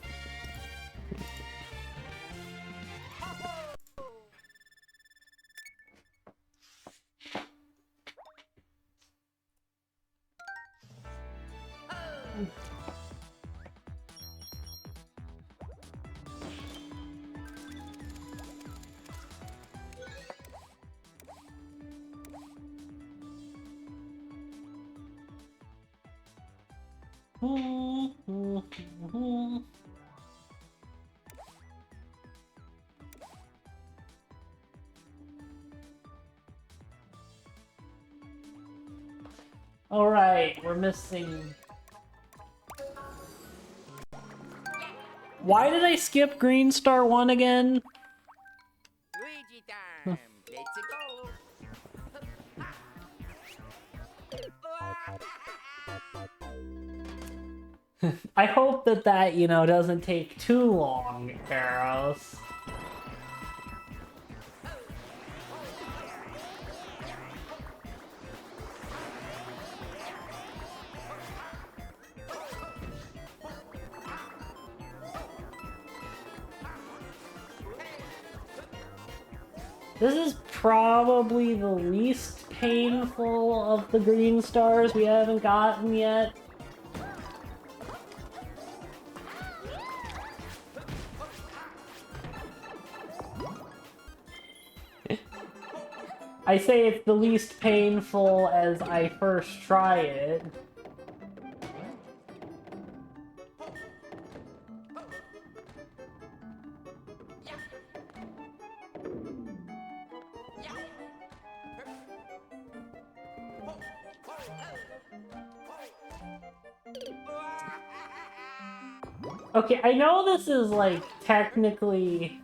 Alright, we're missing... Why did I skip Green Star 1 again? Luigi time. Let's go. I hope that, you know, doesn't take too long, Arrows. This is probably the least painful of the green stars we haven't gotten yet. I say it's the least painful as I first try it. Okay, I know this is like technically...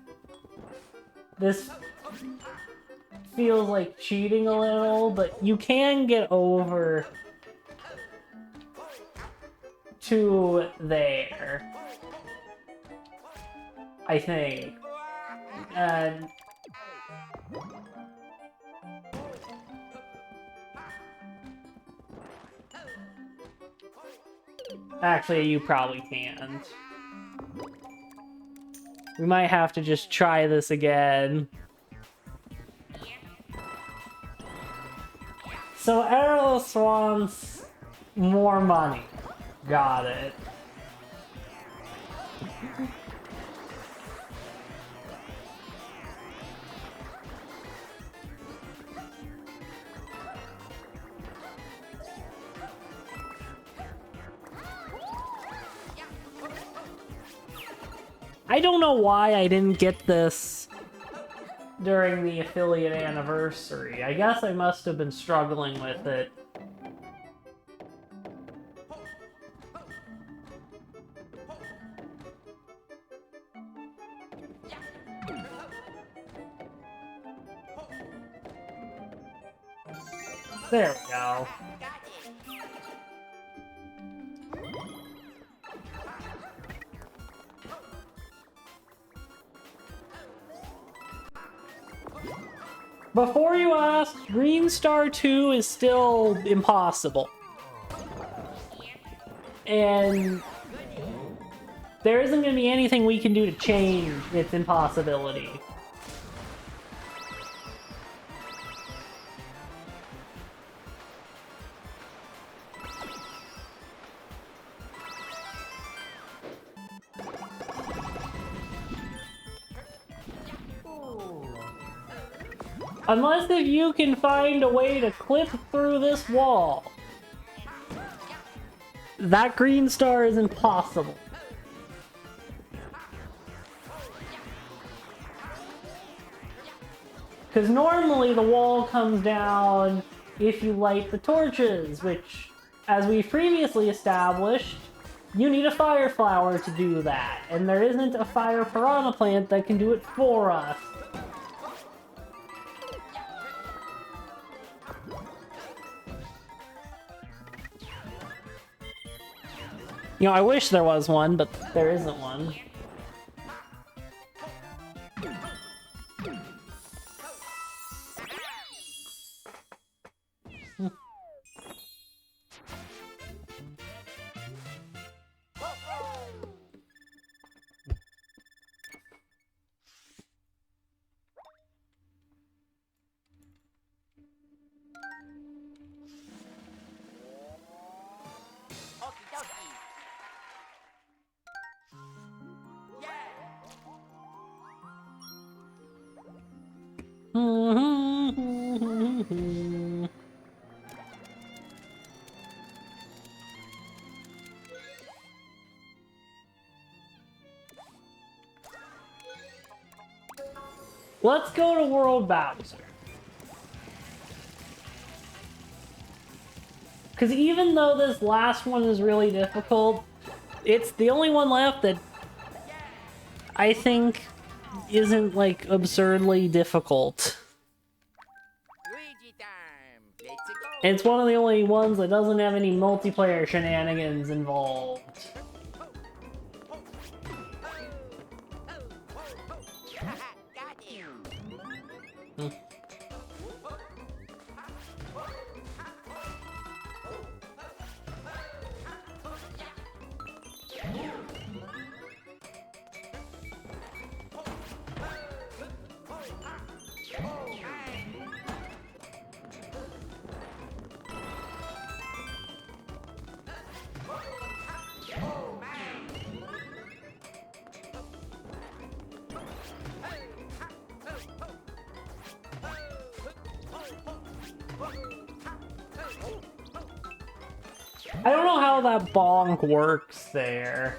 This feels like cheating a little, but you can get over to there, I think. And actually, you probably can't. We might have to just try this again. So Eros wants more money. Got it. I don't know why I didn't get this during the affiliate anniversary. I guess I must have been struggling with it. There we go. Got it. Before you ask, Green Star 2 is still impossible. And there isn't going to be anything we can do to change its impossibility. Unless if you can find a way to clip through this wall. That green star is impossible. Because normally the wall comes down if you light the torches, which, as we've previously established, you need a fire flower to do that. And there isn't a fire piranha plant that can do it for us. You know, I wish there was one, but there isn't one. Okie dokie. Yeah. Let's go to World Bowser. Because even though this last one is really difficult, it's the only one left that I think isn't, like, absurdly difficult. Luigi time. Let's go. It's one of the only ones that doesn't have any multiplayer shenanigans involved. Got it. I don't know how that bonk works there.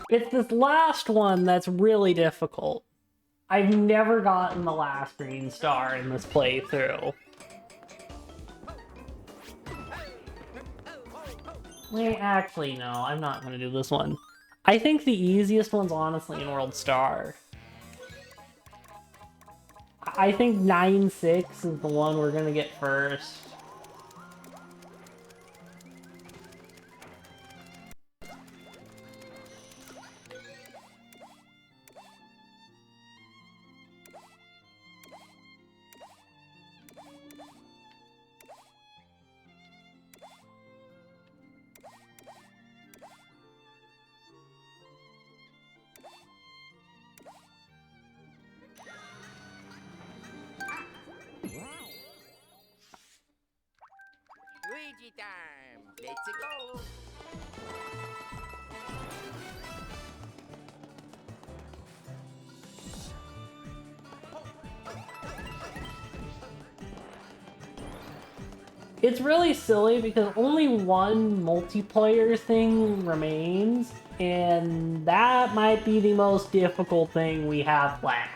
It's this last one that's really difficult. I've never gotten the last green star in this playthrough. Wait, actually, no, I'm not gonna do this one. I think the easiest one's honestly in World Star. I think 9-6 is the one we're gonna get first. Luigi time. Let's go. It's really silly because only one multiplayer thing remains, and that might be the most difficult thing we have left.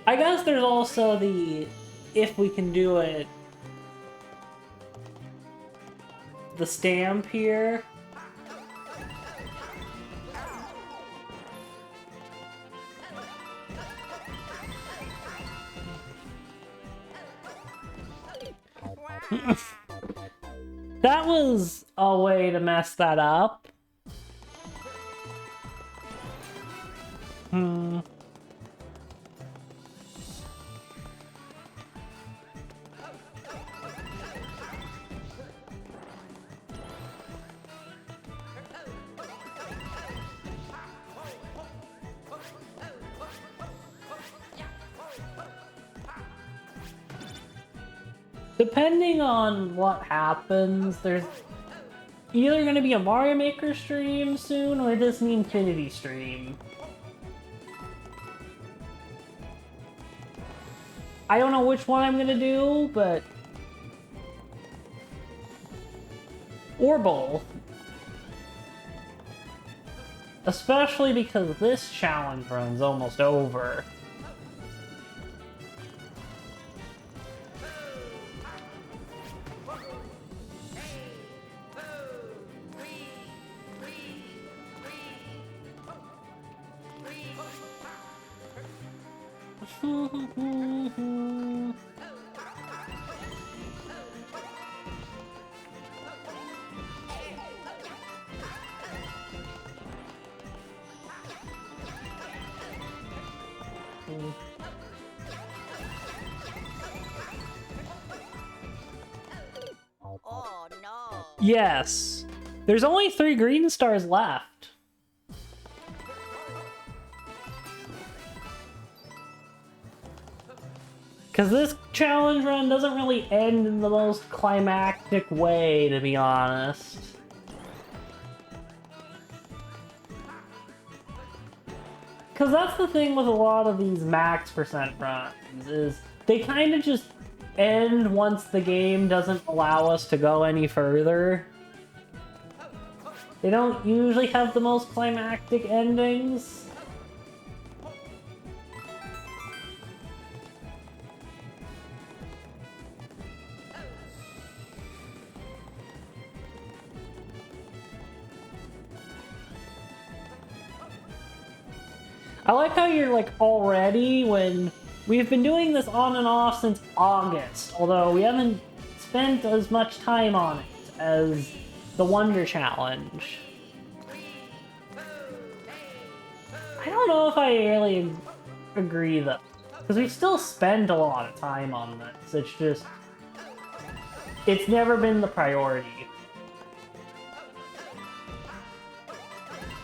I guess there's also the, if we can do it, the stamp here. That was a way to mess that up. Depending on what happens, there's either going to be a Mario Maker stream soon or a Disney Infinity stream. I don't know which one I'm going to do, but... or both. Especially because this challenge run's almost over. Oh no. Yes. There's only 3 green stars left. Because this challenge run doesn't really end in the most climactic way, to be honest. Because that's the thing with a lot of these max percent runs, is they kind of just end once the game doesn't allow us to go any further. They don't usually have the most climactic endings. I like how you're like already, when we've been doing this on and off since August, although we haven't spent as much time on it as the Wonder Challenge. I don't know if I really agree though, because we still spend a lot of time on this. It's just, it's never been the priority.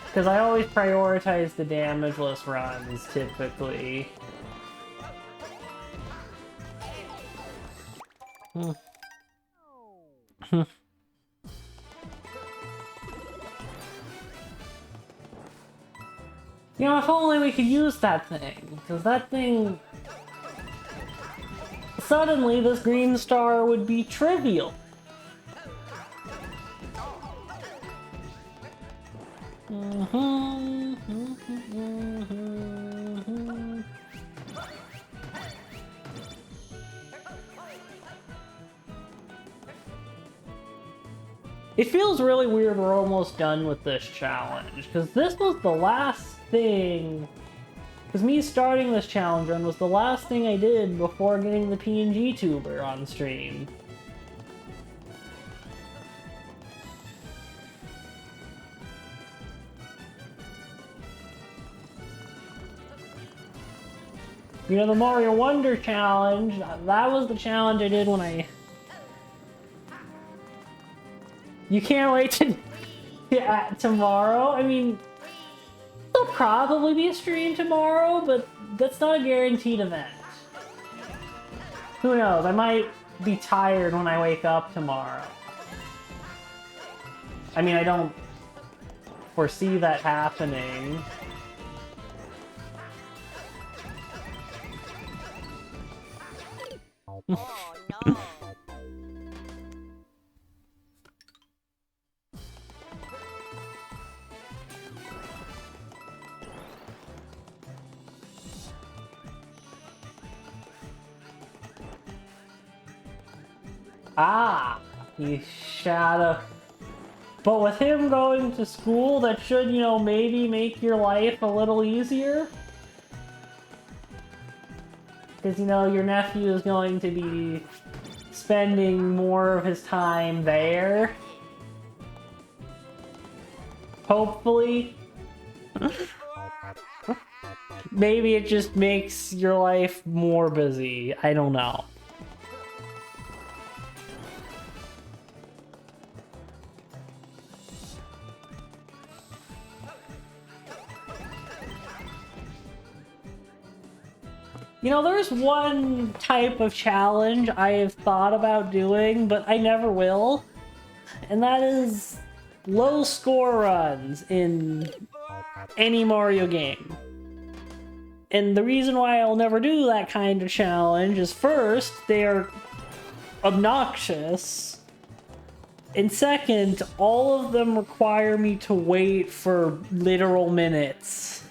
Because I always prioritize the damageless runs, typically. You know, if only we could use that thing, because that thing... Suddenly, this green star would be trivial. It feels really weird we're almost done with this challenge, because this was the last thing... Because me starting this challenge run was the last thing I did before getting the PNGTuber on stream. You know, the Mario Wonder challenge, that was the challenge I did when I... You can't wait to... yeah, tomorrow? I mean, there'll probably be a stream tomorrow, but that's not a guaranteed event. Who knows? I might be tired when I wake up tomorrow. I mean, I don't foresee that happening. Oh no. Ah, you shadow. But with him going to school, that should, you know, maybe make your life a little easier. Because, you know, your nephew is going to be spending more of his time there. Hopefully. Maybe it just makes your life more busy. I don't know. You know, there's one type of challenge I have thought about doing, but I never will. And that is low score runs in any Mario game. And the reason why I'll never do that kind of challenge is first, they are obnoxious. And second, all of them require me to wait for literal minutes.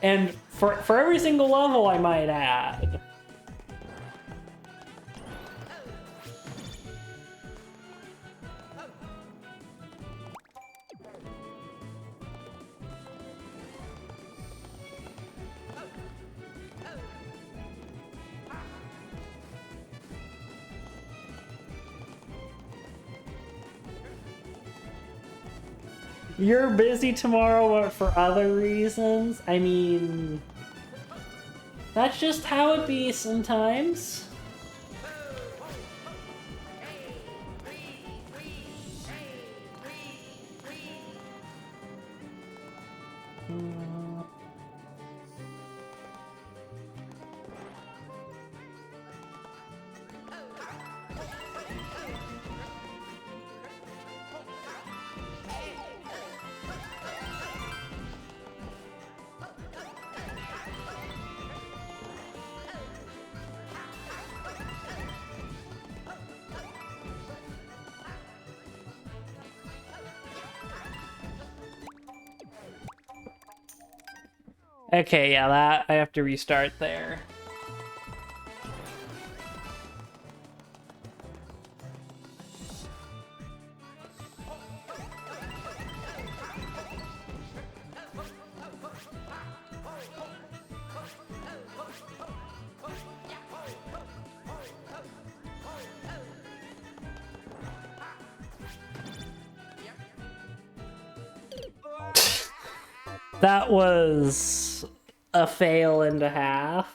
And for every single level, I might add. You're busy tomorrow, but for other reasons? I mean... that's just how it be sometimes. Okay, yeah, that I have to restart there. That was a fail and a half.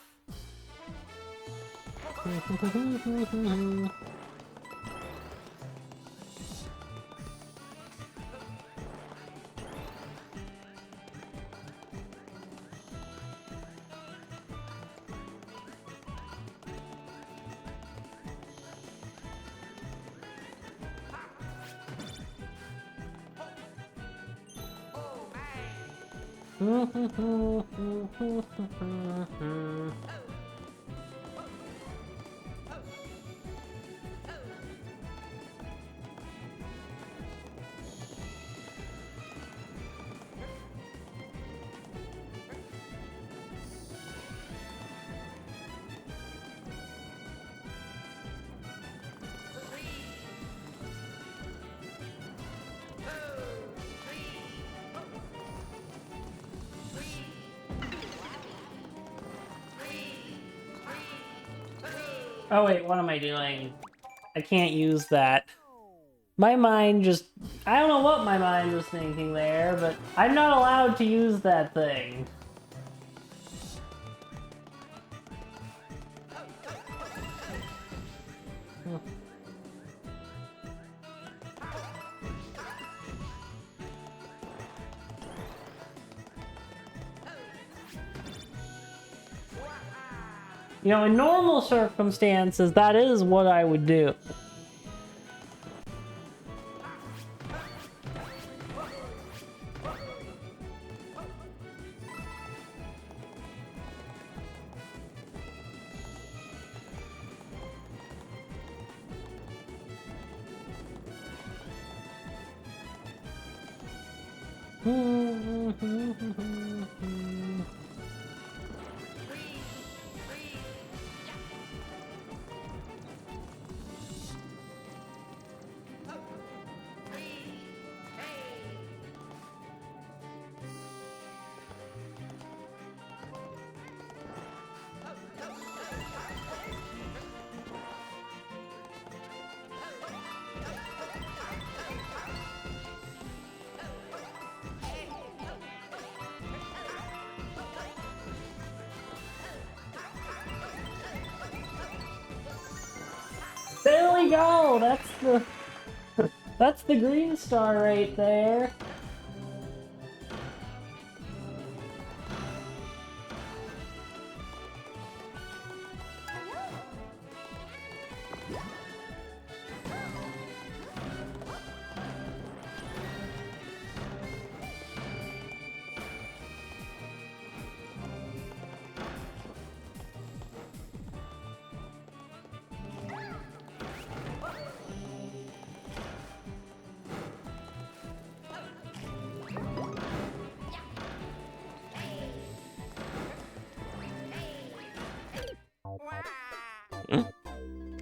Oh wait, what am I doing? I can't use that. My mind just... I don't know what my mind was thinking there, but I'm not allowed to use that thing. You know, in normal circumstances, that is what I would do. There we go! That's the green star right there.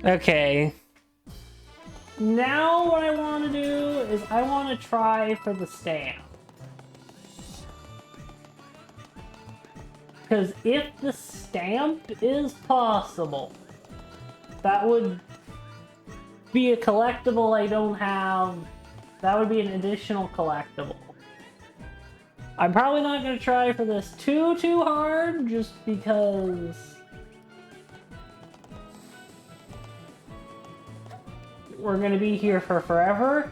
Okay. Now what I want to do is I want to try for the stamp. Because if the stamp is possible, that would be a collectible I don't have. That would be an additional collectible. I'm probably not going to try for this too hard, just because... we're going to be here for forever.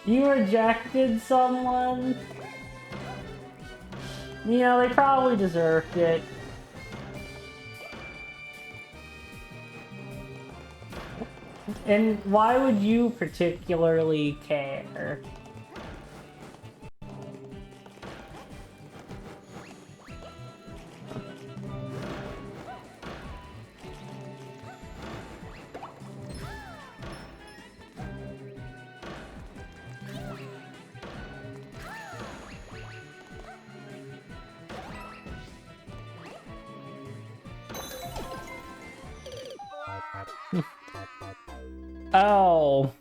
You rejected someone? You know, they probably deserved it. And why would you particularly care? Oh,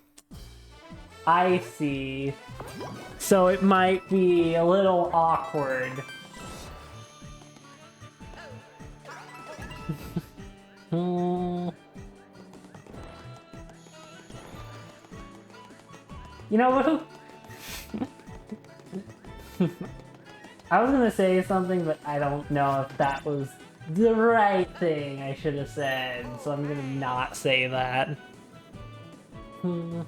I see. So it might be a little awkward. You know who? I was gonna say something, but I don't know if that was the right thing I should have said, so I'm gonna not say that. Hmm.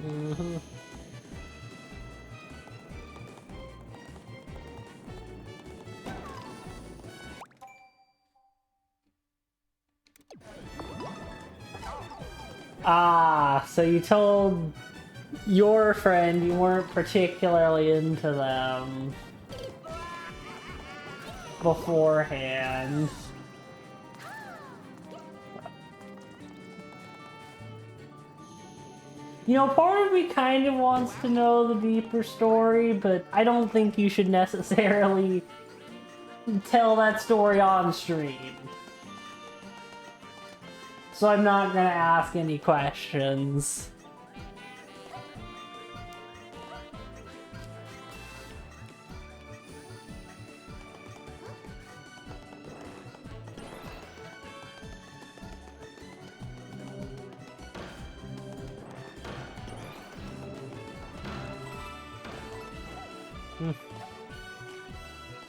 Mm-hmm. Ah, so you told your friend you weren't particularly into them beforehand. You know, part of me kind of wants to know the deeper story, but I don't think you should necessarily tell that story on stream. So I'm not gonna ask any questions.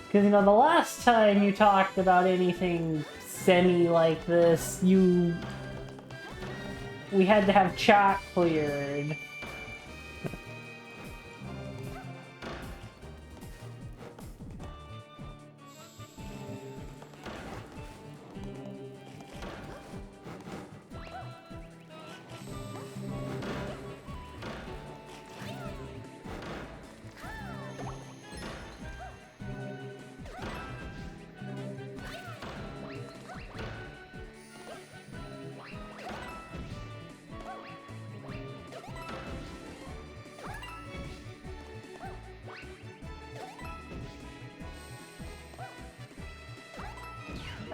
Because, you know, the last time you talked about anything semi like this, we had to have chat cleared.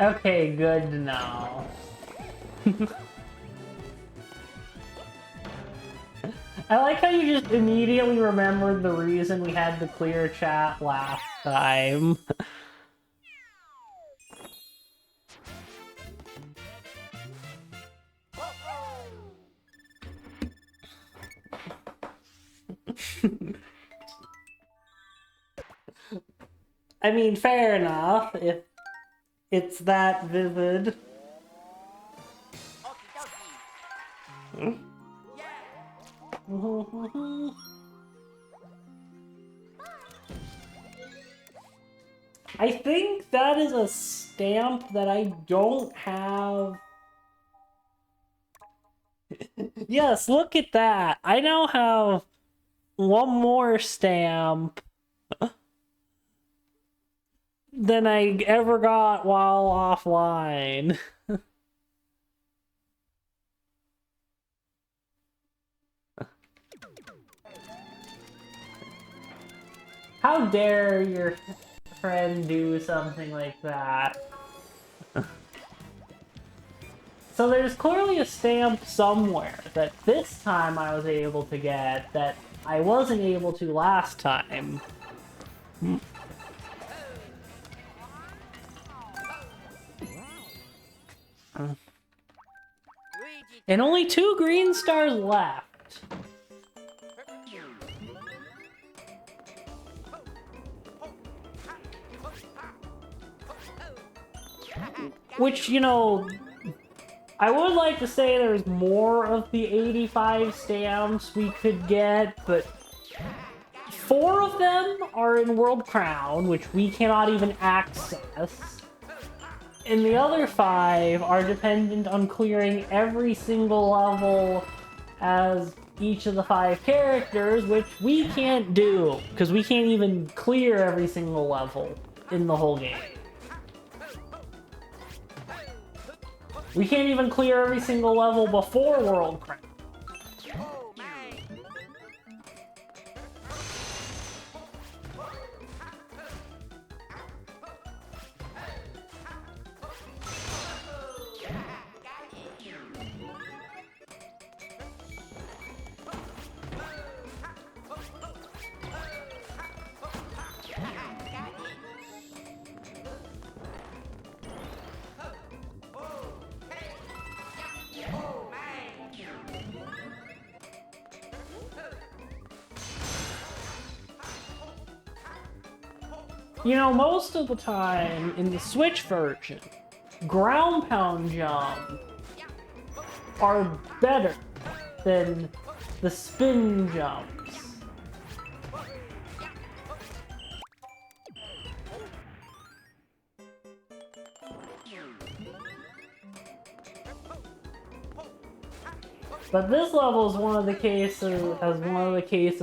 Okay, good to know. I like how you just immediately remembered the reason we had to clear chat last time. I mean, fair enough, if it's that vivid. Okie dokie. I think that is a stamp that I don't have. Yes, look at that. I now have one more stamp than I ever got while offline. How dare your friend do something like that? So there's clearly a stamp somewhere that this time I was able to get that I wasn't able to last time. Luigi. And only 2 green stars left. Which, you know, I would like to say there's more of the 85 stamps we could get, but 4 of them are in World Crown, which we cannot even access. And the other 5 are dependent on clearing every single level as each of the 5 characters, which we can't do, because we can't even clear every single level in the whole game. We can't even clear every single level before World Crown. Oh, my. You know, most of the time in the Switch version, ground pound jump are better than the spin jumps. But this level is one of the cases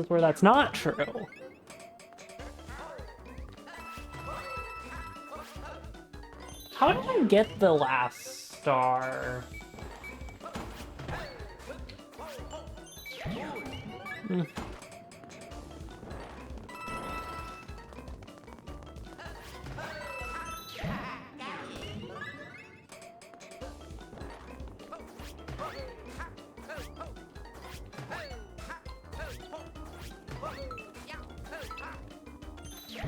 where that's not true. How did I get the last star? Hmm.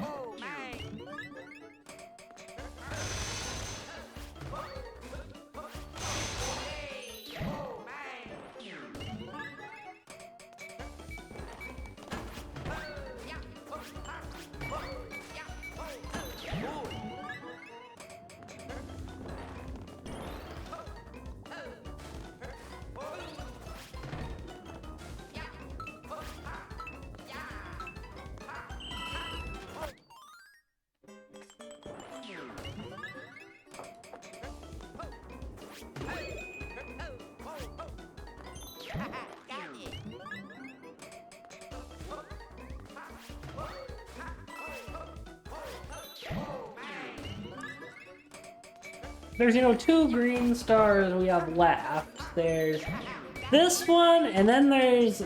Oh my. Oh my. There's, you know, 2 green stars we have left. There's this one, and then there's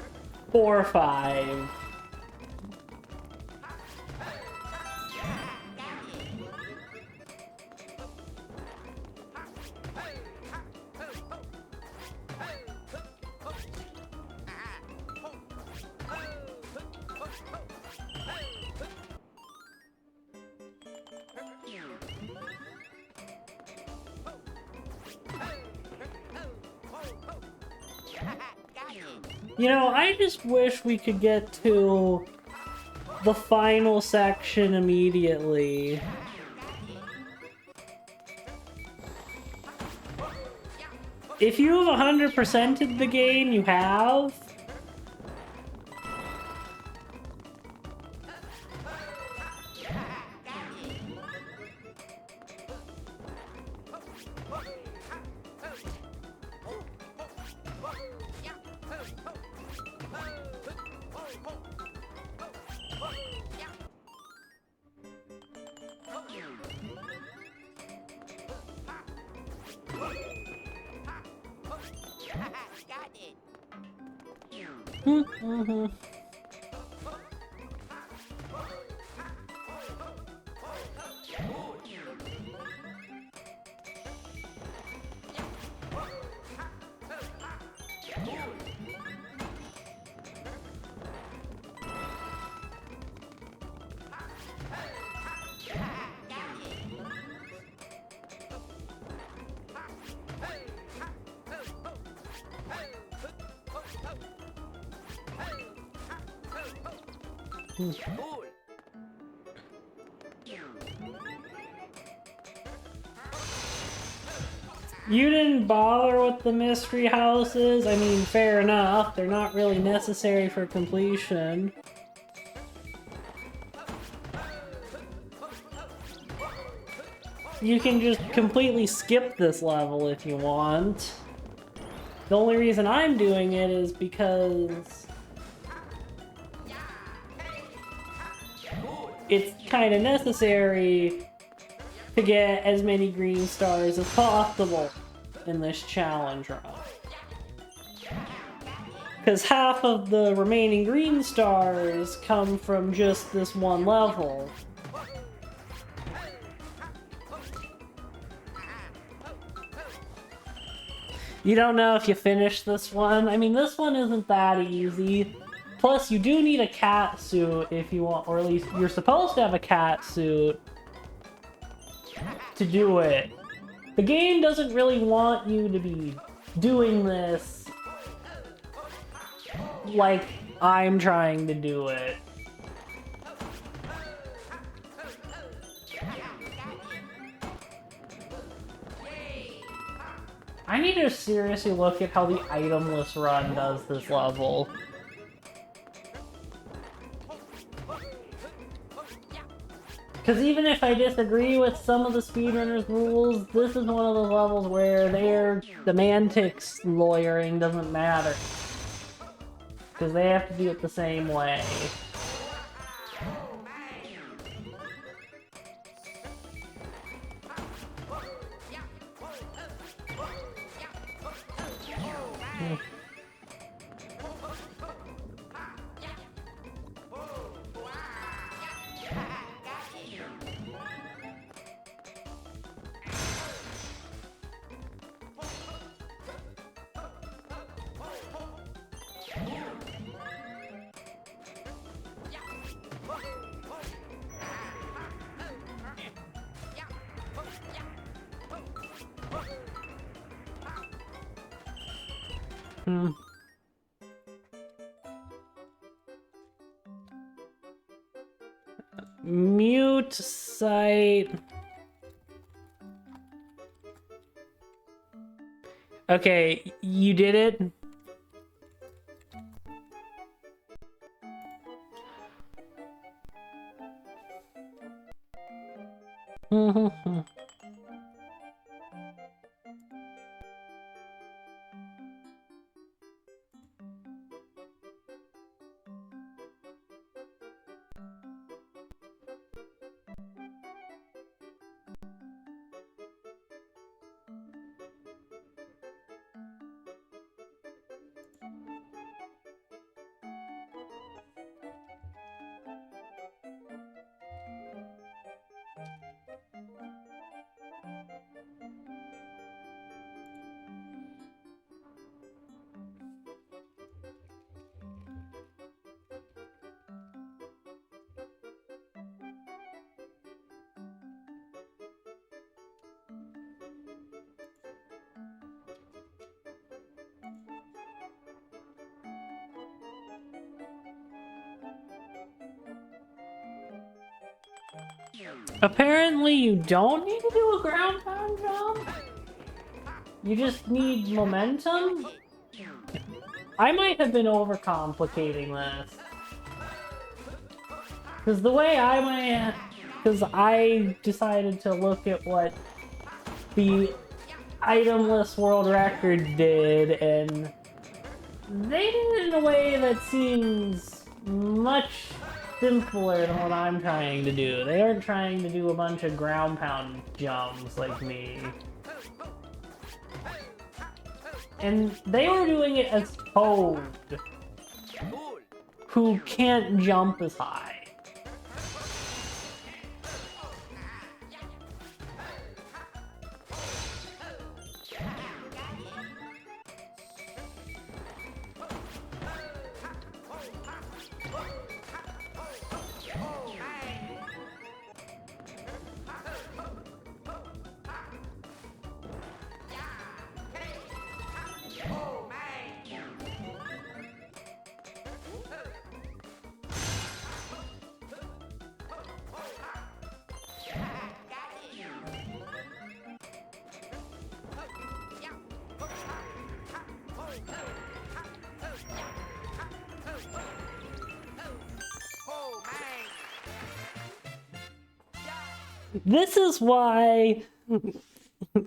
4 or 5. You know, I just wish we could get to the final section immediately. If you have 100%ed the game, you have. Got it. Mm-hmm. You didn't bother with the mystery houses? I mean, fair enough. They're not really necessary for completion. You can just completely skip this level if you want. The only reason I'm doing it is because it's kind of necessary to get as many green stars as possible in this challenge run. Because half of the remaining green stars come from just this one level. You don't know if you finished this one? I mean, this one isn't that easy. Plus, you do need a cat suit if you want, or at least you're supposed to have a cat suit to do it. The game doesn't really want you to be doing this like I'm trying to do it. I need to seriously look at how the itemless run does this level. Because even if I disagree with some of the speedrunners' rules, this is one of those levels where their semantics lawyering doesn't matter. Because they have to do it the same way. Mute site. Okay, you did it. Apparently you don't need to do a ground pound jump. You just need momentum. I might have been overcomplicating this. Because the way because I decided to look at what the itemless world record did, and they did it in a way that seems much simpler than what I'm trying to do. They aren't trying to do a bunch of ground pound jumps like me. And they were doing it as Toad, who can't jump as high. This is why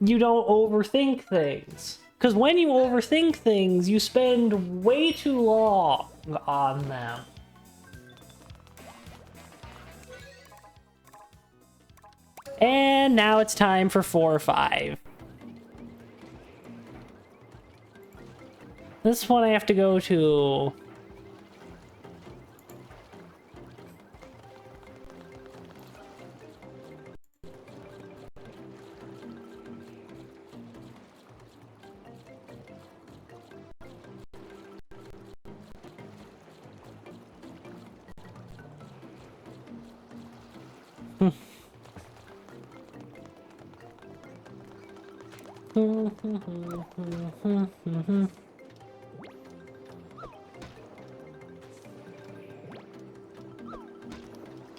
you don't overthink things. Because when you overthink things, you spend way too long on them. And now it's time for 4 or 5. This one I have to go to...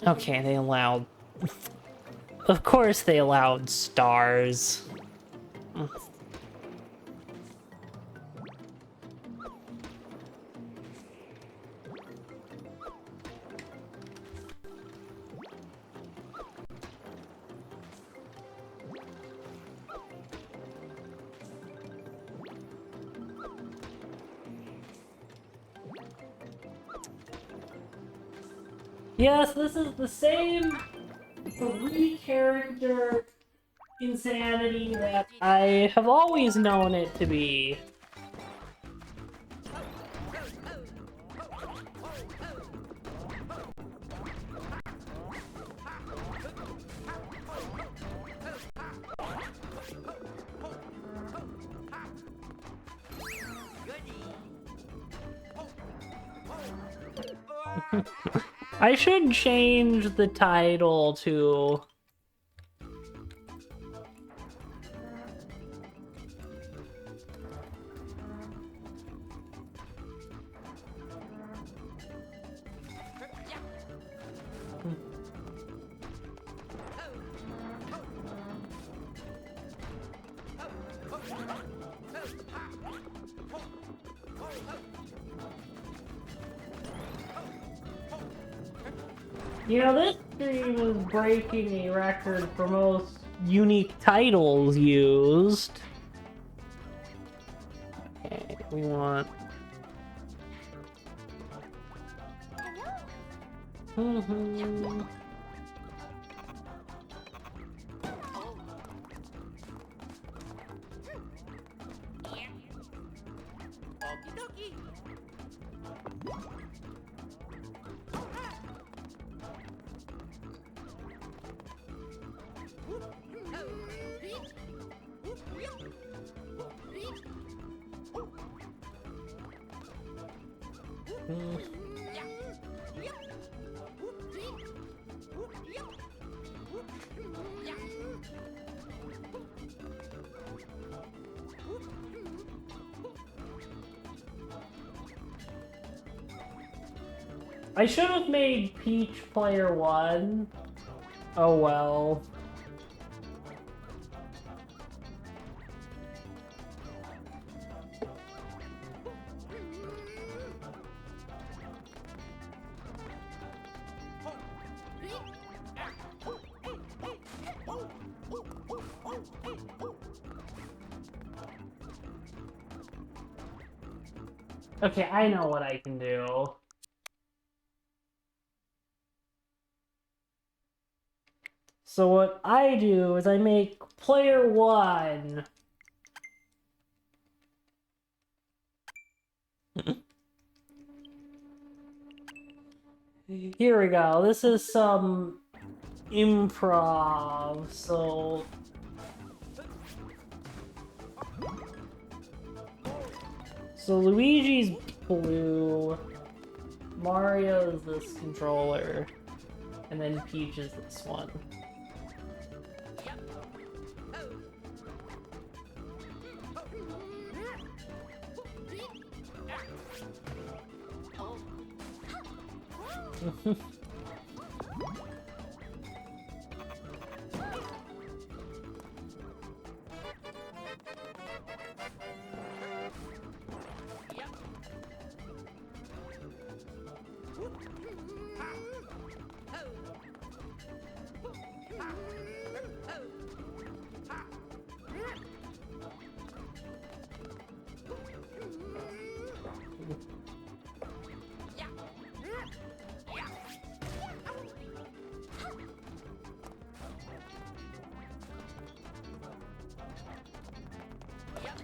Okay, they allowed... Of course they allowed stars. Yes, this is the same 3-character insanity that I have always known it to be. I should change the title to... You know, this stream is breaking a record for most unique titles used. Okay, we want... Hello. Okie dokie. I should have made Peach player 1. Oh well. Okay, I know what I can do. So what I do is I make player 1. Here we go. This is some improv, so... So Luigi's blue, Mario is this controller, and then Peach is this one.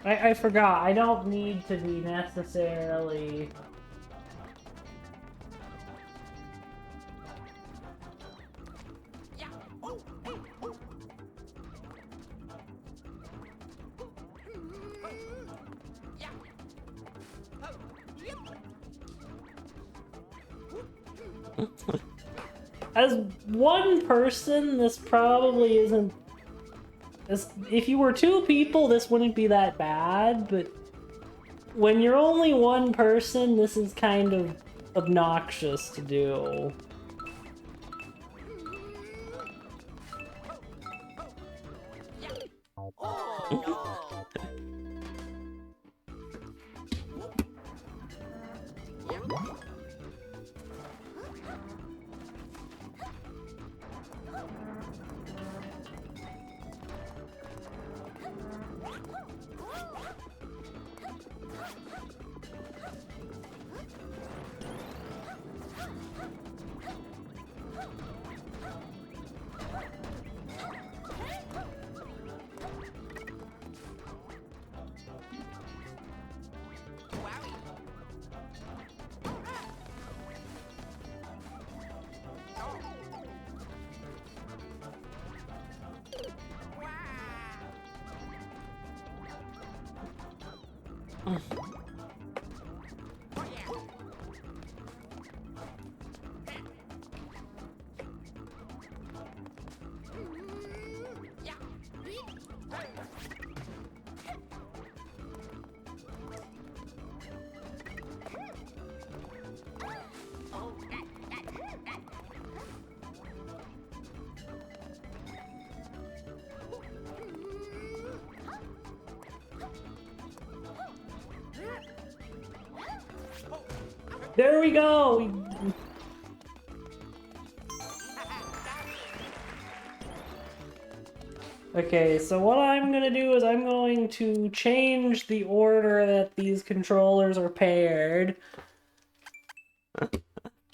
I forgot, I don't need to be necessarily... As one person, this probably isn't... If you were 2 people, this wouldn't be that bad, but when you're only one person, this is kind of obnoxious to do. There we go! Okay, so what I'm gonna do is I'm going to change the order that these controllers are paired.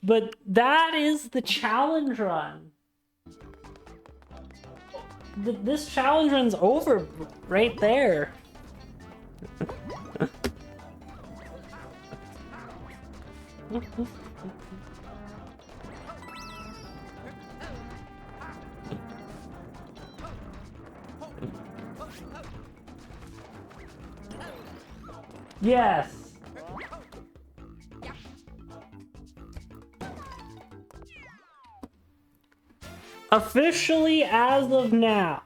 But that is the challenge run. This challenge run's over right there. Yes. Officially, as of now,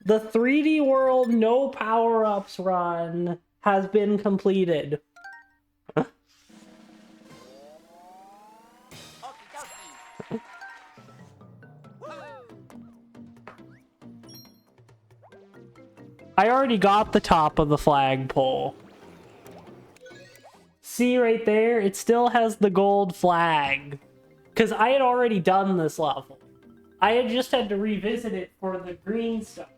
the 3D World no power-ups run has been completed. I already got the top of the flagpole. See right there? It still has the gold flag. Because I had already done this level. I had just had to revisit it for the green stuff.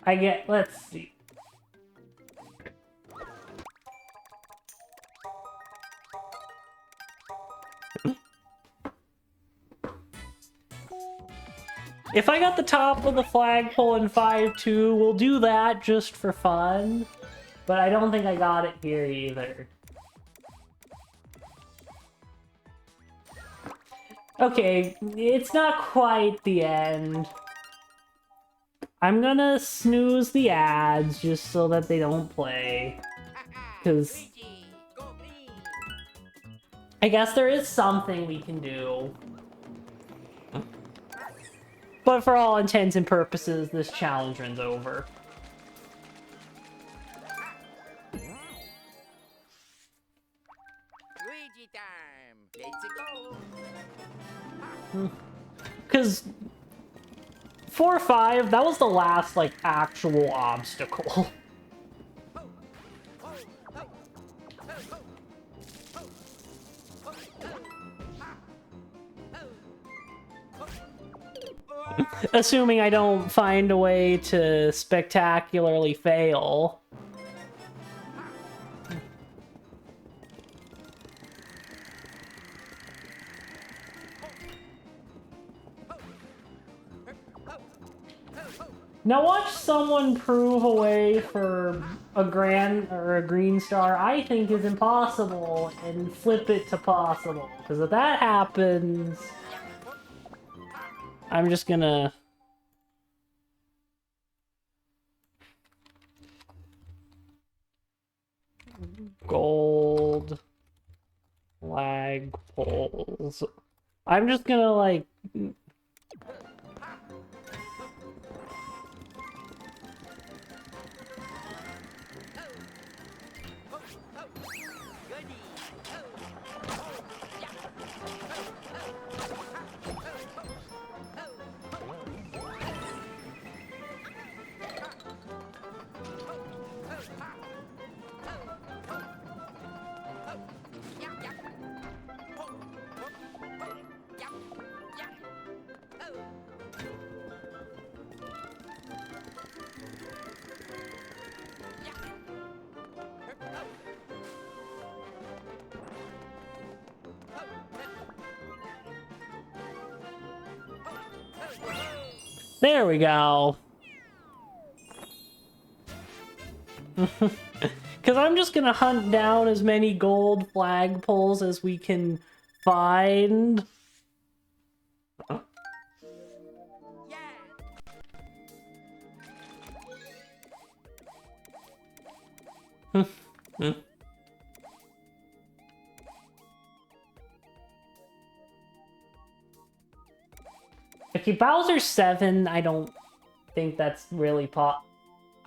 Let's see. If I got the top of the flagpole in 5-2, we'll do that just for fun. But I don't think I got it here either. Okay, it's not quite the end. I'm gonna snooze the ads just so that they don't play. Because I guess there is something we can do. But for all intents and purposes, this challenge run's over. Luigi time. Let's go. Because 4-5, that was the last, like, actual obstacle. Assuming I don't find a way to spectacularly fail. Now watch someone prove a way for a green star I think is impossible and flip it to possible. Because if that happens, I'm just gonna... Gold flagpoles. I'm just gonna, like... There we go. Because I'm just gonna hunt down as many gold flagpoles as we can find. Okay, Bowser 7, I don't think that's really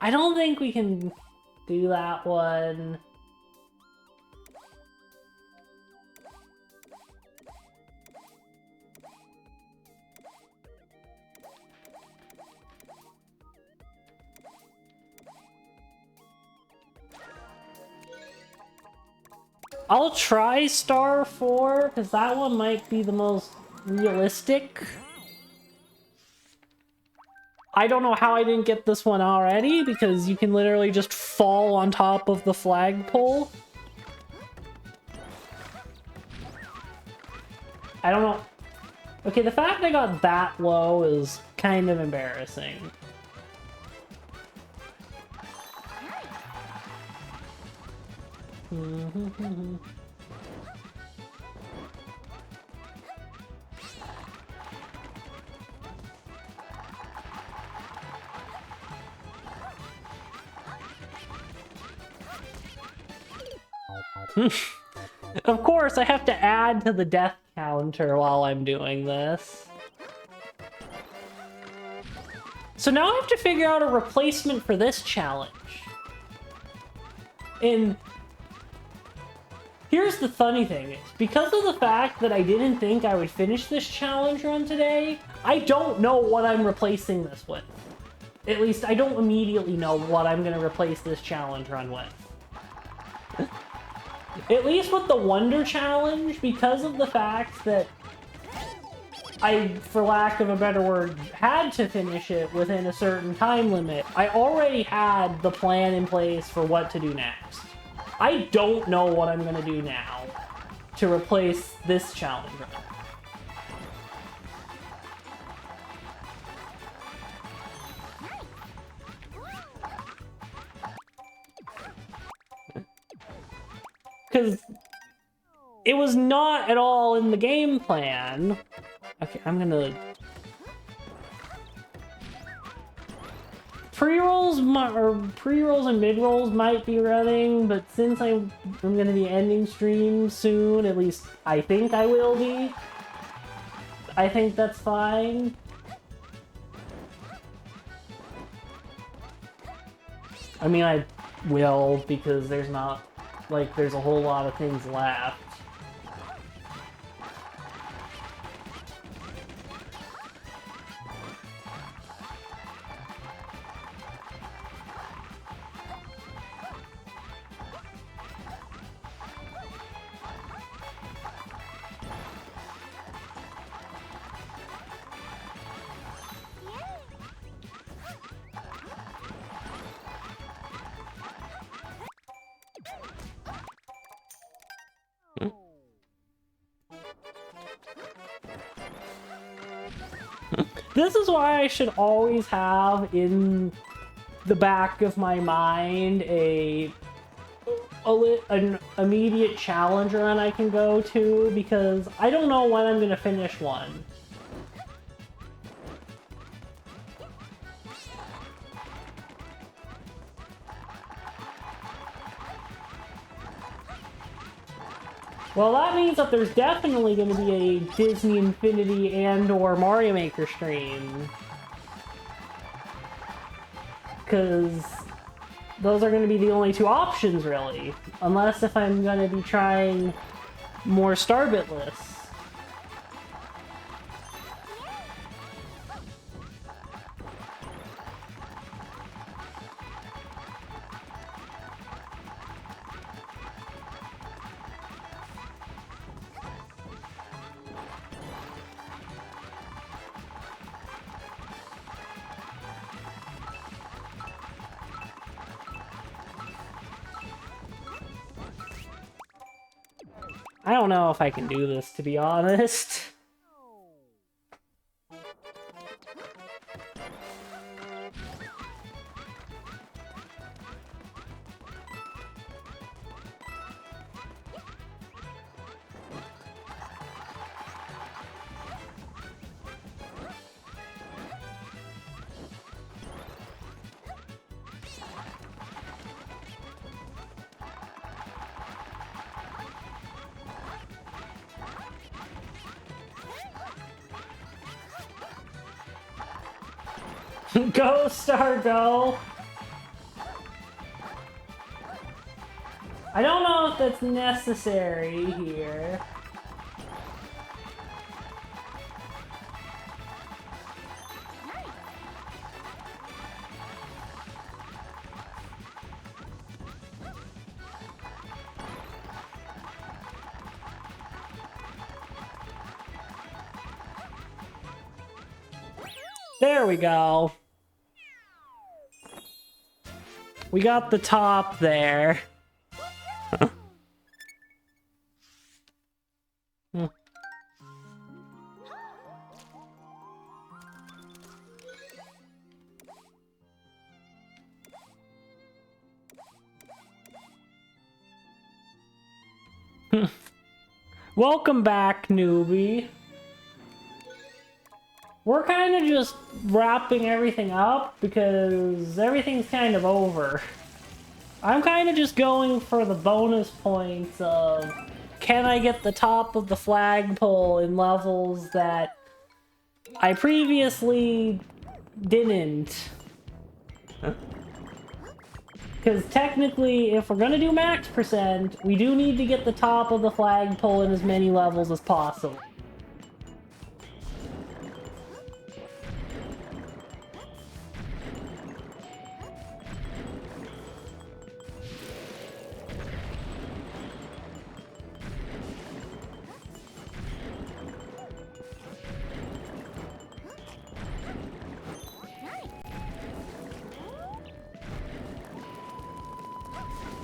I don't think we can do that one. I'll try Star 4, because that one might be the most realistic. I don't know how I didn't get this one already, because you can literally just fall on top of the flagpole. I don't know. Okay, the fact I got that low is kind of embarrassing. Of course, I have to add to the death counter while I'm doing this. So now I have to figure out a replacement for this challenge. And here's the funny thing, is because of the fact that I didn't think I would finish this challenge run today, I don't know what I'm replacing this with. At least I don't immediately know what I'm gonna replace this challenge run with. At least with the Wonder Challenge, because of the fact that I, for lack of a better word, had to finish it within a certain time limit, I already had the plan in place for what to do next. I don't know what I'm gonna do now to replace this challenge run. Because it was not at all in the game plan. Okay, I'm gonna... Pre-rolls and mid-rolls might be running, but since I'm gonna be ending stream soon, at least I think I will be, I think that's fine. I mean, I will, because there's not... like, there's a whole lot of things left. This is why I should always have in the back of my mind an immediate challenge run I can go to, because I don't know when I'm gonna finish one. Well, that means that there's definitely going to be a Disney Infinity and/or Mario Maker stream. Because those are going to be the only two options, really. Unless if I'm going to be trying more Starbitless. I don't know if I can do this, to be honest. Go, Star, go! I don't know if that's necessary here. There we go. We got the top there. Welcome back, newbie. We're kind of just wrapping everything up because everything's kind of over. I'm kind of just going for the bonus points of can I get the top of the flagpole in levels that I previously didn't. Because technically, if we're gonna do max percent, we do need to get the top of the flagpole in as many levels as possible.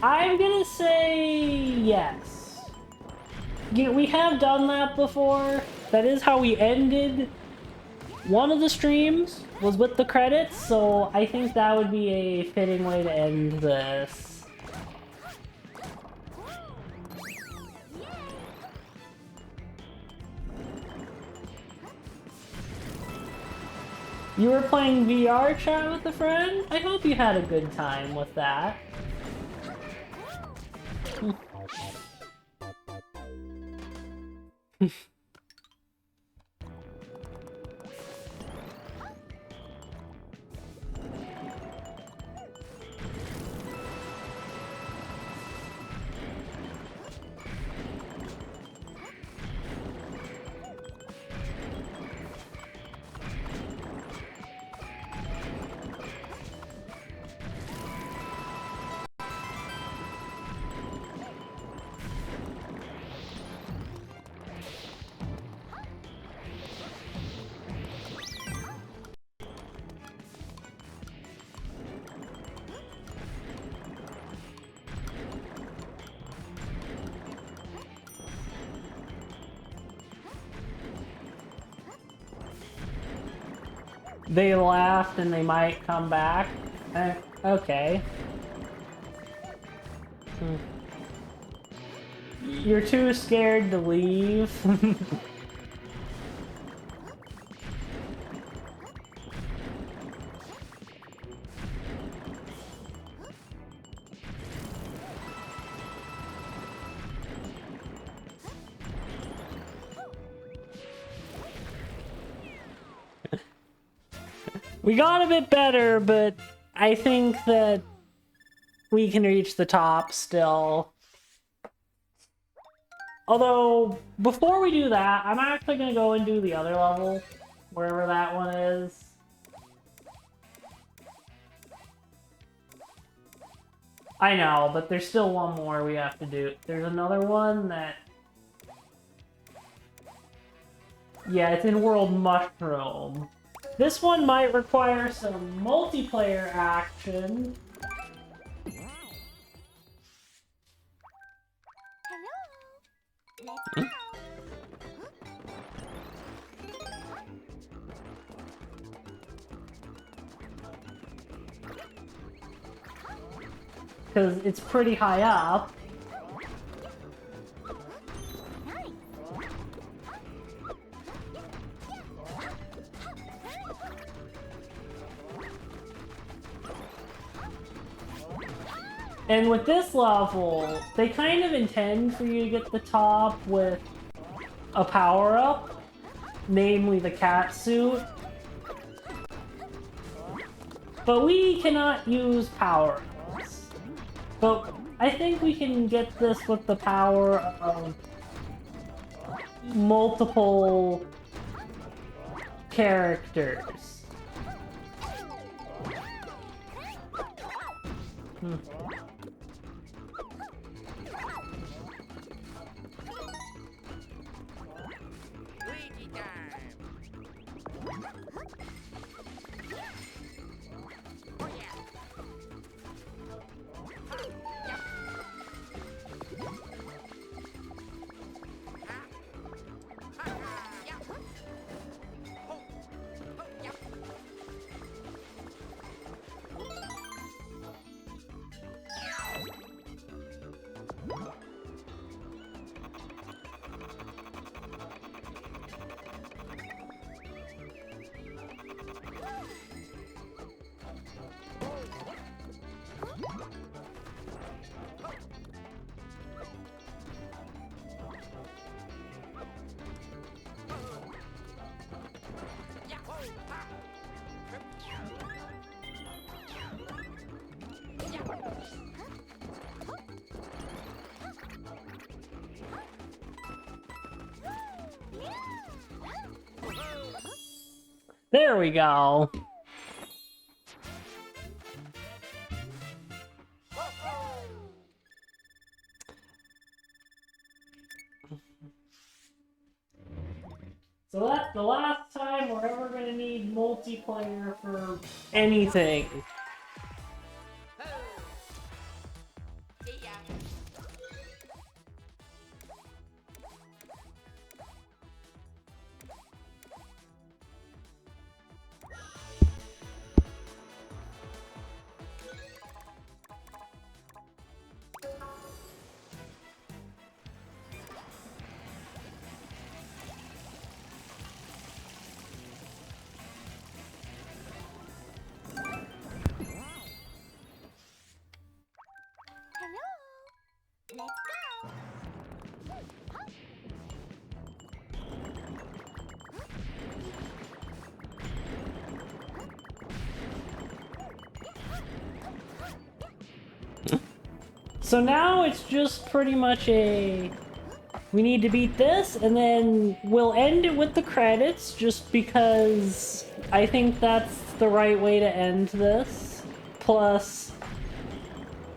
I'm gonna say yes. We have done that before. That is how we ended one of the streams, was with the credits, so I think that would be a fitting way to end this. You were playing VR chat with a friend? I hope you had a good time with that. They laughed and they might come back. Okay. You're too scared to leave. We got a bit better, but I think that we can reach the top still. Although, before we do that, I'm actually going to go and do the other level, wherever that one is. I know, but there's still one more we have to do. There's another one that... Yeah, it's in World Mushroom. This one might require some multiplayer action. Hello. Let's go. Because it's pretty high up. And with this level, they kind of intend for you to get the top with a power-up, namely the cat suit. But we cannot use power-ups. But I think we can get this with the power of multiple characters. Luigi time. Oh yeah. There we go. So that's the last time we're ever gonna need multiplayer for anything. See ya. Hello. Let's go. So now it's just pretty much a... We need to beat this, and then we'll end it with the credits, just because I think that's the right way to end this. Plus,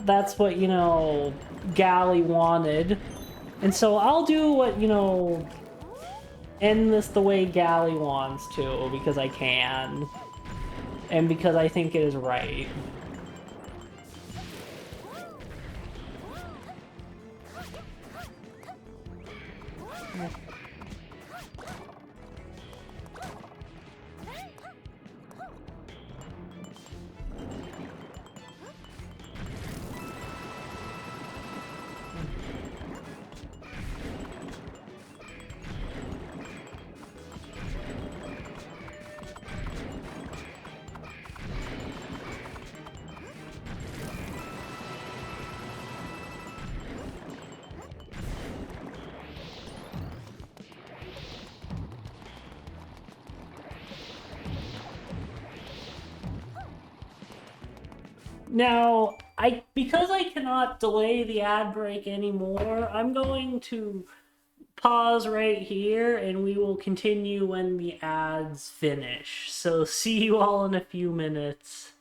that's what, you know, Gally wanted. And so I'll do what, you know, end this the way Gally wants to, because I can. And because I think it is right. Now, because I cannot delay the ad break anymore, I'm going to pause right here and we will continue when the ads finish. So see you all in a few minutes.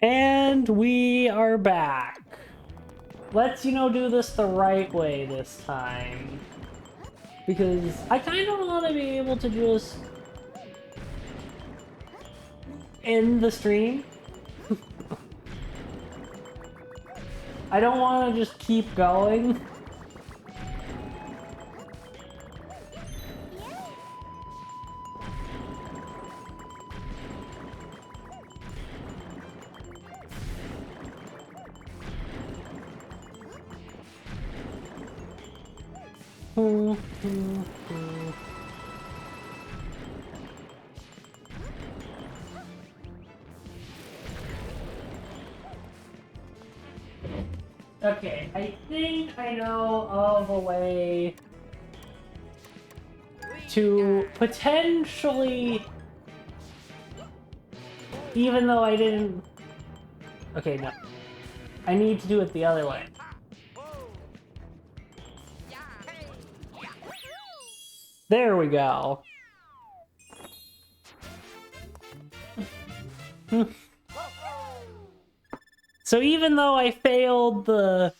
And we are back. Let's, do this the right way this time. Because I kind of want to be able to just end the stream. I don't want to just keep going. Okay, I think I know of a way to potentially, even though I didn't... Okay, no. I need to do it the other way. There we go. So even though I failed the,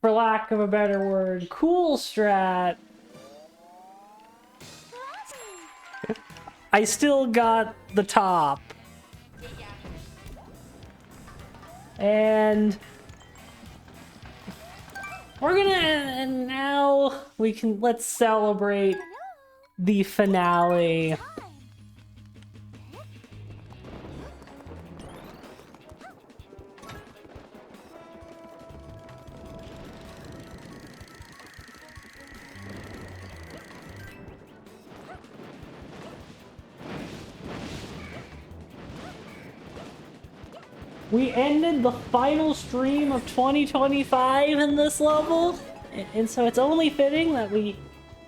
for lack of a better word, cool strat, I still got the top. And we're gonna, and now let's celebrate the finale. We ended the final stream of 2025 in this level, and so it's only fitting that we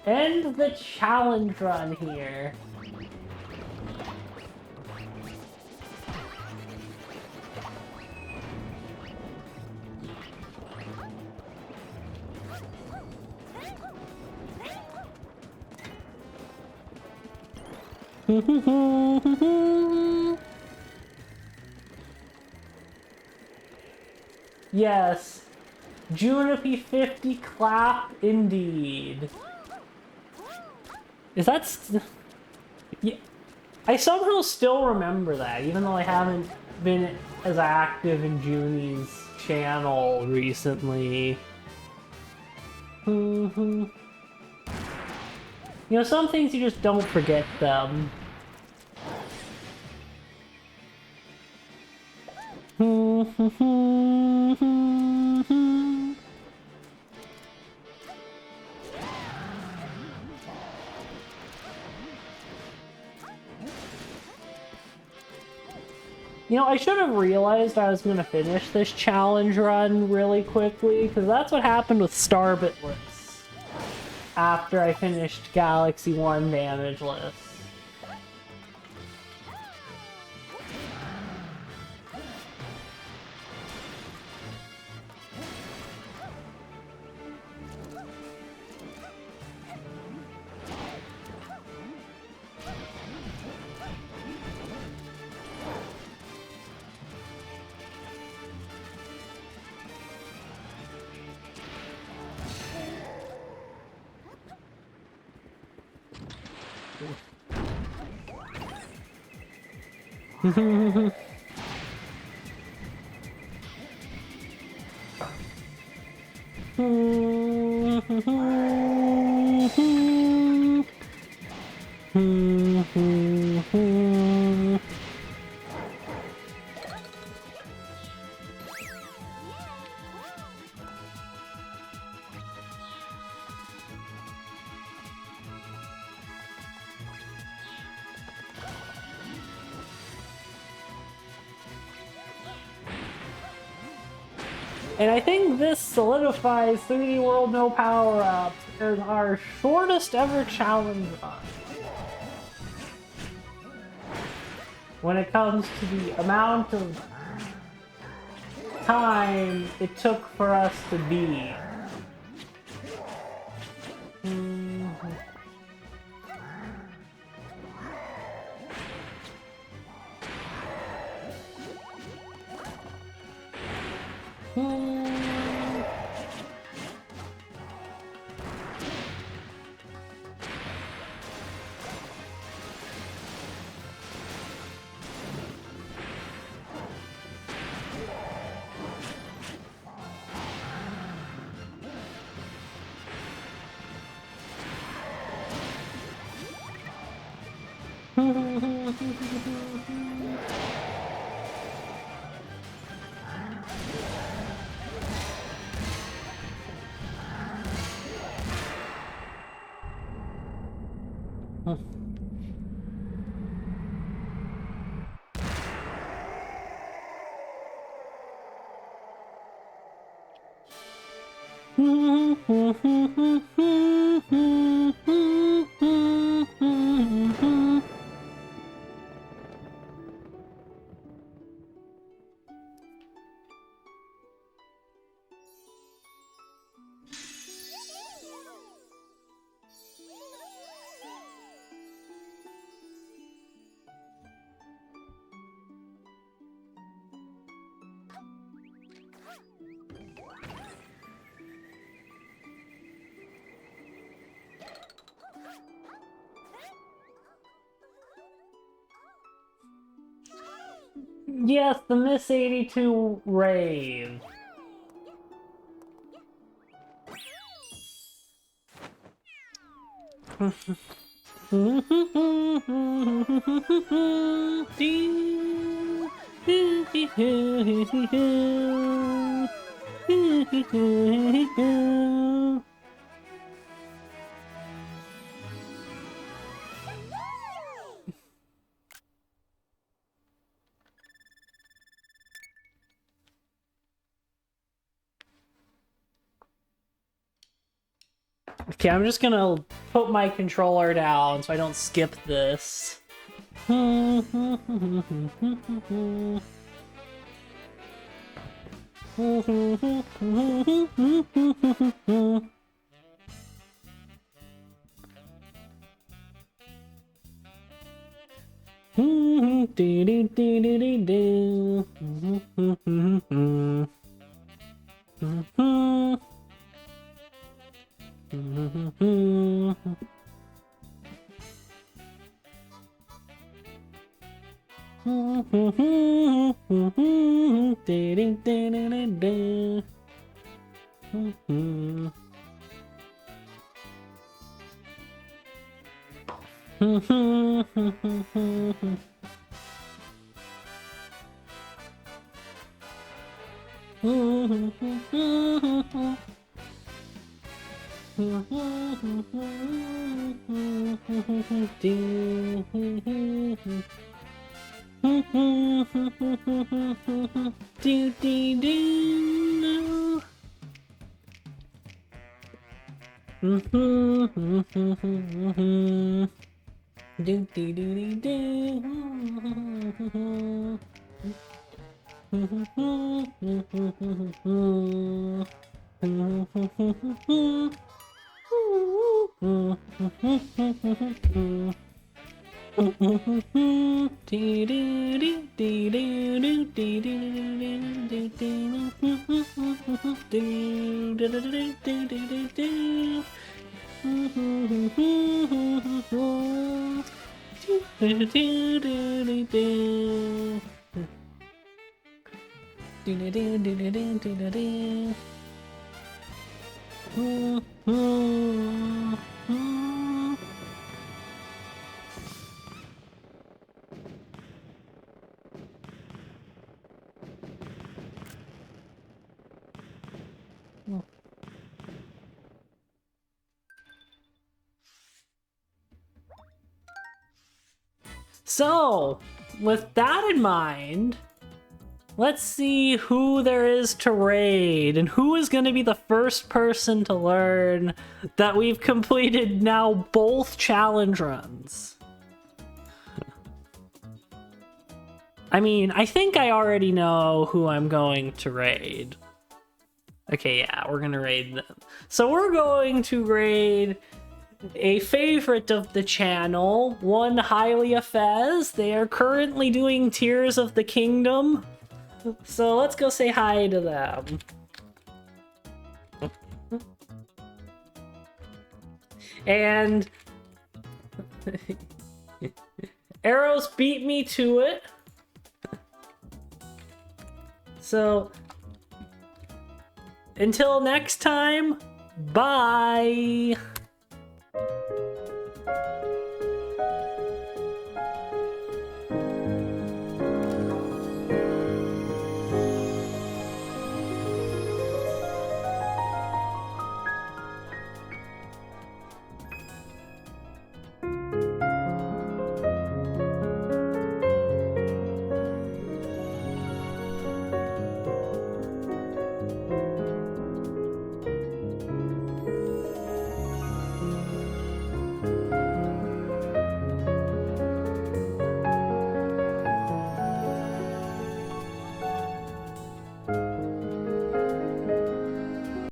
end the challenge run here. Yes, Junipie 50 clap indeed. Is that yeah, I somehow still remember that, even though I haven't been as active in Junie's channel recently. Some things you just don't forget them. I should have realized I was going to finish this challenge run really quickly, because that's what happened with Starbitless after I finished Galaxy 1 Damageless. And I think this solidifies 3D World No Power Up as our shortest ever challenge run. When it comes to the amount of time it took for us to beat. Yes, the Miss 82 rave. Okay, I'm just gonna put my controller down so I don't skip this. So, with that in mind, let's see who there is to raid and who is going to be the first person to learn that we've completed now both challenge runs. I mean, I think I already know who I'm going to raid. Okay, yeah, we're going to raid them. So we're going to raid a favorite of the channel, one Hylia Fez. They are currently doing Tears of the Kingdom. So let's go say hi to them. And Arrows beat me to it. So until next time, bye.